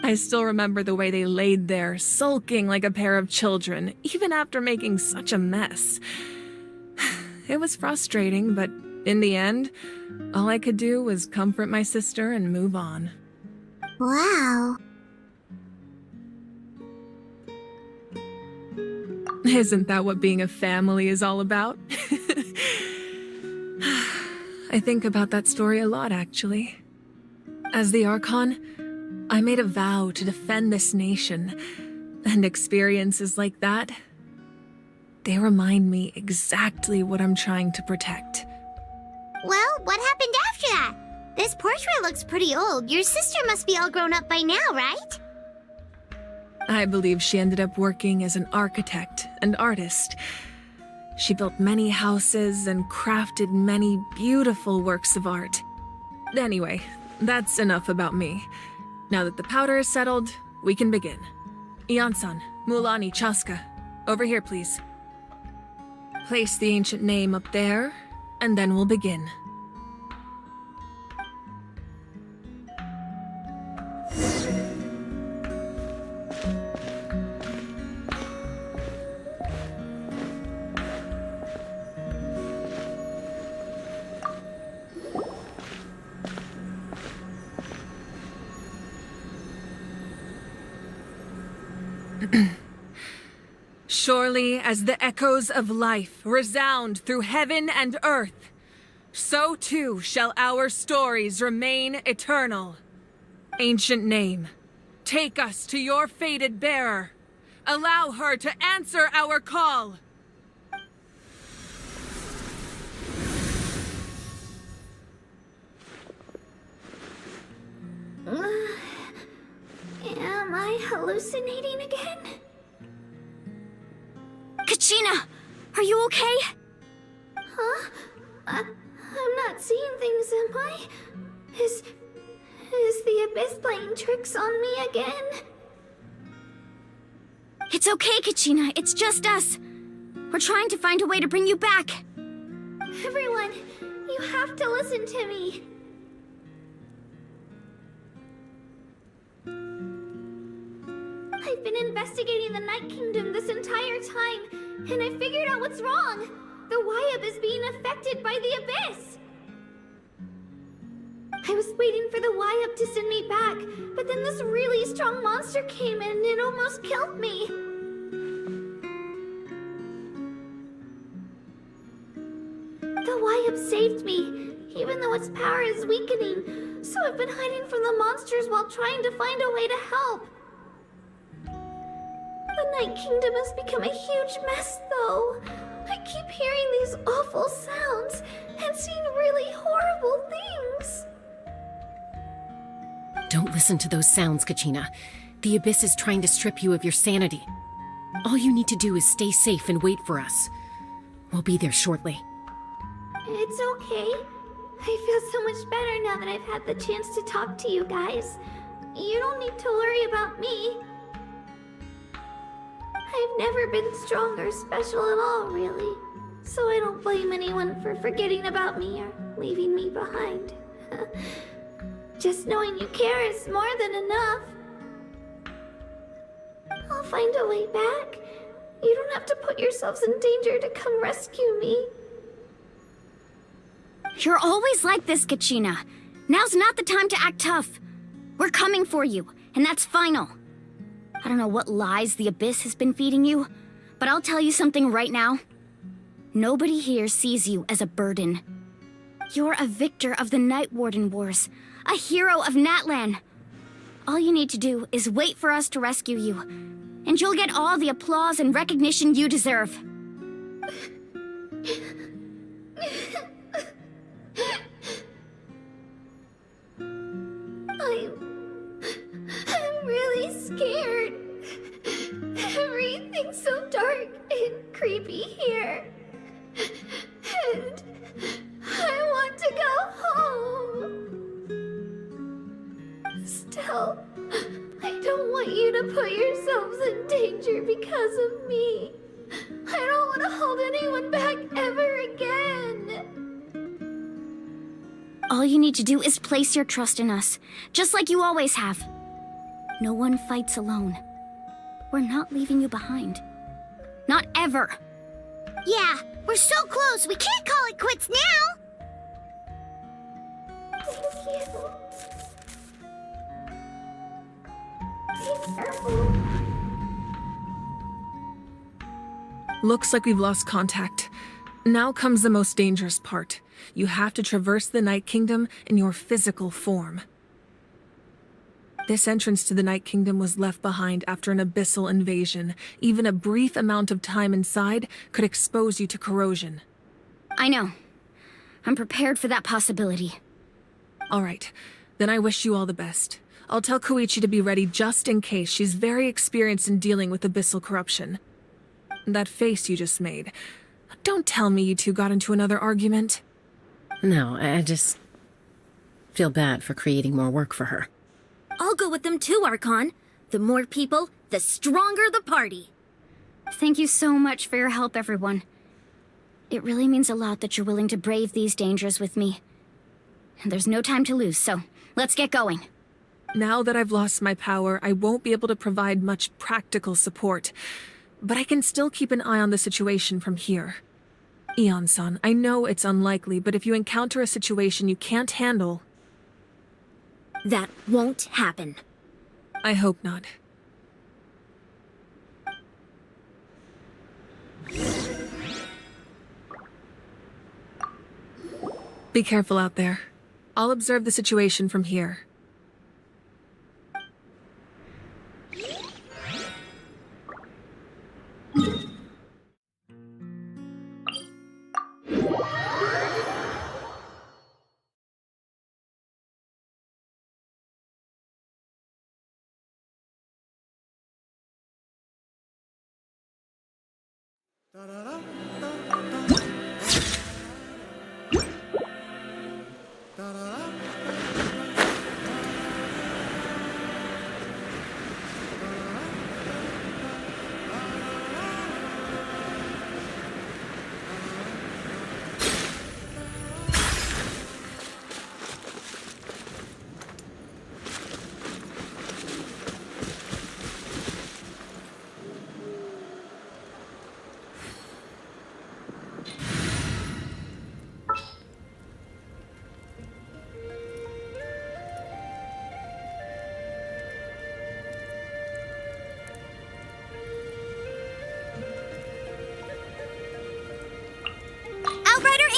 I still remember the way they laid there, sulking like a pair of children, even after making such a mess. It was frustrating, but In the end, all I could do was comfort my sister and move on. Wow. Isn't that what being a family is all about? I think about that story a lot, actually. As the Archon, I made a vow to defend this nation, and experiences like that, they remind me exactly what I'm trying to protect. Well, what happened after that? This portrait looks pretty old. Your sister must be all grown up by now, right? I believe she ended up working as an architect and artist. She built many houses and crafted many beautiful works of art. Anyway, that's enough about me. Now that the powder is settled, we can begin. Ian-san, Mulani, Chaska, over here, please. Place the ancient name up there, and then we'll begin. Surely as the echoes of life resound through heaven and earth, so too shall our stories remain eternal. Ancient name, take us to your fated bearer. Allow her to answer our call. Am I hallucinating again? Kachina, are you okay? Huh? I'm not seeing things, am I? Is the Abyss playing tricks on me again? It's okay, Kachina. It's just us. We're trying to find a way to bring you back. Everyone, you have to listen to me. I've been investigating the Night Kingdom this entire time, and I figured out what's wrong. The Wyab is being affected by the Abyss. I was waiting for the Wyab to send me back, but then this really strong monster came in and it almost killed me. The Wyab saved me, even though its power is weakening, so I've been hiding from the monsters while trying to find a way to help. The Night Kingdom has become a huge mess, though. I keep hearing these awful sounds and seeing really horrible things. Don't listen to those sounds, Kachina. The Abyss is trying to strip you of your sanity. All you need to do is stay safe and wait for us. We'll be there shortly. It's okay. I feel so much better now that I've had the chance to talk to you guys. You don't need to worry about me. I've never been strong or special at all, really. So I don't blame anyone for forgetting about me or leaving me behind. Just knowing you care is more than enough. I'll find a way back. You don't have to put yourselves in danger to come rescue me. You're always like this, Kachina. Now's not the time to act tough. We're coming for you, and that's final. I don't know what lies the Abyss has been feeding you, but I'll tell you something right now. Nobody here sees you as a burden. You're a victor of the Night Warden Wars, a hero of Natlan. All you need to do is wait for us to rescue you, and you'll get all the applause and recognition you deserve. I'm really scared. Everything's so dark and creepy here. And I want to go home. Still, I don't want you to put yourselves in danger because of me. I don't want to hold anyone back ever again. All you need to do is place your trust in us, just like you always have. No one fights alone. We're not leaving you behind. Not ever. Yeah, we're so close. We can't call it quits now. Looks like we've lost contact. Now comes the most dangerous part. You have to traverse the Night Kingdom in your physical form. This entrance to the Night Kingdom was left behind after an abyssal invasion. Even a brief amount of time inside could expose you to corrosion. I know. I'm prepared for that possibility. All right, then I wish you all the best. I'll tell Koichi to be ready just in case. She's very experienced in dealing with abyssal corruption. That face you just made. Don't tell me you two got into another argument. No, I just feel bad for creating more work for her. I'll go with them too, Archon. The more people, the stronger the party. Thank you so much for your help, everyone. It really means a lot that you're willing to brave these dangers with me. And there's no time to lose, so let's get going. Now that I've lost my power, I won't be able to provide much practical support. But I can still keep an eye on the situation from here. Eon-san, I know it's unlikely, but if you encounter a situation you can't handle... That won't happen. I hope not. Be careful out there. I'll observe the situation from here.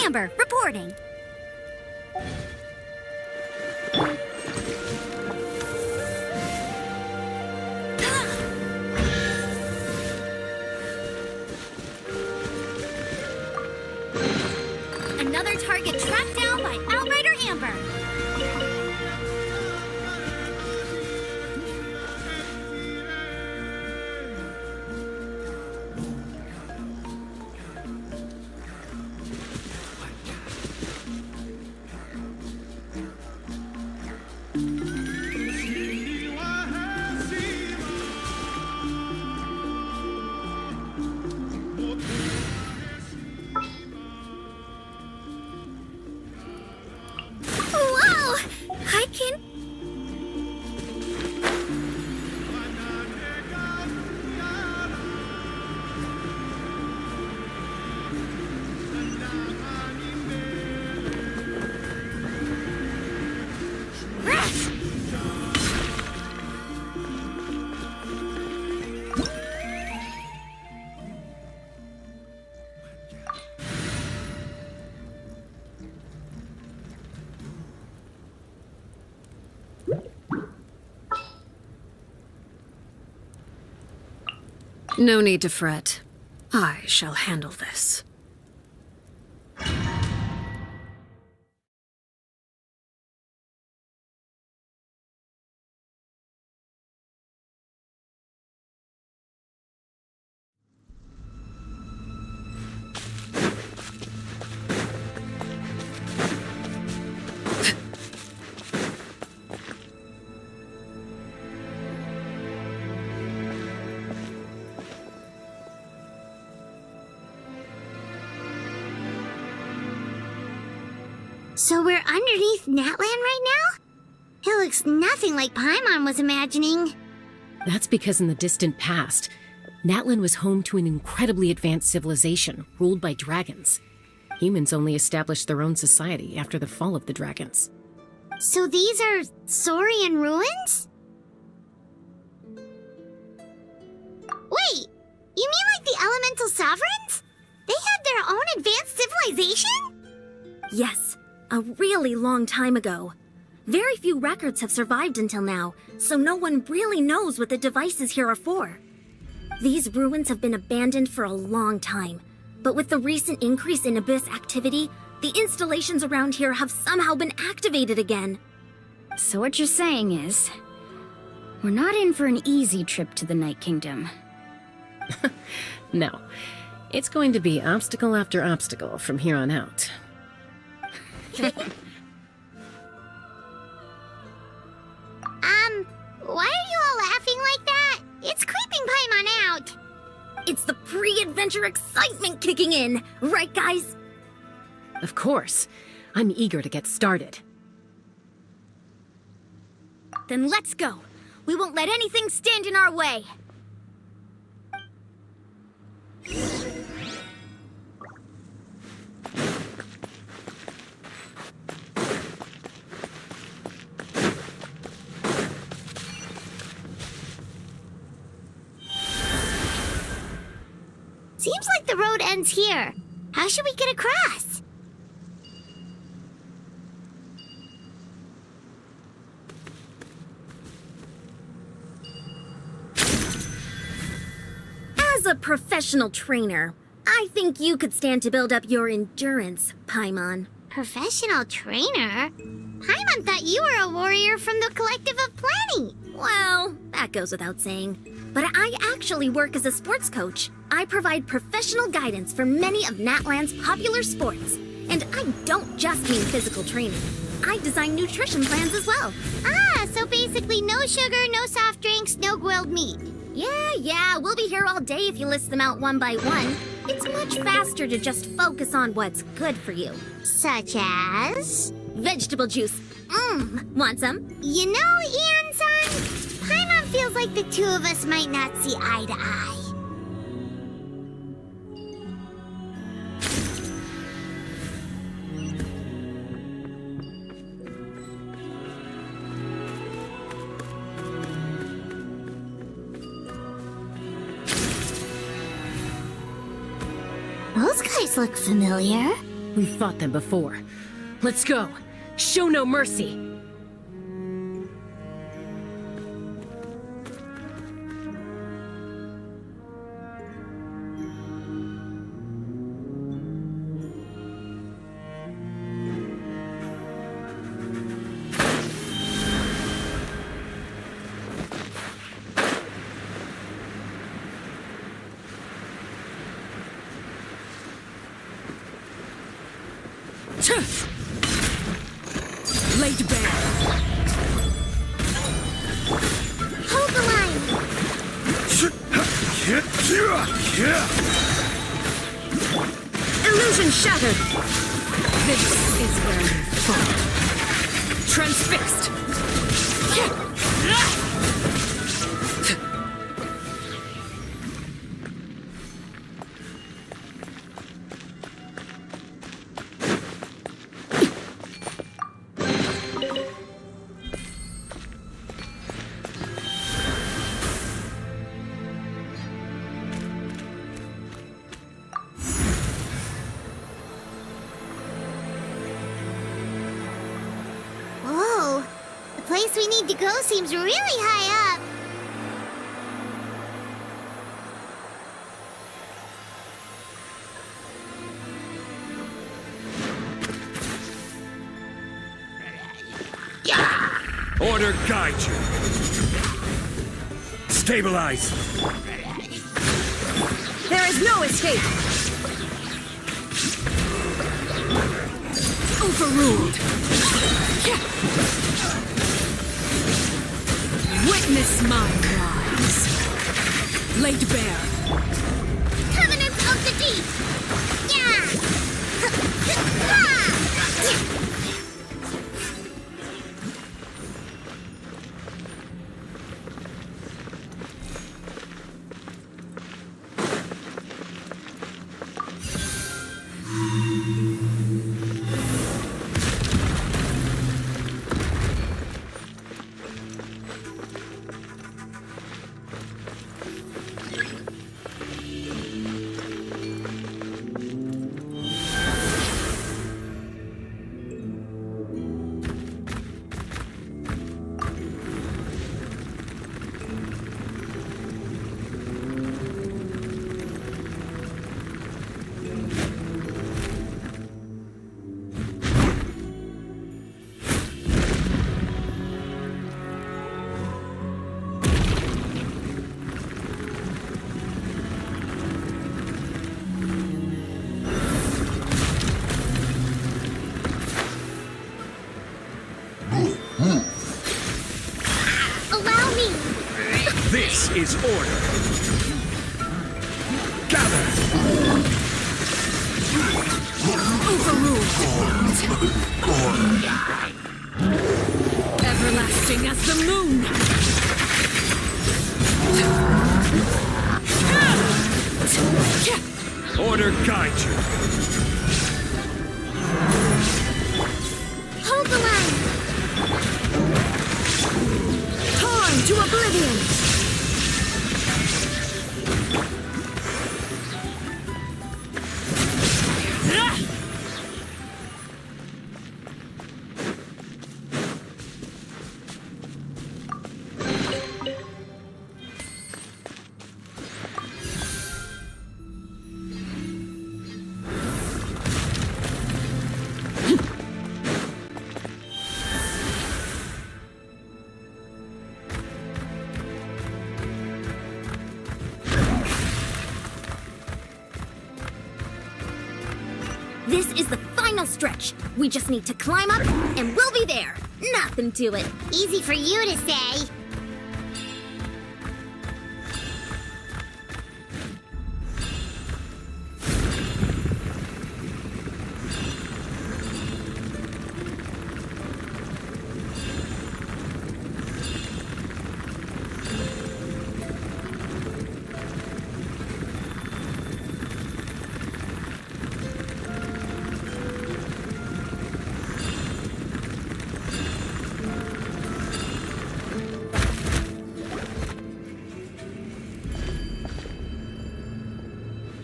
Amber, reporting. Another target tracked down by Outrider Amber. No need to fret. I shall handle this. So we're underneath Natlan right now? It looks nothing like Paimon was imagining. That's because in the distant past, Natlan was home to an incredibly advanced civilization ruled by dragons. Humans only established their own society after the fall of the dragons. So these are Saurian ruins? Wait, you mean like the the elemental sovereigns? They had their own advanced civilization? Yes, a really long time ago. Very few records have survived until now, so no one really knows what the devices here are for. These ruins have been abandoned for a long time, but with the recent increase in Abyss activity, the installations around here have somehow been activated again. So what you're saying is, we're not in for an easy trip to the Night Kingdom. No. It's going to be obstacle after obstacle from here on out. Why are you all laughing like that? It's creeping Paimon out. It's the pre-adventure excitement kicking in, right guys? Of course. I'm eager to get started. Then let's go. We won't let anything stand in our way. Seems like the road ends here. How should we get across? As a professional trainer, I think you could stand to build up your endurance, Paimon. Professional trainer? Paimon thought you were a warrior from the Collective of Planning. Well, that goes without saying. But I actually work as a sports coach. I provide professional guidance for many of Natlan's popular sports. And I don't just mean physical training. I design nutrition plans as well. Ah, so basically no sugar, no soft drinks, no grilled meat. Yeah, we'll be here all day if you list them out one by one. It's much faster to just focus on what's good for you. Such as? Vegetable juice. Want some? You know, Ian-san, Paimon feels like the two of us might not see eye to eye. Those guys look familiar. We've fought them before. Let's go. Show no mercy. Laid bare. Hold the line. Illusion shattered. This is where you fall. Transfixed. Whoa, the place we need to go seems really high up. Order guide you. Stabilize. There is no escape. Overruled. Witness my rise. Laid bare. Covenants of the Deep! Yeah! This is order. Gather! Everlasting as the moon! Order guide you. Hold the line! Torn to oblivion! This is the final stretch. We just need to climb up, and we'll be there. Nothing to it. Easy for you to say.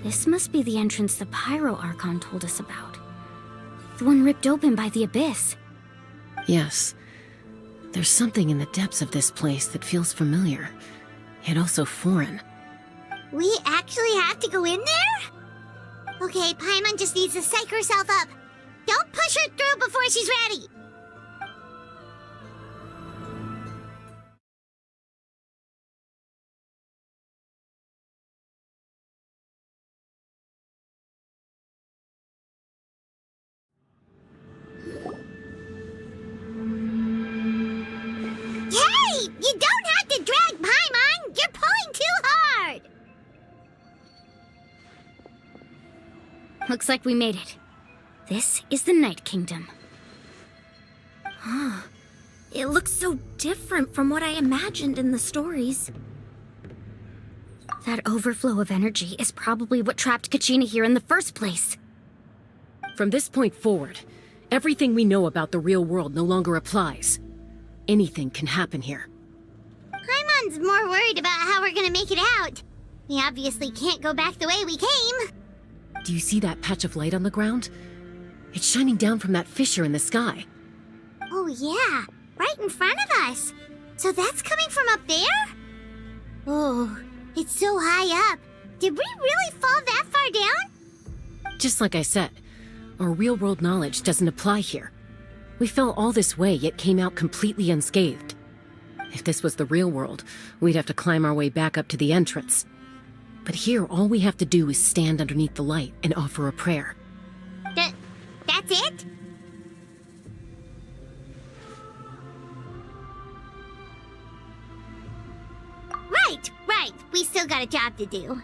This must be the entrance the Pyro Archon told us about. The one ripped open by the Abyss. Yes. There's something in the depths of this place that feels familiar, yet also foreign. We actually have to go in there? Okay, Paimon just needs to psych herself up. Don't push her through before she's ready. Hey! You don't have to drag Paimon! You're pulling too hard! Looks like we made it. This is the Night Kingdom. Huh. It looks so different from what I imagined in the stories. That overflow of energy is probably what trapped Kachina here in the first place. From this point forward, everything we know about the real world no longer applies. Anything can happen here. Paimon's more worried about how we're gonna make it out. We obviously can't go back the way we came. Do you see that patch of light on the ground? It's shining down from that fissure in the sky. Oh yeah, right in front of us. So that's coming from up there? Oh, it's so high up. Did we really fall that far down? Just like I said, our real-world knowledge doesn't apply here. We fell all this way, yet came out completely unscathed. If this was the real world, we'd have to climb our way back up to the entrance. But here, all we have to do is stand underneath the light and offer a prayer. That's it? Right. We still got a job to do.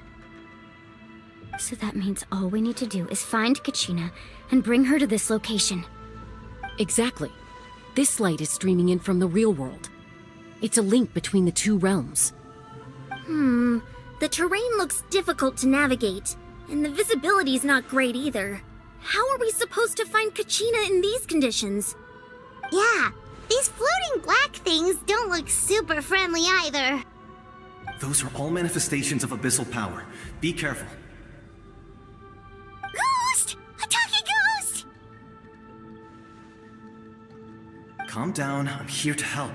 So that means all we need to do is find Kachina and bring her to this location. Exactly. This light is streaming in from the real world. It's a link between the two realms. The terrain looks difficult to navigate, and the visibility's not great either. How are we supposed to find Kachina in these conditions? Yeah, these floating black things don't look super friendly either. Those are all manifestations of abyssal power. Be careful. Ghost! A talking ghost! Calm down, I'm here to help.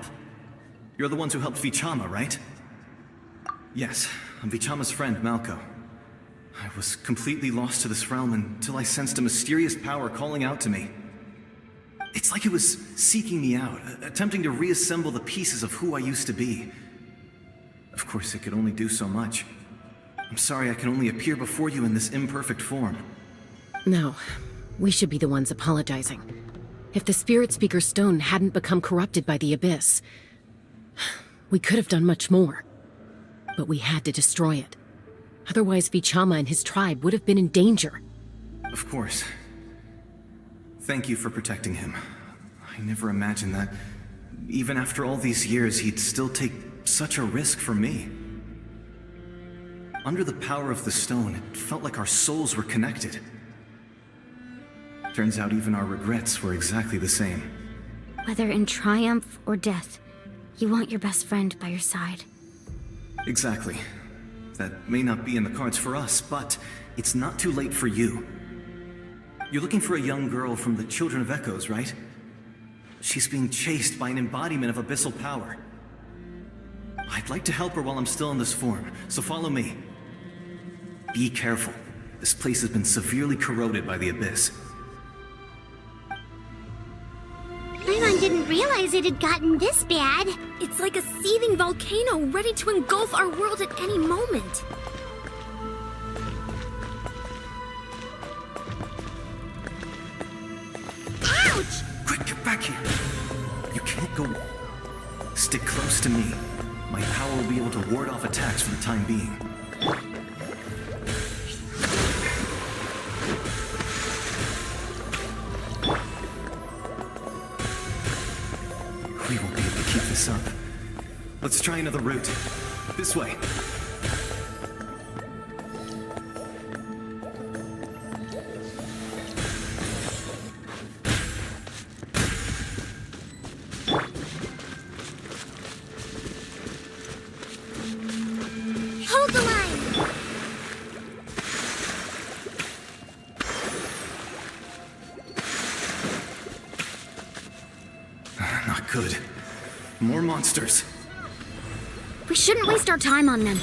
You're the ones who helped Vichama, right? Yes, I'm Vichama's friend, Malko. I was completely lost to this realm until I sensed a mysterious power calling out to me. It's like it was seeking me out, attempting to reassemble the pieces of who I used to be. Of course, it could only do so much. I'm sorry I can only appear before you in this imperfect form. No, we should be the ones apologizing. If the Spirit Speaker's stone hadn't become corrupted by the Abyss, we could have done much more. But we had to destroy it. Otherwise, Vichama and his tribe would have been in danger. Of course. Thank you for protecting him. I never imagined that, even after all these years, he'd still take such a risk for me. Under the power of the stone, it felt like our souls were connected. Turns out even our regrets were exactly the same. Whether in triumph or death, you want your best friend by your side. Exactly. That may not be in the cards for us, but it's not too late for you. You're looking for a young girl from the Children of Echoes, right? She's being chased by an embodiment of abyssal power. I'd like to help her while I'm still in this form, so follow me. Be careful. This place has been severely corroded by the abyss. Paimon didn't realize it had gotten this bad. It's like a seething volcano ready to engulf our world at any moment. Ouch! Quick, get back here! You can't go... Stick close to me. My power will be able to ward off attacks for the time being. We won't be able to keep this up. Let's try another route. This way. Hold the line! Not good. More monsters. We shouldn't waste our time on them.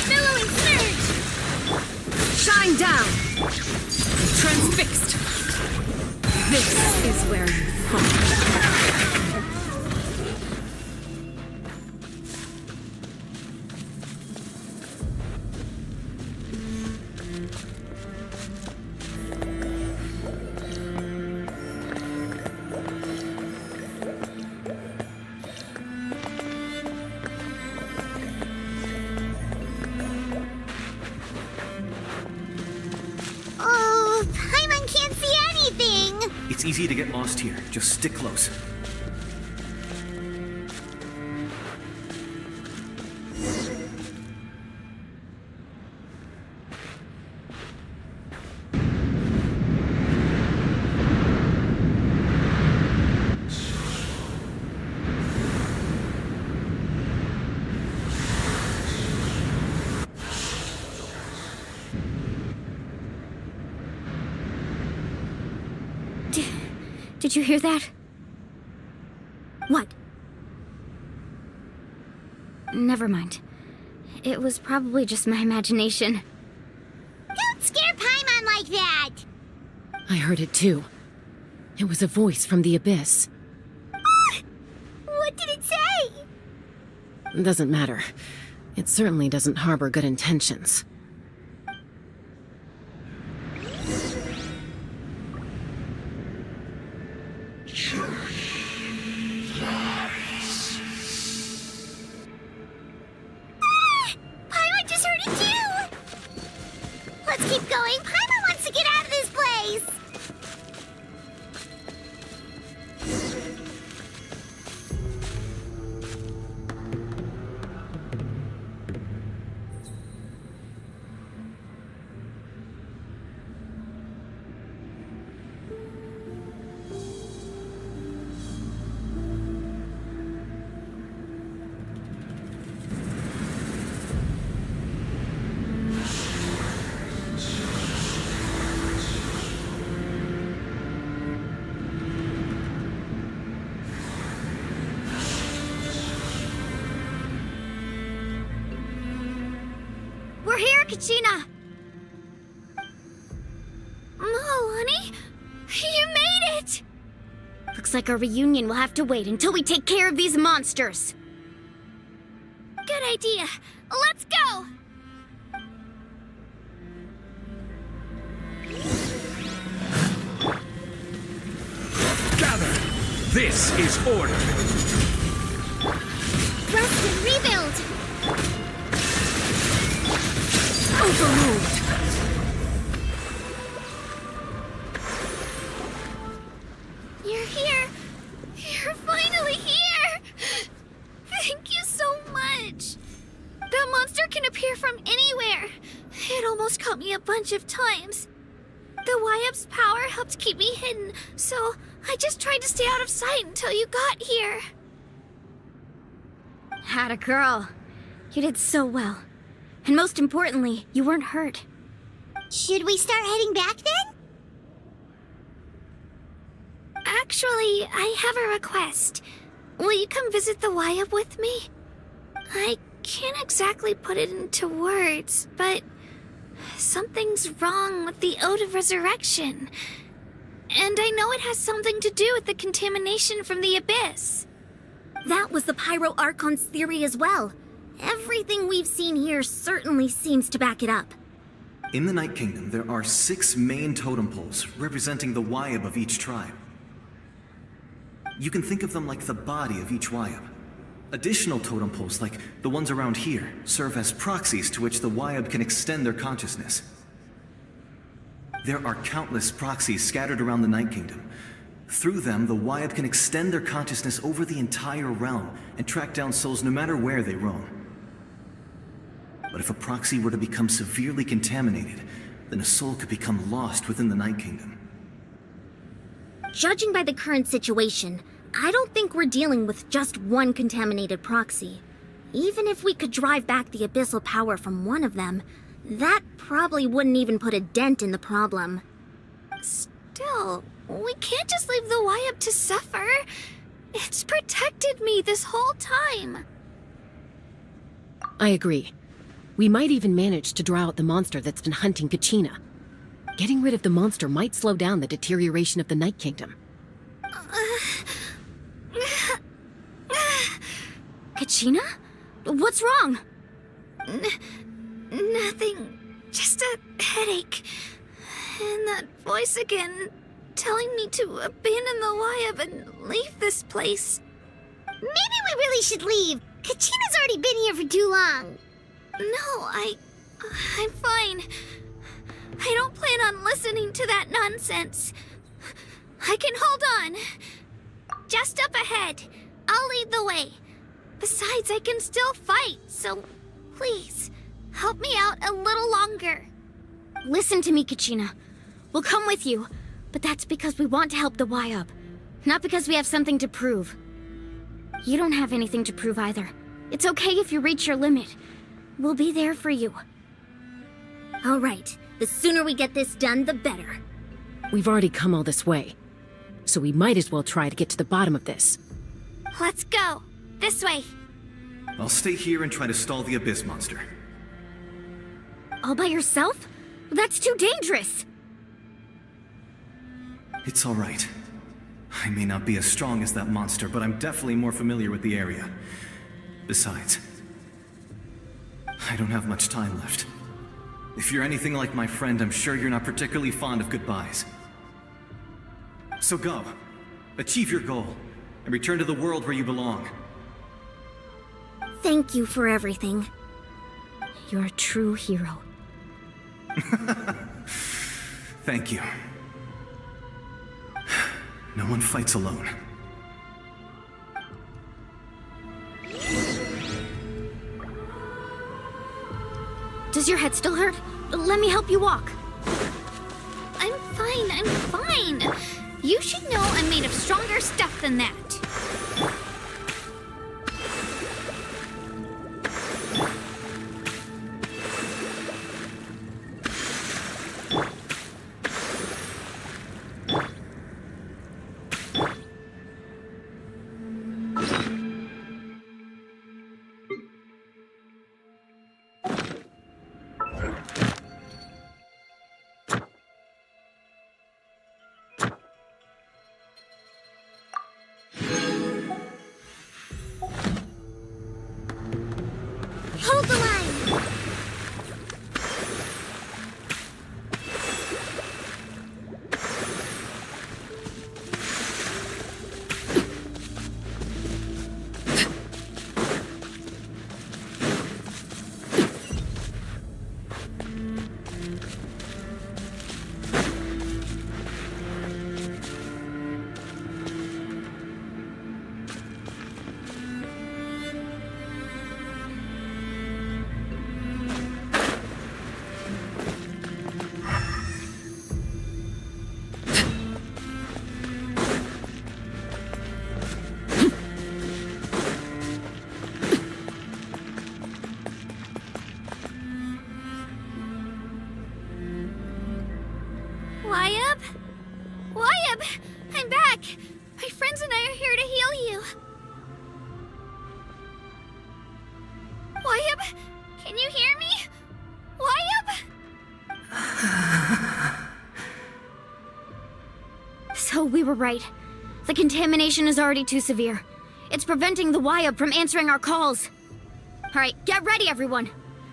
Billowing surge! Shine down! Transfixed! This is where you fall. Oh, Paimon can't see anything! It's easy to get lost here. Just stick close. Did you hear that? What? Never mind. It was probably just my imagination. Don't scare Paimon like that! I heard it too. It was a voice from the abyss. What did it say? It doesn't matter. It certainly doesn't harbor good intentions. Paimon just heard it too! Let's keep going. Paimon wants to get out of this place! We're here, Kachina! Oh, honey, you made it! Looks like our reunion will have to wait until we take care of these monsters. Good idea. Let's go! Gather! This is order! Rest and rebuild! Overruled! You're here! You're finally here! Thank you so much! That monster can appear from anywhere. It almost caught me a bunch of times. The Wyab's power helped keep me hidden, so I just tried to stay out of sight until you got here. Atta girl. You did so well. And most importantly, you weren't hurt. Should we start heading back then? Actually, I have a request. Will you come visit the Wyab with me? I can't exactly put it into words, but something's wrong with the Ode of Resurrection. And I know it has something to do with the contamination from the Abyss. That was the Pyro Archon's theory as well. Everything we've seen here certainly seems to back it up. In the Night Kingdom, there are 6 main totem poles representing the Wyab of each tribe. You can think of them like the body of each Wyab. Additional totem poles, like the ones around here, serve as proxies to which the Wyab can extend their consciousness. There are countless proxies scattered around the Night Kingdom. Through them, the Wyab can extend their consciousness over the entire realm and track down souls no matter where they roam. But if a proxy were to become severely contaminated, then a soul could become lost within the Night Kingdom. Judging by the current situation, I don't think we're dealing with just one contaminated proxy. Even if we could drive back the abyssal power from one of them, that probably wouldn't even put a dent in the problem. Still, we can't just leave the Wyab to suffer. It's protected me this whole time. I agree. We might even manage to draw out the monster that's been hunting Kachina. Getting rid of the monster might slow down the deterioration of the Night Kingdom. Kachina? What's wrong? Nothing. Just a headache. And that voice again, telling me to abandon the Wyab and leave this place. Maybe we really should leave. Kachina's already been here for too long. No, I'm fine. I don't plan on listening to that nonsense. I can hold on. Just up ahead. I'll lead the way. Besides, I can still fight, so please, help me out a little longer. Listen to me, Kachina. We'll come with you, but that's because we want to help the Wyab, not because we have something to prove. You don't have anything to prove either. It's okay if you reach your limit. We'll be there for you. All right. The sooner we get this done, the better. We've already come all this way, so we might as well try to get to the bottom of this. Let's go. This way. I'll stay here and try to stall the Abyss monster. All by yourself? That's too dangerous. It's all right. I may not be as strong as that monster, but I'm definitely more familiar with the area. Besides, I don't have much time left. If you're anything like my friend, I'm sure you're not particularly fond of goodbyes. So go. Achieve your goal, and return to the world where you belong. Thank you for everything. You're a true hero. Thank you. No one fights alone. Does your head still hurt? Let me help you walk. I'm fine. You should know I'm made of stronger stuff than that. Wyabb! Wyabb! I'm back! My friends and I are here to heal you. Wyabb? Can you hear me? Wyabb? So we were right. The contamination is already too severe. It's preventing the Wyabb from answering our calls. Alright, get ready, everyone.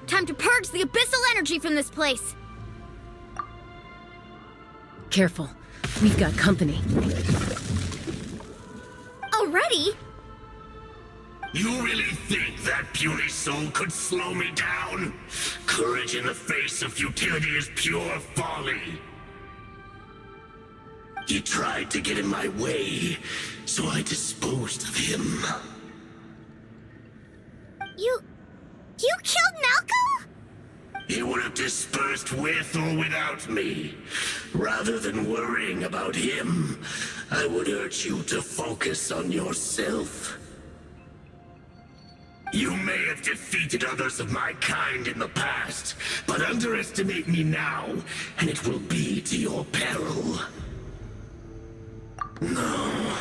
Time to purge the abyssal energy from this place. Careful. We've got company. Already? You really think that puny soul could slow me down? Courage in the face of futility is pure folly. He tried to get in my way, so I disposed of him. You killed Malco? He would have dispersed with or without me. Rather than worrying about him, I would urge you to focus on yourself. You may have defeated others of my kind in the past, but underestimate me now, and it will be to your peril. No,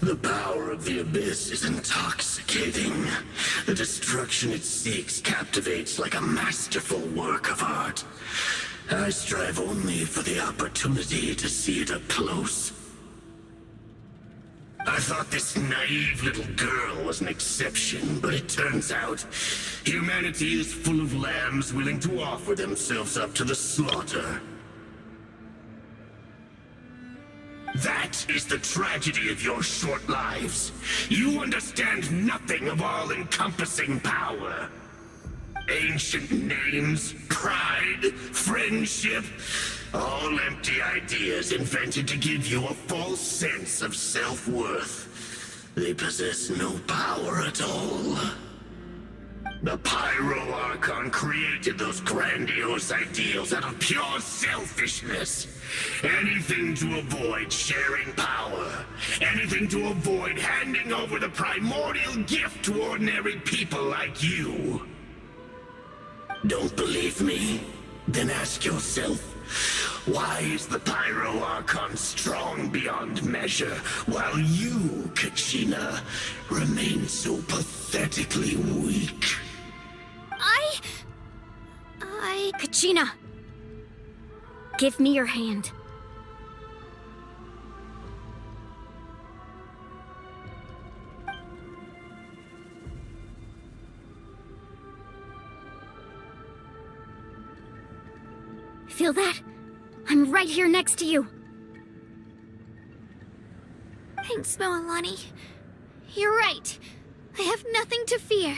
the power of the Abyss is intoxicating. The destruction it seeks captivates like a masterful work of art. I strive only for the opportunity to see it up close. I thought this naive little girl was an exception, but it turns out humanity is full of lambs willing to offer themselves up to the slaughter. That is the tragedy of your short lives. You understand nothing of all-encompassing power. Ancient names, pride, friendship, all empty ideas invented to give you a false sense of self-worth. They possess no power at all. The 5.0 Archon created those grandiose ideals out of pure selfishness. Anything to avoid sharing power. Anything to avoid handing over the primordial gift to ordinary people like you. Don't believe me? Then ask yourself, why is the 5.0 Archon strong beyond measure, while you, Kachina, remain so pathetically weak? Kachina, give me your hand. Feel that? I'm right here next to you. Thanks, Moalani. You're right. I have nothing to fear.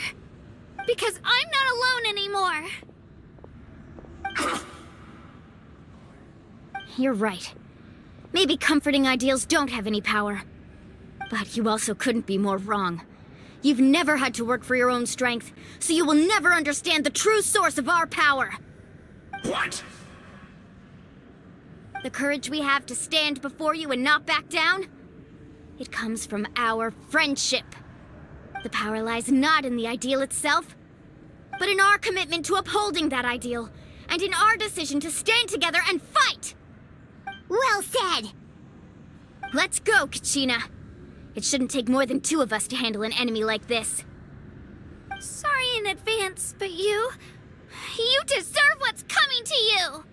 Because I'm not alone anymore. You're right. Maybe comforting ideals don't have any power. But you also couldn't be more wrong. You've never had to work for your own strength, so you will never understand the true source of our power. What? The courage we have to stand before you and not back down? It comes from our friendship. The power lies not in the ideal itself, but in our commitment to upholding that ideal, and in our decision to stand together and fight! Well said! Let's go, Kachina. It shouldn't take more than 2 of us to handle an enemy like this. Sorry in advance, but you deserve what's coming to you!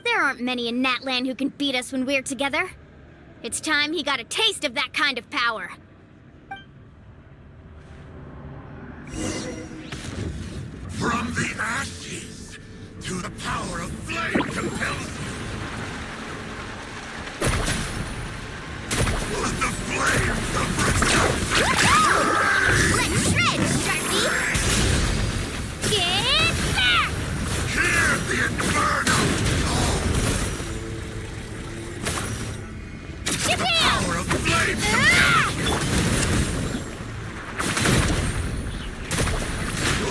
There aren't many in Natlan who can beat us when we're together. It's time he got a taste of that kind of power. From the ashes to the power of flame compels you. Let the flames of Let's shred, Sharpie! Get back! hear the inferno! Get down! Power of flame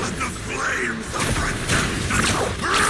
Let the flames of redemption burn!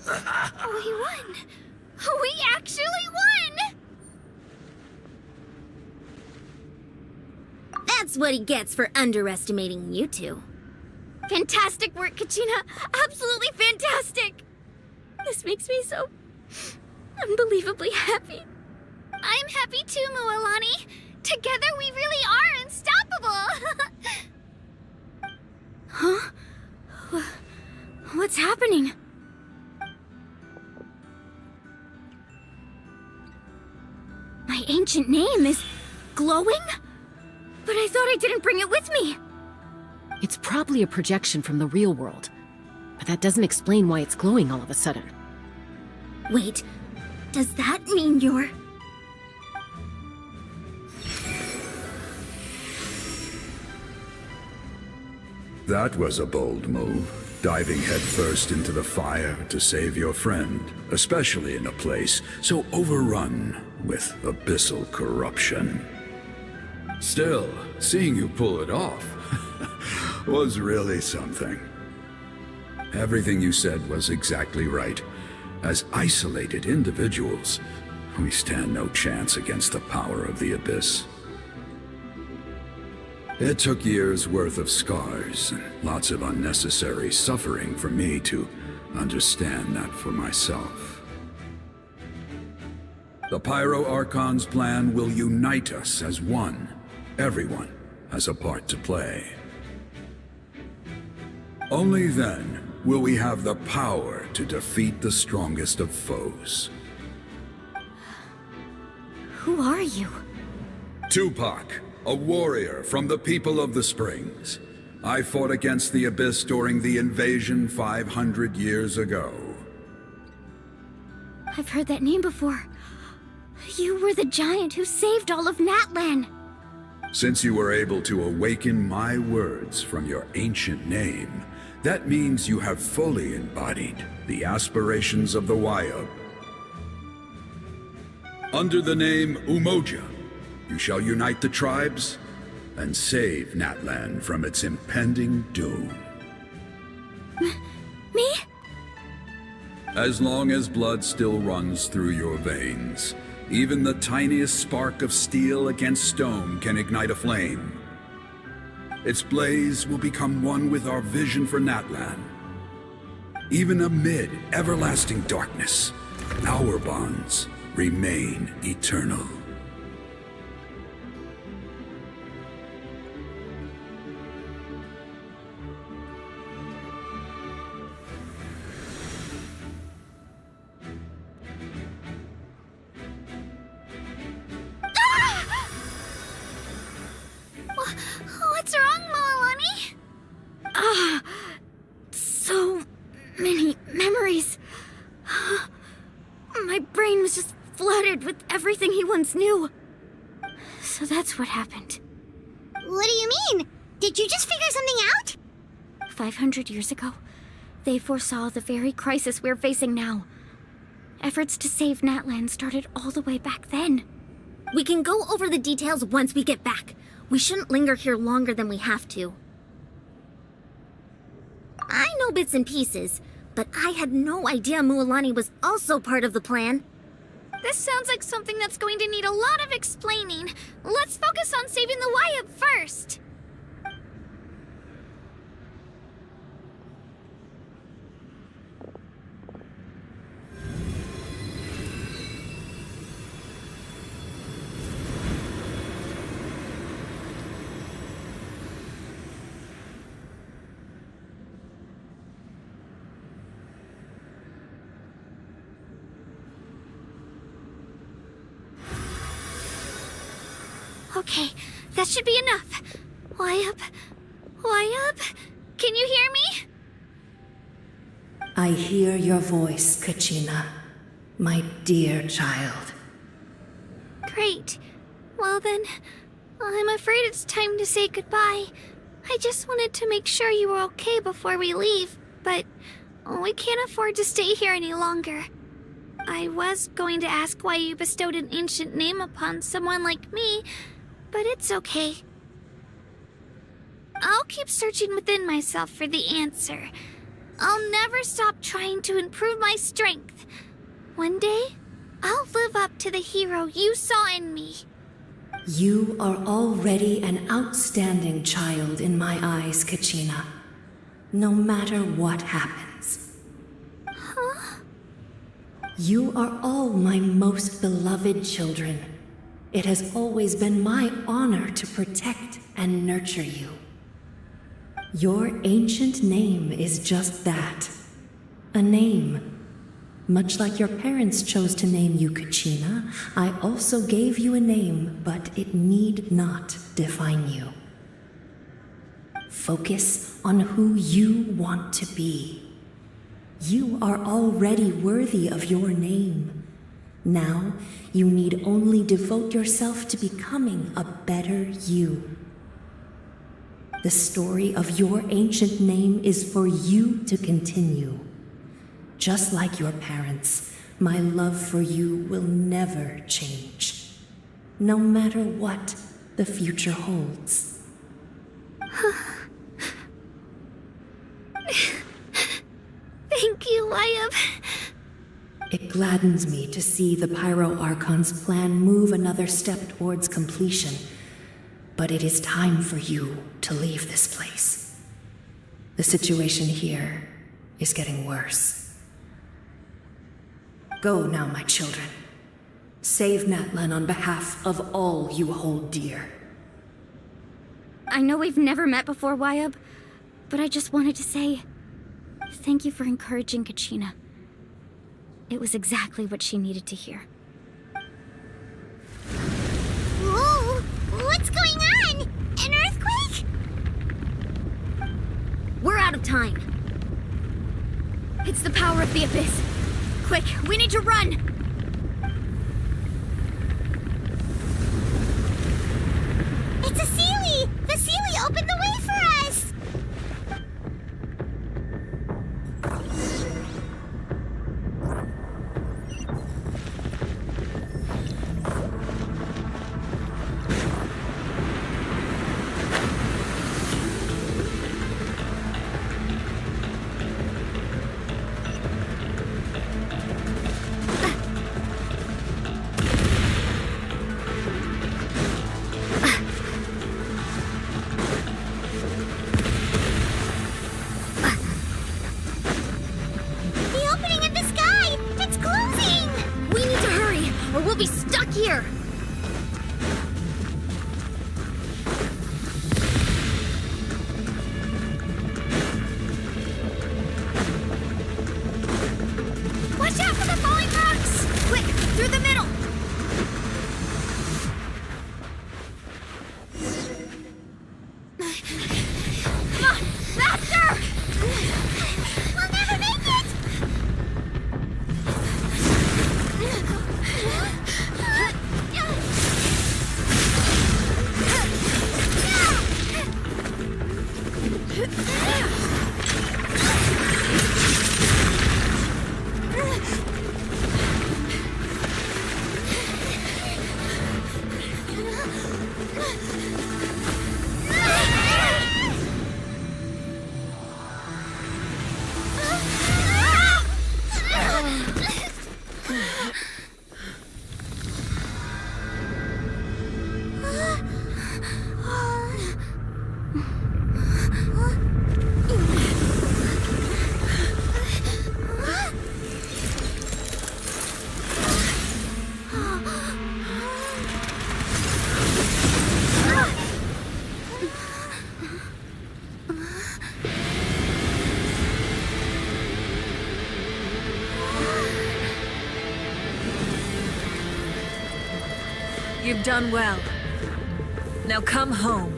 We won! We actually won! That's what he gets for underestimating you two. Fantastic work, Kachina! Absolutely fantastic! This makes me so unbelievably happy. I'm happy too, Mualani. Together we really are unstoppable! Huh? What's happening? My ancient name is glowing? But I thought I didn't bring it with me. It's probably a projection from the real world. But that doesn't explain why it's glowing all of a sudden. Wait, does that mean you're... That was a bold move, diving headfirst into the fire to save your friend, especially in a place so overrun with abyssal corruption. Still, seeing you pull it off was really something. Everything you said was exactly right. As isolated individuals, we stand no chance against the power of the Abyss. It took years' worth of scars and lots of unnecessary suffering for me to understand that for myself. The Pyro Archon's plan will unite us as one. Everyone has a part to play. Only then will we have the power to defeat the strongest of foes. Who are you? Tupac, a warrior from the people of the Springs. I fought against the Abyss during the invasion 500 years ago. I've heard that name before. You were the giant who saved all of Natlan. Since you were able to awaken my words from your ancient name, that means you have fully embodied the aspirations of the Wayub. Under the name Umoja, you shall unite the tribes and save Natlan from its impending doom. Me? As long as blood still runs through your veins, even the tiniest spark of steel against stone can ignite a flame. Its blaze will become one with our vision for Natlan. Even amid everlasting darkness, our bonds remain eternal. What's wrong, Moalani? So many memories. My brain was just flooded with everything he once knew. So that's what happened. What do you mean? Did you just figure something out? 500 years ago, they foresaw the very crisis we're facing now. Efforts to save Natlan started all the way back then. We can go over the details once we get back. We shouldn't linger here longer than we have to. I know bits and pieces, but I had no idea Mualani was also part of the plan. This sounds like something that's going to need a lot of explaining. Let's focus on saving the Wayub first. Okay, that should be enough. Wayub? Can you hear me? I hear your voice, Kachina, my dear child. Great. Well then, I'm afraid it's time to say goodbye. I just wanted to make sure you were okay before we leave, but we can't afford to stay here any longer. I was going to ask why you bestowed an ancient name upon someone like me, but it's okay. I'll keep searching within myself for the answer. I'll never stop trying to improve my strength. One day, I'll live up to the hero you saw in me. You are already an outstanding child in my eyes, Kachina. No matter what happens. Huh? You are all my most beloved children. It has always been my honor to protect and nurture you. Your ancient name is just that. A name. Much like your parents chose to name you Kachina, I also gave you a name, but it need not define you. Focus on who you want to be. You are already worthy of your name. Now, you need only devote yourself to becoming a better you. The story of your ancient name is for you to continue. Just like your parents, my love for you will never change, no matter what the future holds. Thank you, Wyatt. It gladdens me to see the Pyro Archon's plan move another step towards completion, but it is time for you to leave this place. The situation here is getting worse. Go now, my children. Save Natlan on behalf of all you hold dear. I know we've never met before, Wyatt, but I just wanted to say thank you for encouraging Kachina. It was exactly what she needed to hear. Whoa! What's going on? An earthquake? We're out of time. It's the power of the Abyss. Quick, we need to run! It's a Seelie! The Seelie opened the way for us! We'll be stuck here! Watch out for the falling rocks! Quick, through the middle! Come on, faster! We'll never make it! You've done well. Now come home.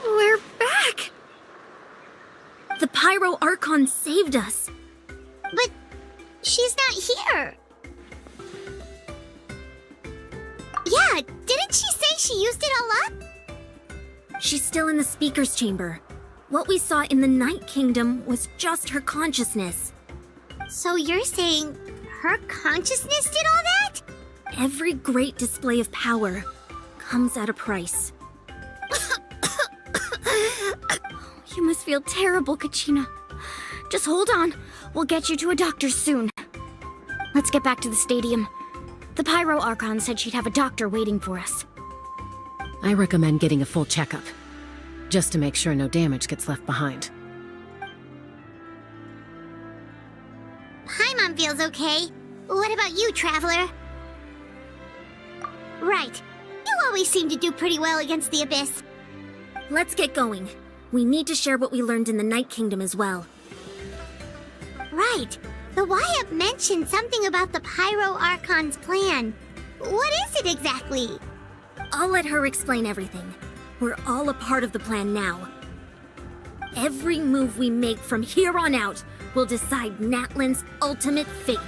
We're back! The Pyro Archon saved us. But she's not here. Yeah, didn't she say she used it all up? She's still in the speaker's chamber. What we saw in the Night Kingdom was just her consciousness. So you're saying her consciousness did all that? Every great display of power comes at a price. You must feel terrible, Kachina. Just hold on. We'll get you to a doctor soon. Let's get back to the stadium. The Pyro Archon said she'd have a doctor waiting for us. I recommend getting a full checkup, just to make sure no damage gets left behind. Paimon feels okay. What about you, Traveler? Right. You always seem to do pretty well against the Abyss. Let's get going. We need to share what we learned in the Night Kingdom as well. Right. The Wyatt mentioned something about the Pyro Archon's plan. What is it exactly? I'll let her explain everything. We're all a part of the plan now. Every move we make from here on out will decide Natlan's ultimate fate.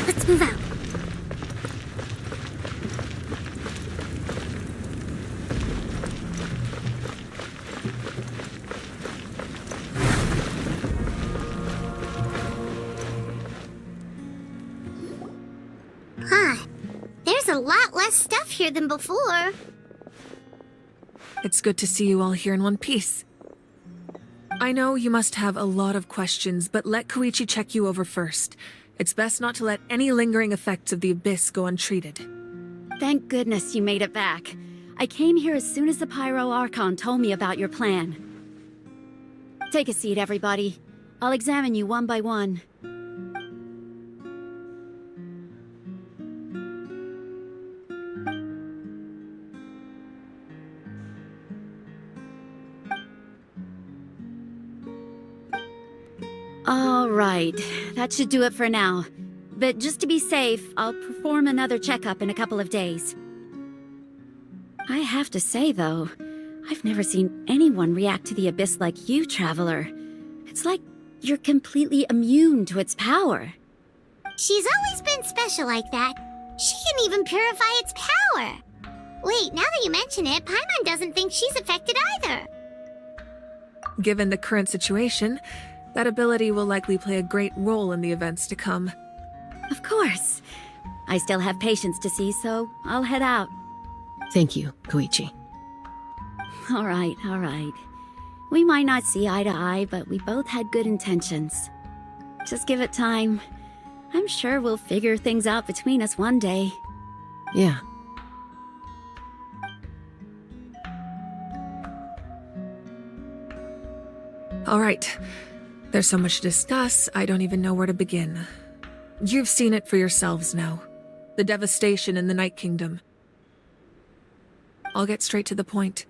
Let's move out. Huh. There's a lot less stuff here than before. It's good to see you all here in one piece. I know you must have a lot of questions, but let Koichi check you over first. It's best not to let any lingering effects of the Abyss go untreated. Thank goodness you made it back. I came here as soon as the Pyro Archon told me about your plan. Take a seat, everybody. I'll examine you one by one. All right, that should do it for now. But just to be safe, I'll perform another checkup in a couple of days. I have to say, though, I've never seen anyone react to the Abyss like you, Traveler. It's like you're completely immune to its power. She's always been special like that. She can even purify its power. Wait, now that you mention it, Paimon doesn't think she's affected either. Given the current situation, that ability will likely play a great role in the events to come. Of course. I still have patients to see, so I'll head out. Thank you, Koichi. All right. We might not see eye to eye, but we both had good intentions. Just give it time. I'm sure we'll figure things out between us one day. Yeah. All right. There's so much to discuss, I don't even know where to begin. You've seen it for yourselves now. The devastation in the Night Kingdom. I'll get straight to the point.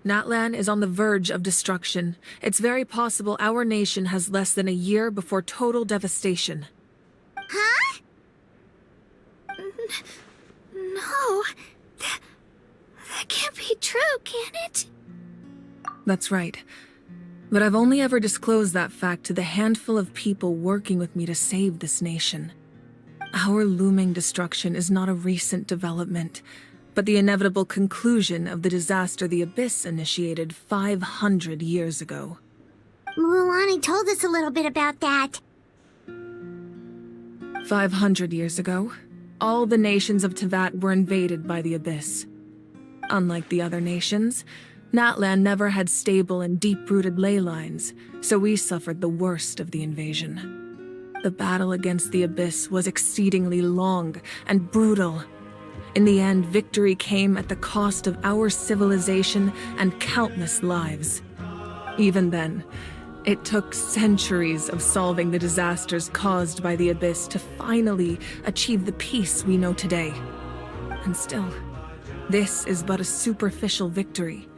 Natlan is on the verge of destruction. It's very possible our nation has less than a year before total devastation. Huh? No. That can't be true, can it? That's right. But I've only ever disclosed that fact to the handful of people working with me to save this nation. Our looming destruction is not a recent development, but the inevitable conclusion of the disaster the Abyss initiated 500 years ago. Mulan told us a little bit about that. 500 years ago, all the nations of Teyvat were invaded by the Abyss. Unlike the other nations, Natlan never had stable and deep-rooted ley lines, so we suffered the worst of the invasion. The battle against the Abyss was exceedingly long and brutal. In the end, victory came at the cost of our civilization and countless lives. Even then, it took centuries of solving the disasters caused by the Abyss to finally achieve the peace we know today. And still, this is but a superficial victory.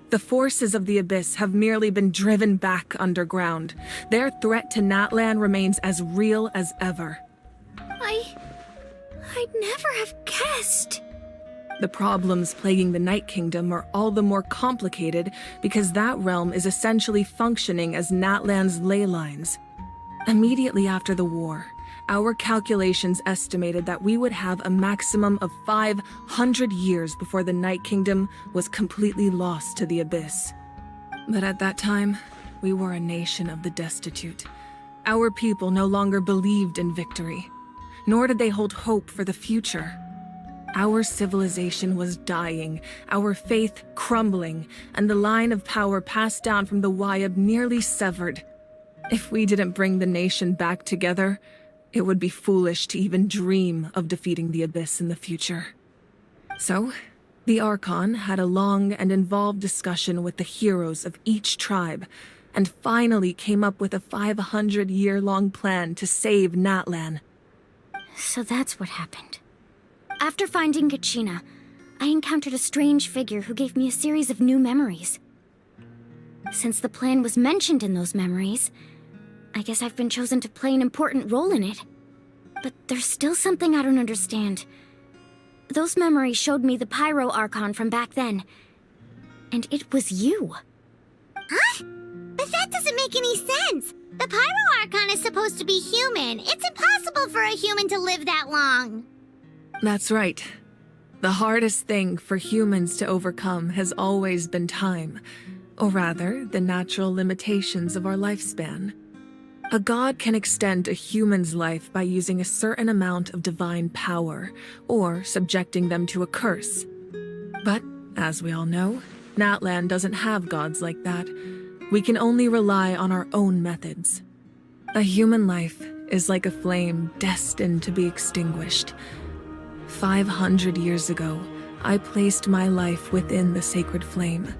The forces of the Abyss have merely been driven back underground. Their threat to Natlan remains as real as ever. I'd never have guessed. The problems plaguing the Night Kingdom are all the more complicated because that realm is essentially functioning as Natlan's ley lines. Immediately after the war, our calculations estimated that we would have a maximum of 500 years before the Night Kingdom was completely lost to the Abyss. But at that time, we were a nation of the destitute. Our people no longer believed in victory, nor did they hold hope for the future. Our civilization was dying, our faith crumbling, and the line of power passed down from the Wayab nearly severed. If we didn't bring the nation back together, it would be foolish to even dream of defeating the Abyss in the future. So, the Archon had a long and involved discussion with the heroes of each tribe, and finally came up with a 500-year-long plan to save Natlan. So that's what happened. After finding Kachina, I encountered a strange figure who gave me a series of new memories. Since the plan was mentioned in those memories, I guess I've been chosen to play an important role in it. But there's still something I don't understand. Those memories showed me the Pyro Archon from back then. And it was you. Huh? But that doesn't make any sense. The Pyro Archon is supposed to be human. It's impossible for a human to live that long. That's right. The hardest thing for humans to overcome has always been time, or rather, the natural limitations of our lifespan. A god can extend a human's life by using a certain amount of divine power, or subjecting them to a curse. But, as we all know, Natlan doesn't have gods like that. We can only rely on our own methods. A human life is like a flame destined to be extinguished. 500 years ago, I placed my life within the sacred flame.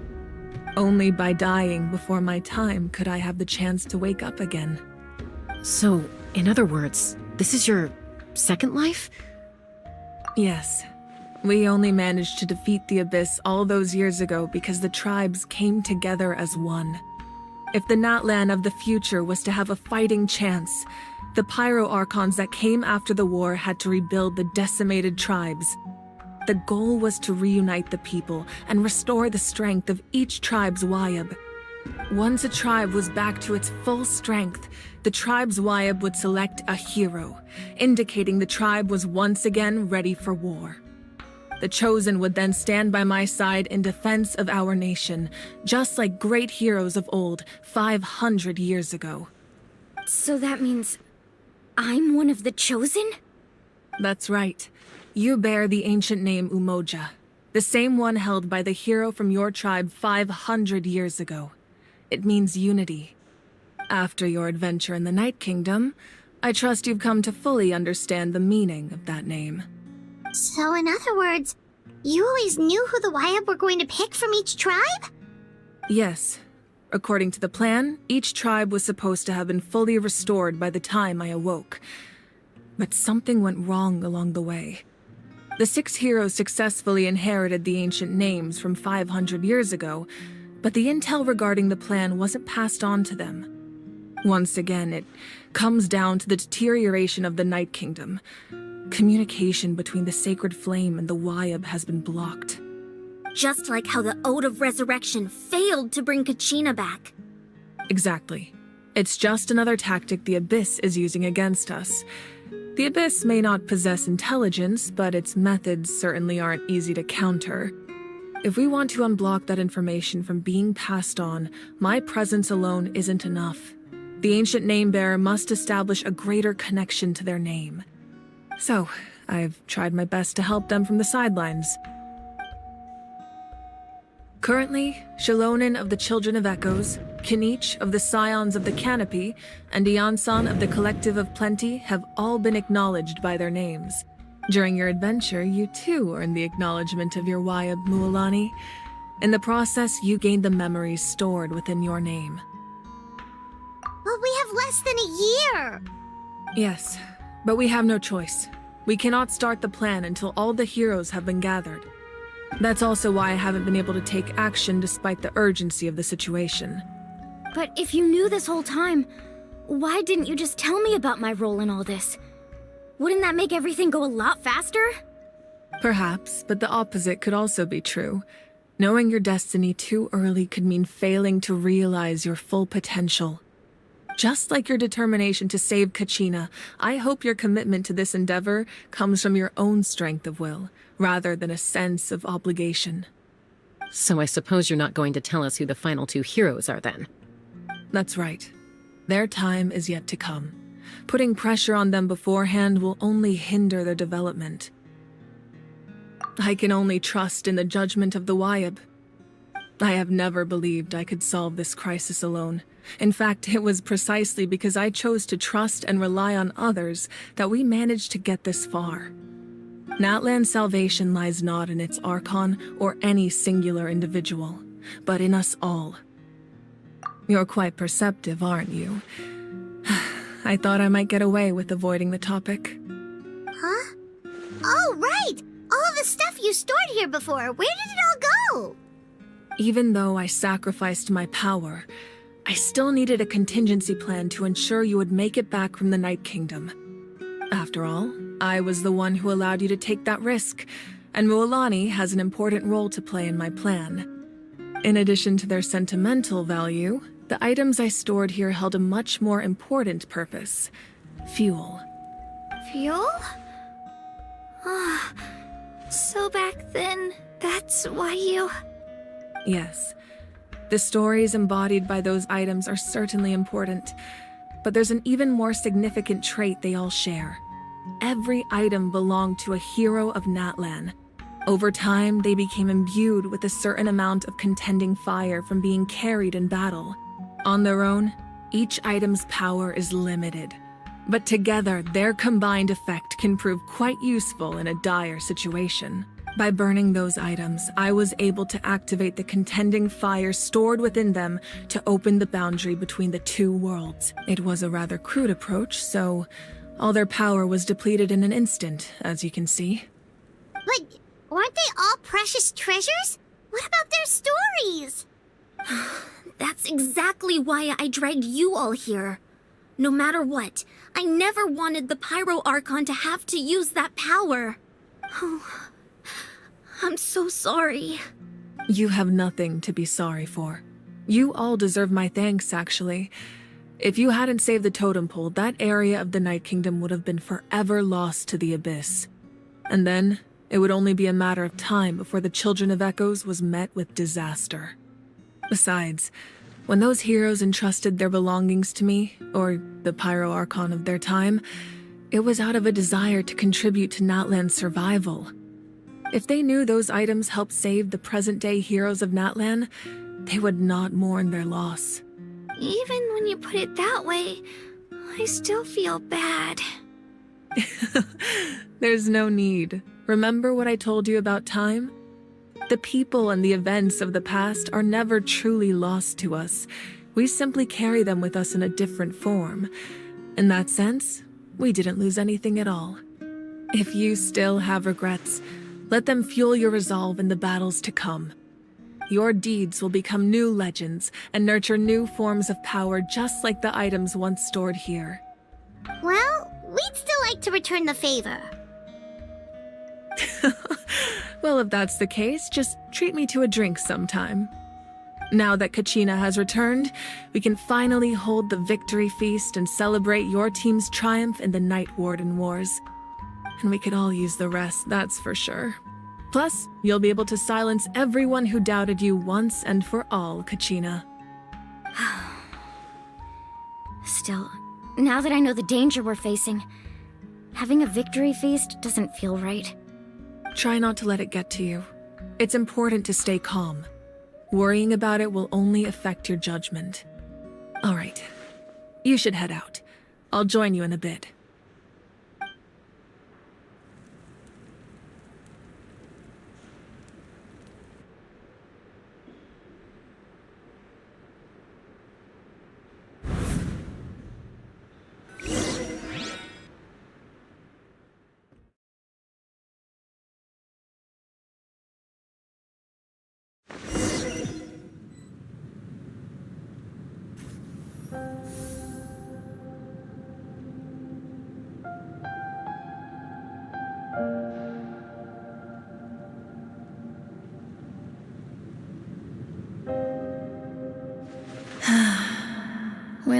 Only by dying before my time could I have the chance to wake up again. So, in other words, this is your second life? Yes. We only managed to defeat the Abyss all those years ago because the tribes came together as one. If the Natlan of the future was to have a fighting chance, the Pyro Archons that came after the war had to rebuild the decimated tribes. The goal was to reunite the people and restore the strength of each tribe's Wayab. Once a tribe was back to its full strength, the tribe's Wayab would select a hero, indicating the tribe was once again ready for war. The Chosen would then stand by my side in defense of our nation, just like great heroes of old 500 years ago. So that means I'm one of the Chosen? That's right. You bear the ancient name Umoja, the same one held by the hero from your tribe 500 years ago. It means unity. After your adventure in the Night Kingdom, I trust you've come to fully understand the meaning of that name. So in other words, you always knew who the Wayab were going to pick from each tribe? Yes. According to the plan, each tribe was supposed to have been fully restored by the time I awoke. But something went wrong along the way. The 6 heroes successfully inherited the ancient names from 500 years ago, but the intel regarding the plan wasn't passed on to them. Once again, it comes down to the deterioration of the Night Kingdom. Communication between the Sacred Flame and the Wayab has been blocked. Just like how the Ode of Resurrection failed to bring Kachina back. Exactly. It's just another tactic the Abyss is using against us. The Abyss may not possess intelligence, but its methods certainly aren't easy to counter. If we want to unblock that information from being passed on, my presence alone isn't enough. The ancient name-bearer must establish a greater connection to their name. So, I've tried my best to help them from the sidelines. Currently, Shalonin of the Children of Echoes, Kinich of the Scions of the Canopy, and Iansan of the Collective of Plenty have all been acknowledged by their names. During your adventure, you too earned the acknowledgement of your Wayab, Mualani. In the process, you gain the memories stored within your name. But we have less than a year! Yes, but we have no choice. We cannot start the plan until all the heroes have been gathered. That's also why I haven't been able to take action despite the urgency of the situation. But if you knew this whole time, why didn't you just tell me about my role in all this? Wouldn't that make everything go a lot faster? Perhaps, but the opposite could also be true. Knowing your destiny too early could mean failing to realize your full potential. Just like your determination to save Kachina, I hope your commitment to this endeavor comes from your own strength of will, rather than a sense of obligation. So I suppose you're not going to tell us who the final two heroes are then? That's right. Their time is yet to come. Putting pressure on them beforehand will only hinder their development. I can only trust in the judgment of the Wyab. I have never believed I could solve this crisis alone. In fact, it was precisely because I chose to trust and rely on others that we managed to get this far. Natlan's salvation lies not in its Archon or any singular individual, but in us all. You're quite perceptive, aren't you? I thought I might get away with avoiding the topic. Huh? Oh, right! All the stuff you stored here before, where did it all go? Even though I sacrificed my power, I still needed a contingency plan to ensure you would make it back from the Night Kingdom. After all, I was the one who allowed you to take that risk, and Mualani has an important role to play in my plan. In addition to their sentimental value, the items I stored here held a much more important purpose: fuel. Fuel? Ah, so back then, that's why you... Yes. The stories embodied by those items are certainly important, but there's an even more significant trait they all share. Every item belonged to a hero of Natlan. Over time, they became imbued with a certain amount of contending fire from being carried in battle. On their own, each item's power is limited, but together, their combined effect can prove quite useful in a dire situation. By burning those items, I was able to activate the contending fire stored within them to open the boundary between the two worlds. It was a rather crude approach, so all their power was depleted in an instant, as you can see. But weren't they all precious treasures? What about their stories? That's exactly why I dragged you all here. No matter what, I never wanted the Pyro Archon to have to use that power. Oh, I'm so sorry. You have nothing to be sorry for. You all deserve my thanks, actually. If you hadn't saved the totem pole, that area of the Night Kingdom would have been forever lost to the Abyss. And then, it would only be a matter of time before the Children of Echoes was met with disaster. Besides, when those heroes entrusted their belongings to me, or the Pyro Archon of their time, it was out of a desire to contribute to Natlan's survival. If they knew those items helped save the present-day heroes of Natlan, they would not mourn their loss. Even when you put it that way, I still feel bad. There's no need. Remember what I told you about time? The people and the events of the past are never truly lost to us. We simply carry them with us in a different form. In that sense, we didn't lose anything at all. If you still have regrets, let them fuel your resolve in the battles to come. Your deeds will become new legends and nurture new forms of power just like the items once stored here. Well, we'd still like to return the favor. Well, if that's the case, just treat me to a drink sometime. Now that Kachina has returned, we can finally hold the victory feast and celebrate your team's triumph in the Night Warden Wars. And we could all use the rest, that's for sure. Plus, you'll be able to silence everyone who doubted you once and for all, Kachina. Still, now that I know the danger we're facing, having a victory feast doesn't feel right. Try not to let it get to you. It's important to stay calm. Worrying about it will only affect your judgment. All right, you should head out. I'll join you in a bit.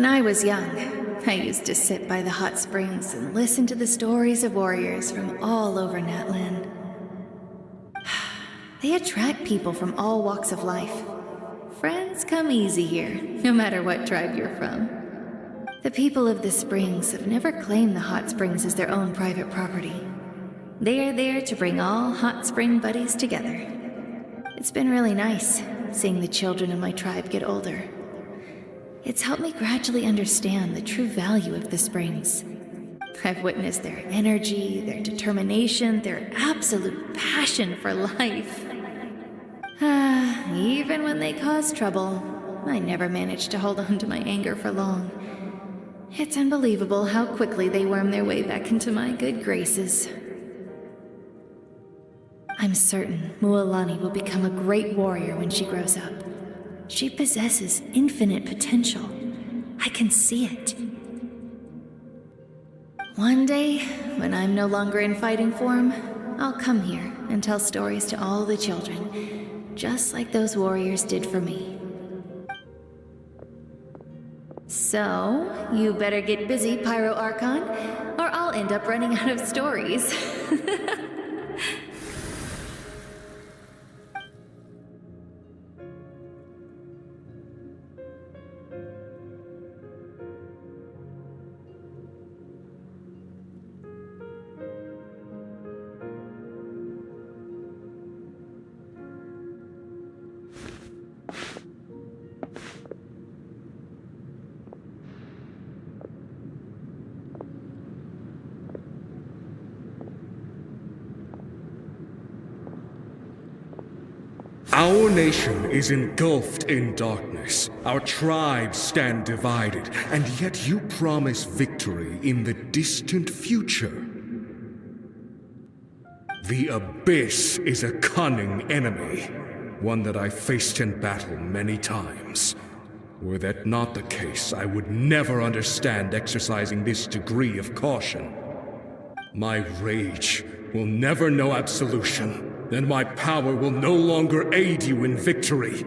When I was young, I used to sit by the hot springs and listen to the stories of warriors from all over Natlan. They attract people from all walks of life. Friends come easy here, no matter what tribe you're from. The people of the springs have never claimed the hot springs as their own private property. They are there to bring all hot spring buddies together. It's been really nice, seeing the children of my tribe get older. It's helped me gradually understand the true value of the springs. I've witnessed their energy, their determination, their absolute passion for life. Even when they cause trouble, I never managed to hold on to my anger for long. It's unbelievable how quickly they worm their way back into my good graces. I'm certain Mualani will become a great warrior when she grows up. She possesses infinite potential. I can see it. One day, when I'm no longer in fighting form, I'll come here and tell stories to all the children, just like those warriors did for me. So, you better get busy, Pyro Archon, or I'll end up running out of stories. Our nation is engulfed in darkness. Our tribes stand divided, and yet you promise victory in the distant future. The Abyss is a cunning enemy, one that I faced in battle many times. Were that not the case, I would never understand exercising this degree of caution. My rage will never know absolution. Then my power will no longer aid you in victory.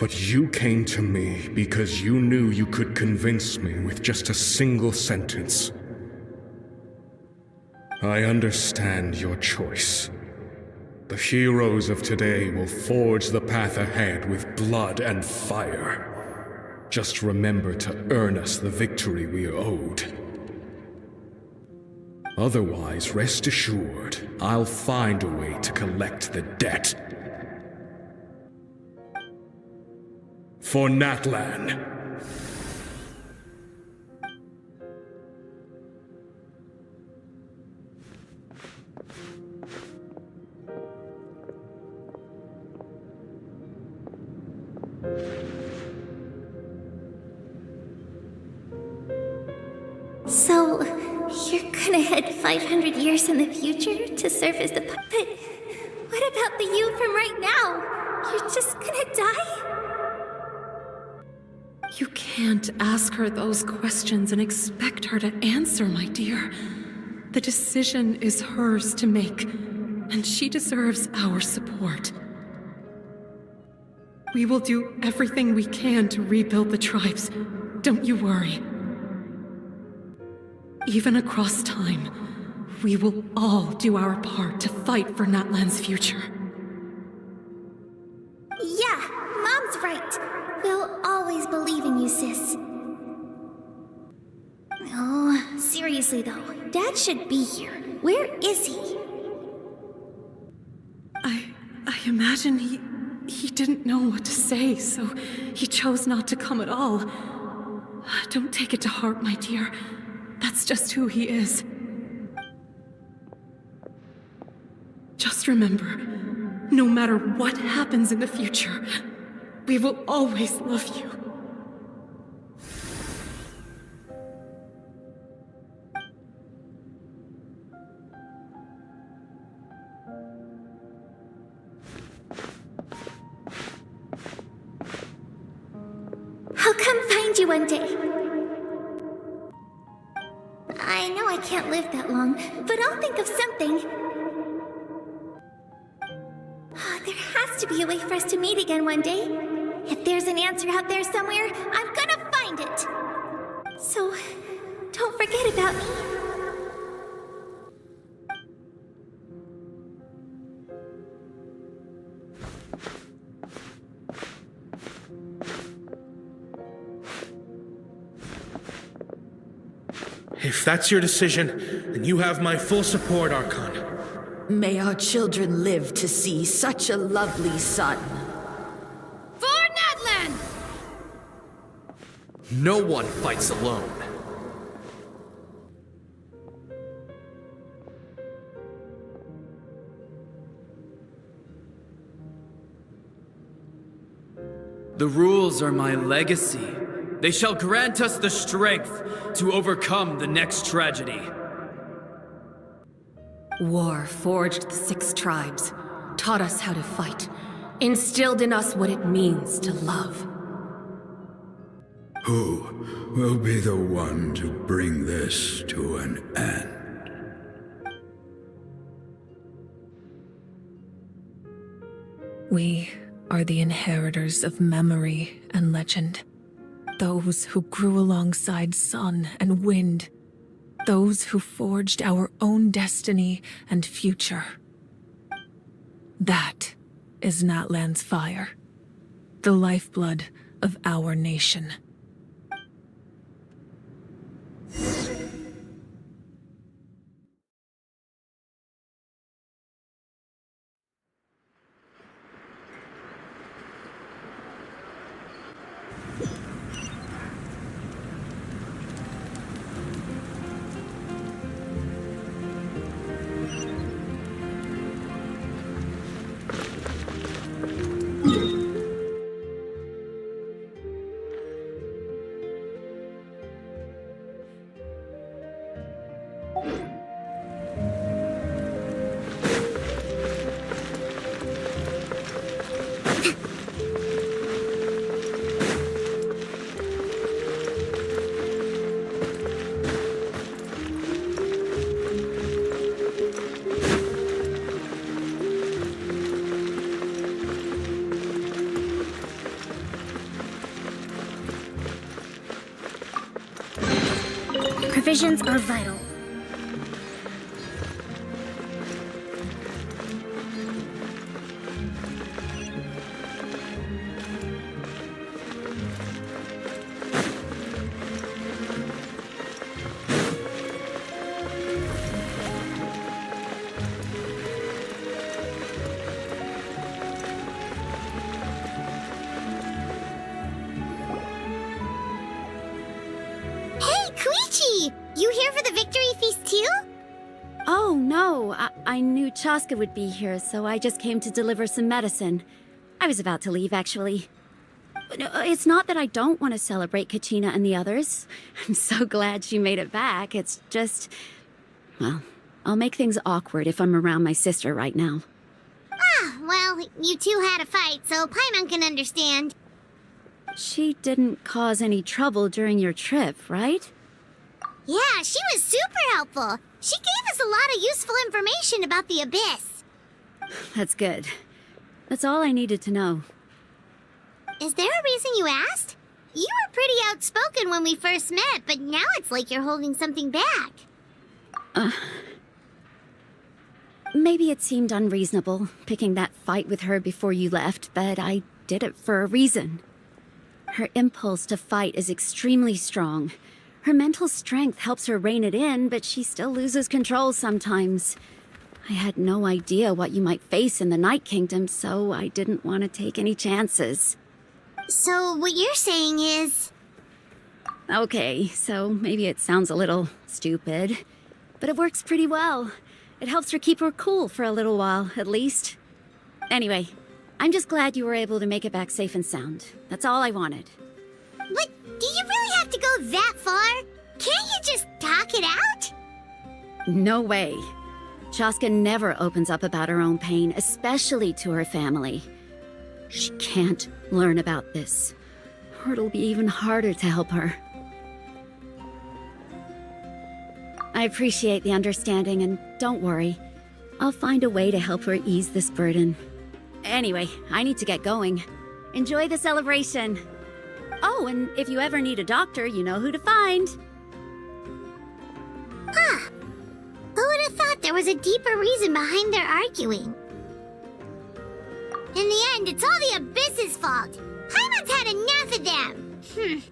But you came to me because you knew you could convince me with just a single sentence. I understand your choice. The heroes of today will forge the path ahead with blood and fire. Just remember to earn us the victory we are owed. Otherwise, rest assured, I'll find a way to collect the debt. For Natlan. So, you're gonna head 500 years in the future to serve as the puppet? What about the you from right now? You're just gonna die? You can't ask her those questions and expect her to answer, my dear. The decision is hers to make, and she deserves our support. We will do everything we can to rebuild the tribes. Don't you worry. Even across time, we will all do our part to fight for Natlan's future. Yeah, Mom's right. We'll always believe in you, sis. Oh, seriously though, Dad should be here. Where is he? I imagine he didn't know what to say, so he chose not to come at all. Don't take it to heart, my dear. That's just who he is. Just remember, no matter what happens in the future, we will always love you. I'll come find you one day. I know I can't live that long, but I'll think of something. There has to be a way for us to meet again one day. If there's an answer out there somewhere, I'm gonna find find it. So, don't forget about me. If that's your decision, then you have my full support, Archon. May our children live to see such a lovely son. For Natlan! No one fights alone. The rules are my legacy. They shall grant us the strength to overcome the next tragedy. War forged the 6 tribes, taught us how to fight, instilled in us what it means to love. Who will be the one to bring this to an end? We are the inheritors of memory and legend. Those who grew alongside sun and wind. Those who forged our own destiny and future. That is Natlan's fire. The lifeblood of our nation. Provisions are vital. You here for the victory feast too? Oh, no. I knew Chaska would be here, so I just came to deliver some medicine. I was about to leave, actually. No, it's not that I don't want to celebrate Kachina and the others. I'm so glad she made it back. It's just... well, I'll make things awkward if I'm around my sister right now. Ah, well, you two had a fight, so Paimon can understand. She didn't cause any trouble during your trip, right? Yeah, she was super helpful. She gave us a lot of useful information about the Abyss. That's good. That's all I needed to know. Is there a reason you asked? You were pretty outspoken when we first met, but now it's like you're holding something back. Maybe it seemed unreasonable, picking that fight with her before you left, but I did it for a reason. Her impulse to fight is extremely strong. Her mental strength helps her rein it in, but she still loses control sometimes. I had no idea what you might face in the Night Kingdom, so I didn't want to take any chances. So what you're saying is... Okay, so maybe it sounds a little stupid, but it works pretty well. It helps her keep her cool for a little while, at least. Anyway, I'm just glad you were able to make it back safe and sound. That's all I wanted. But do you really have to go that far? Can't you just talk it out? No way. Chaska never opens up about her own pain, especially to her family. She can't learn about this, or it'll be even harder to help her. I appreciate the understanding, and don't worry. I'll find a way to help her ease this burden. Anyway, I need to get going. Enjoy the celebration. Oh, and if you ever need a doctor, you know who to find. Huh. Who would have thought there was a deeper reason behind their arguing? In the end, it's all the Abyss's fault. Paimon's had enough of them.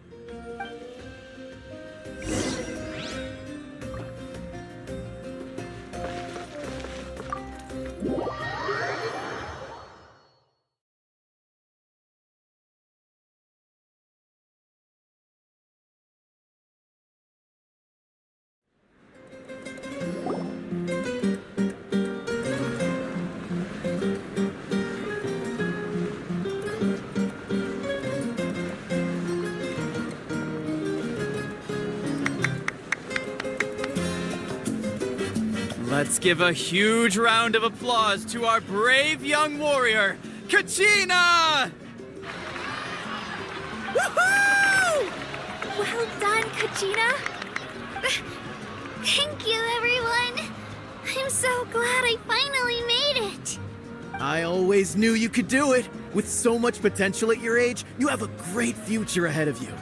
Let's give a huge round of applause to our brave young warrior, Kachina! Woohoo! Well done, Kachina. Thank you, everyone. I'm so glad I finally made it. I always knew you could do it. With so much potential at your age, you have a great future ahead of you.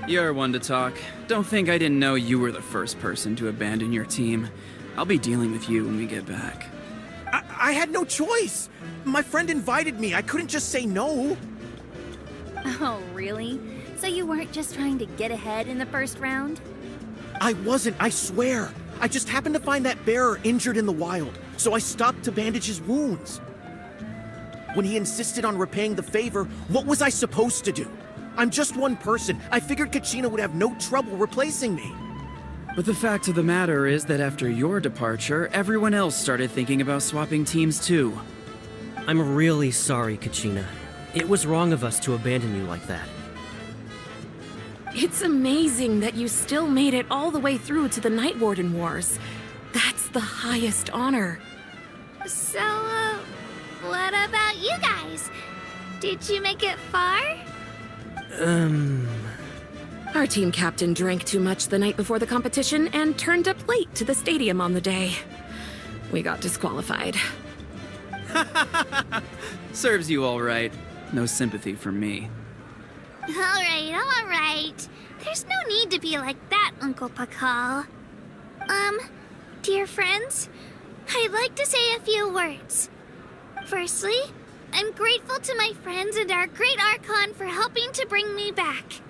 You're one to talk. Don't think I didn't know you were the first person to abandon your team. I'll be dealing with you when we get back. I had no choice. My friend invited me. I couldn't just say no. Oh, really? So you weren't just trying to get ahead in the first round? I wasn't, I swear. I just happened to find that bearer injured in the wild, so I stopped to bandage his wounds. When he insisted on repaying the favor, what was I supposed to do? I'm just one person. I figured Kachina would have no trouble replacing me. But the fact of the matter is that after your departure, everyone else started thinking about swapping teams too. I'm really sorry, Kachina. It was wrong of us to abandon you like that. It's amazing that you still made it all the way through to the Night Warden Wars. That's the highest honor. So, what about you guys? Did you make it far? Our team captain drank too much the night before the competition and turned up late to the stadium on the day. We got disqualified. Serves you all right. No sympathy from me. All right. There's no need to be like that, Uncle Pakal. Dear friends, I'd like to say a few words. Firstly, I'm grateful to my friends and our great Archon for helping to bring me back.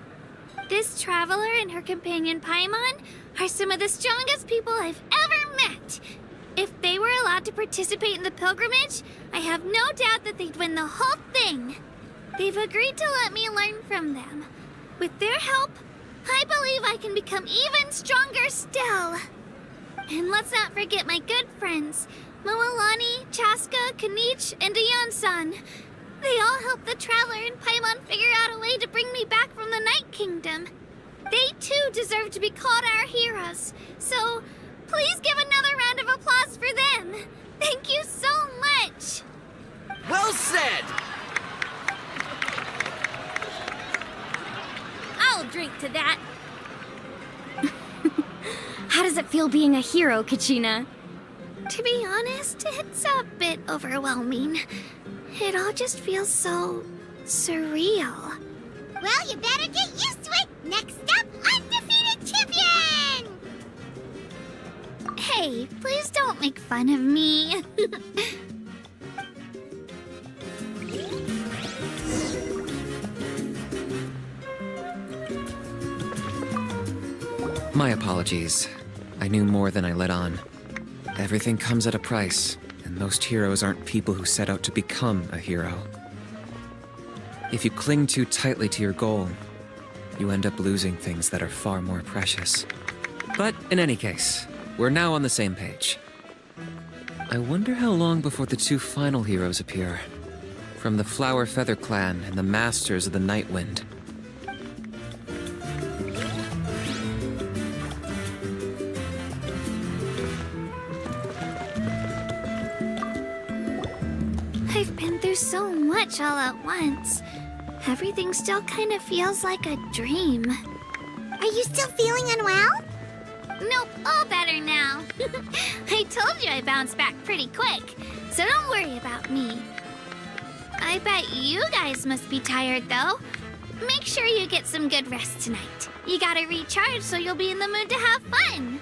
This traveler and her companion Paimon are some of the strongest people I've ever met. If they were allowed to participate in the pilgrimage, I have no doubt that they'd win the whole thing. They've agreed to let me learn from them. With their help, I believe I can become even stronger still. And let's not forget my good friends, Moalani, Chaska, Kanich, and Ayan-san. They all helped the Traveler and Paimon figure out a way to bring me back from the Night Kingdom. They too deserve to be called our heroes, so please give another round of applause for them. Thank you so much. Well said! I'll drink to that. How does it feel being a hero, Kachina? To be honest, it's a bit overwhelming. It all just feels so surreal. Well, you better get used to it. Next up, undefeated champion! Hey, please don't make fun of me. My apologies. I knew more than I let on. Everything comes at a price, and most heroes aren't people who set out to become a hero. If you cling too tightly to your goal, you end up losing things that are far more precious. But in any case, we're now on the same page. I wonder how long before the two final heroes appear. From the Flower Feather Clan and the Masters of the Night Wind. I've been through so much all at once. Everything still kind of feels like a dream. Are you still feeling unwell? Nope, all better now. I told you I bounced back pretty quick, so don't worry about me. I bet you guys must be tired, though. Make sure you get some good rest tonight. You gotta recharge so you'll be in the mood to have fun.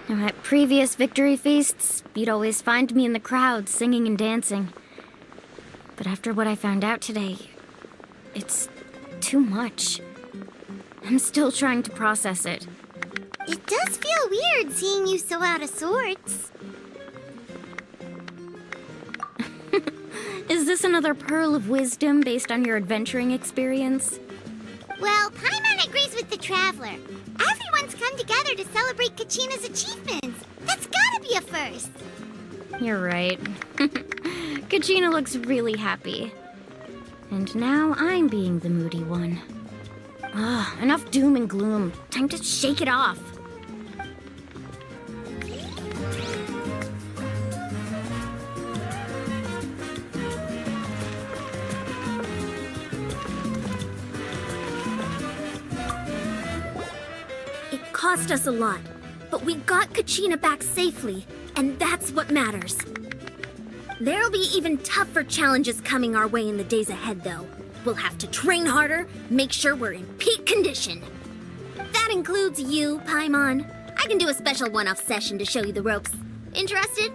Now, at previous victory feasts, you'd always find me in the crowd singing and dancing. But after what I found out today, it's too much. I'm still trying to process it. It does feel weird seeing you so out of sorts. Is this another pearl of wisdom based on your adventuring experience? Well, Paimon agrees with the Traveler. Everyone's come together to celebrate Kachina's achievements. That's gotta be a first. You're right. Kachina looks really happy. And now I'm being the moody one. Enough doom and gloom. Time to shake it off. It cost us a lot, but we got Kachina back safely, and that's what matters. There'll be even tougher challenges coming our way in the days ahead, though. We'll have to train harder, make sure we're in peak condition. That includes you, Paimon. I can do a special one-off session to show you the ropes. Interested?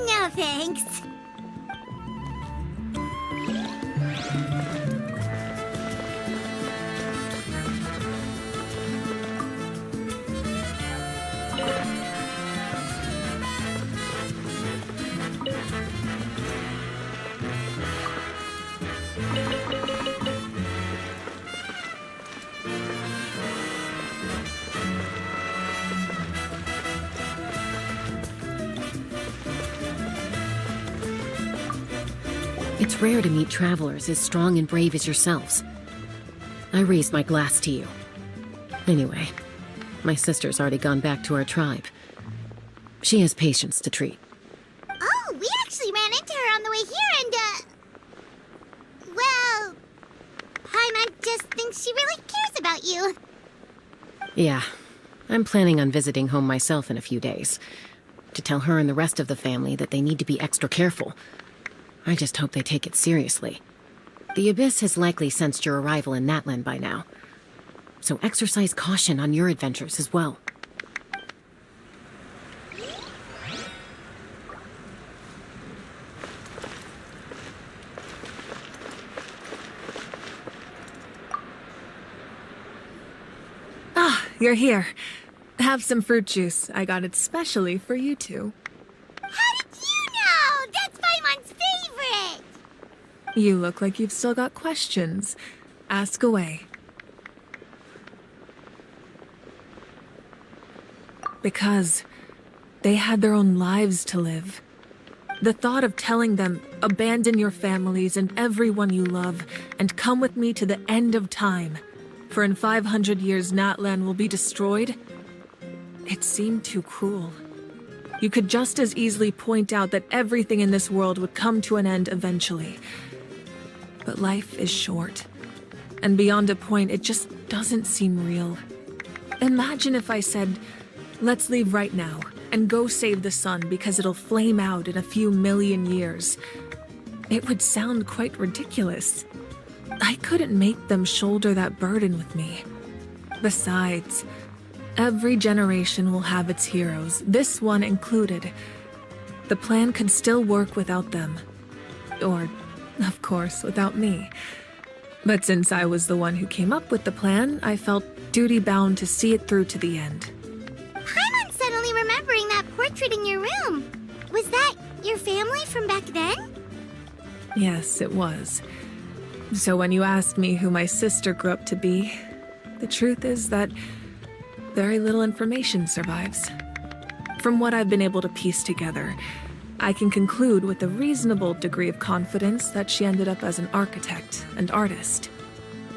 No thanks. It's rare to meet travelers as strong and brave as yourselves. I raise my glass to you. Anyway, my sister's already gone back to our tribe. She has patients to treat. Oh, we actually ran into her on the way here and, well, Paimon just thinks she really cares about you. Yeah, I'm planning on visiting home myself in a few days. To tell her and the rest of the family that they need to be extra careful. I just hope they take it seriously. The Abyss has likely sensed your arrival in Natlan by now. So exercise caution on your adventures as well. Ah, you're here. Have some fruit juice. I got it specially for you two. How did you know? That's Paimon's favorite! You look like you've still got questions. Ask away. Because they had their own lives to live. The thought of telling them, abandon your families and everyone you love, and come with me to the end of time, for in 500 years Natlan will be destroyed, it seemed too cruel. You could just as easily point out that everything in this world would come to an end eventually. But life is short, and beyond a point, it just doesn't seem real. Imagine if I said, let's leave right now, and go save the sun because it'll flame out in a few million years. it would sound quite ridiculous. I couldn't make them shoulder that burden with me. Besides, every generation will have its heroes, this one included. The plan could still work without them. Or, of course, without me. But since I was the one who came up with the plan, I felt duty-bound to see it through to the end. Paimon's suddenly remembering that portrait in your room. Was that your family from back then? Yes, it was. So when you asked me who my sister grew up to be, the truth is that very little information survives. From what I've been able to piece together, I can conclude with a reasonable degree of confidence that she ended up as an architect and artist.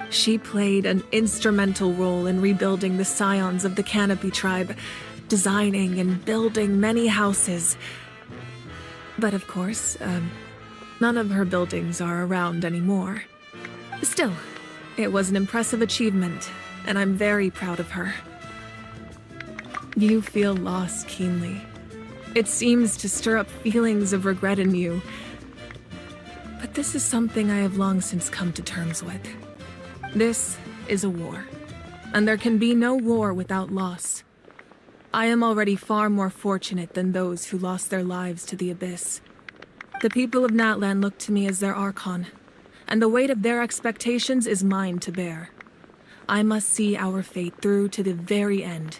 She played an instrumental role in rebuilding the scions of the Canopy tribe, designing and building many houses. But of course, none of her buildings are around anymore. Still, it was an impressive achievement, and I'm very proud of her. You feel loss keenly. It seems to stir up feelings of regret in you. But this is something I have long since come to terms with. This is a war, and there can be no war without loss. I am already far more fortunate than those who lost their lives to the Abyss. The people of Natlan look to me as their Archon, and the weight of their expectations is mine to bear. I must see our fate through to the very end,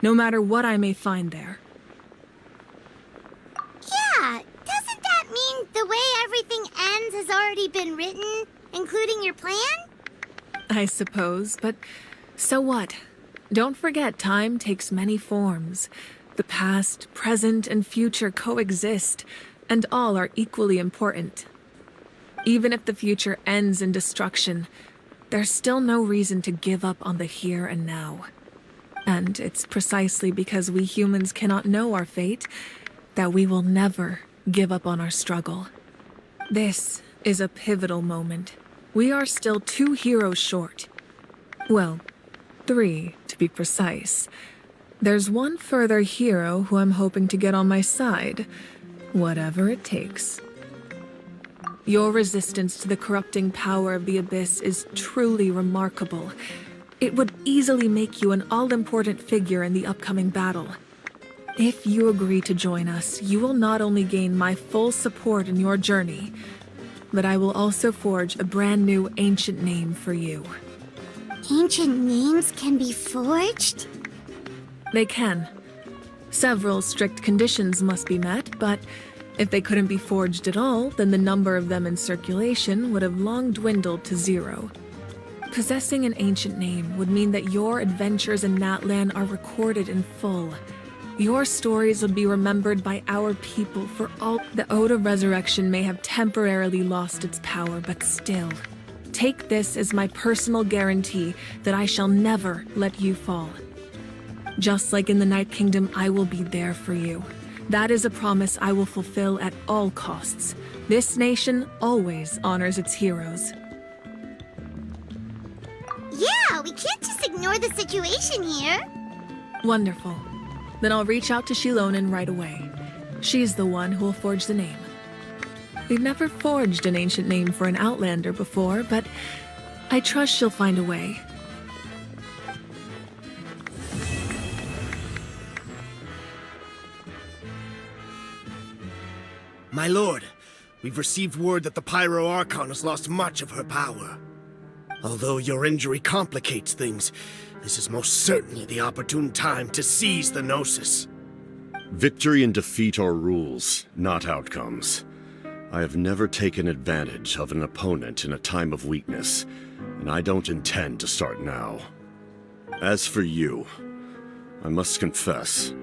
no matter what I may find there. Yeah, doesn't that mean the way everything ends has already been written, including your plan? I suppose, but so what? Don't forget, time takes many forms. The past, present, and future coexist, and all are equally important. Even if the future ends in destruction, there's still no reason to give up on the here and now. And it's precisely because we humans cannot know our fate that we will never give up on our struggle. This is a pivotal moment. We are still 2 heroes short. Well, 3 to be precise. There's one further hero who I'm hoping to get on my side, whatever it takes. Your resistance to the corrupting power of the Abyss is truly remarkable. It would easily make you an all-important figure in the upcoming battle. If you agree to join us, you will not only gain my full support in your journey, but I will also forge a brand new ancient name for you. Ancient names can be forged? They can. Several strict conditions must be met, but if they couldn't be forged at all, then the number of them in circulation would have long dwindled to 0. Possessing an ancient name would mean that your adventures in Natlan are recorded in full. Your stories would be remembered by our people for all. The Ode of Resurrection may have temporarily lost its power, but still. Take this as my personal guarantee that I shall never let you fall. Just like in the Night Kingdom, I will be there for you. That is a promise I will fulfill at all costs. This nation always honors its heroes. Yeah, we can't just ignore the situation here. Wonderful. Then I'll reach out to Shilonen right away. She's the one who will forge the name. We've never forged an ancient name for an Outlander before, but I trust she'll find a way. My lord, we've received word that the Pyro Archon has lost much of her power. Although your injury complicates things, this is most certainly the opportune time to seize the Gnosis. Victory and defeat are rules, not outcomes. I have never taken advantage of an opponent in a time of weakness, and I don't intend to start now. As for you, I must confess,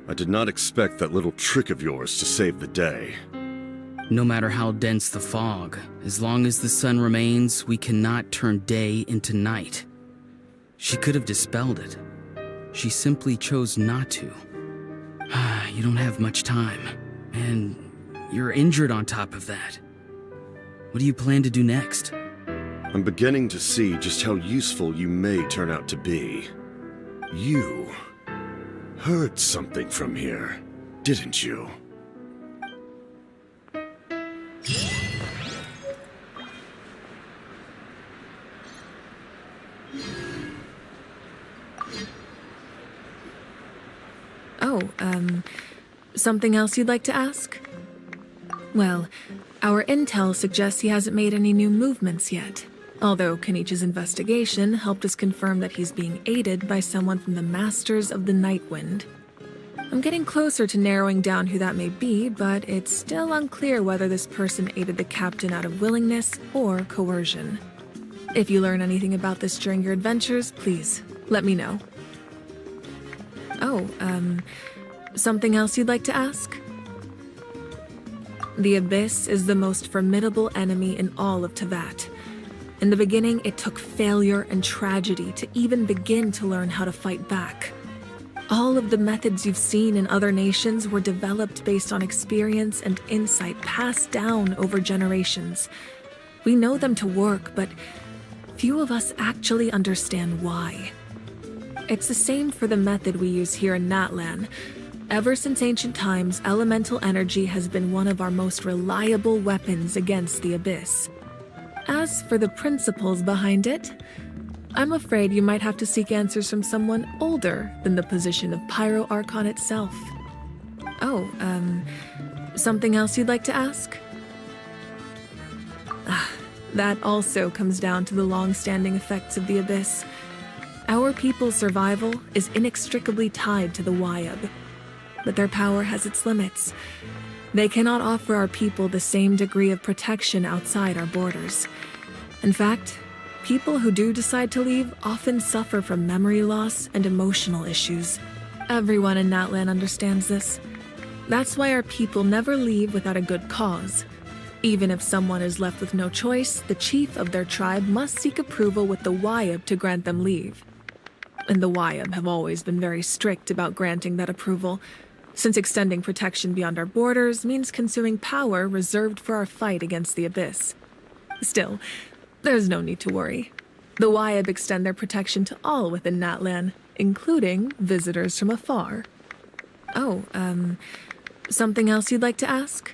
I did not expect that little trick of yours to save the day. No matter how dense the fog, as long as the sun remains, we cannot turn day into night. She could have dispelled it. She simply chose not to. You don't have much time, and you're injured on top of that. What do you plan to do next? I'm beginning to see just how useful you may turn out to be. You heard something from here, didn't you? Something else you'd like to ask? Well, our intel suggests he hasn't made any new movements yet. Although Kenichi's investigation helped us confirm that he's being aided by someone from the Masters of the Nightwind. I'm getting closer to narrowing down who that may be, but it's still unclear whether this person aided the captain out of willingness or coercion. If you learn anything about this during your adventures, please let me know. Something else you'd like to ask? The Abyss is the most formidable enemy in all of Tevat. In the beginning, it took failure and tragedy to even begin to learn how to fight back. All of the methods you've seen in other nations were developed based on experience and insight passed down over generations. We know them to work, but few of us actually understand why. It's the same for the method we use here in Natlan. Ever since ancient times, elemental energy has been one of our most reliable weapons against the Abyss. As for the principles behind it, I'm afraid you might have to seek answers from someone older than the position of Pyro Archon itself. Something else you'd like to ask? That also comes down to the long-standing effects of the Abyss. Our people's survival is inextricably tied to the Wyab, but their power has its limits. They cannot offer our people the same degree of protection outside our borders. In fact, people who do decide to leave often suffer from memory loss and emotional issues. Everyone in Natlan understands this. That's why our people never leave without a good cause. Even if someone is left with no choice, the chief of their tribe must seek approval with the Wyab to grant them leave. And the Wyab have always been very strict about granting that approval, since extending protection beyond our borders means consuming power reserved for our fight against the Abyss. Still, there's no need to worry. The Wyab extend their protection to all within Natlan, including visitors from afar. Something else you'd like to ask?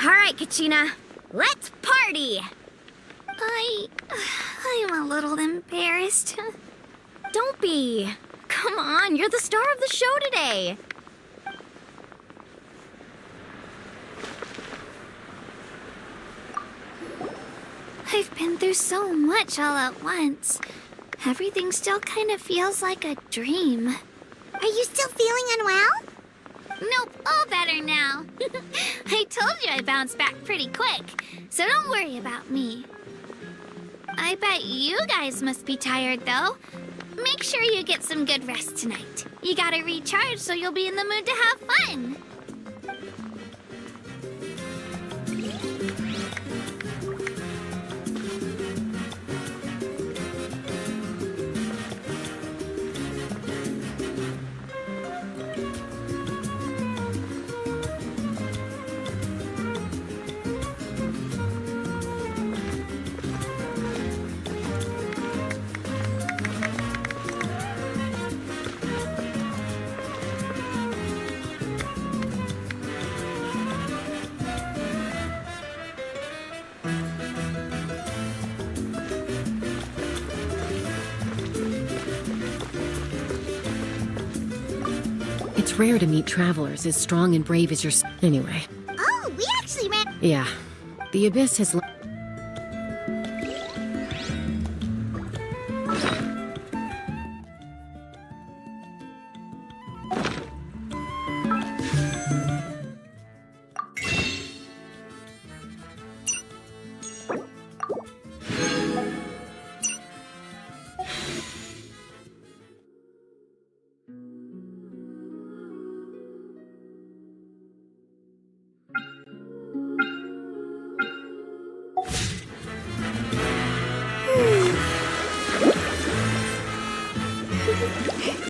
All right, Kachina, let's party! I'm a little embarrassed. Don't be. Come on, you're the star of the show today. I've been through so much all at once. Everything still kind of feels like a dream. Are you still feeling unwell? Nope, all better now. I told you I bounced back pretty quick, so don't worry about me. I bet you guys must be tired, though. Make sure you get some good rest tonight. You gotta recharge so you'll be in the mood to have fun. It's rare to meet travelers as strong and brave as Anyway. Oh, we actually ran. Yeah. The Abyss has...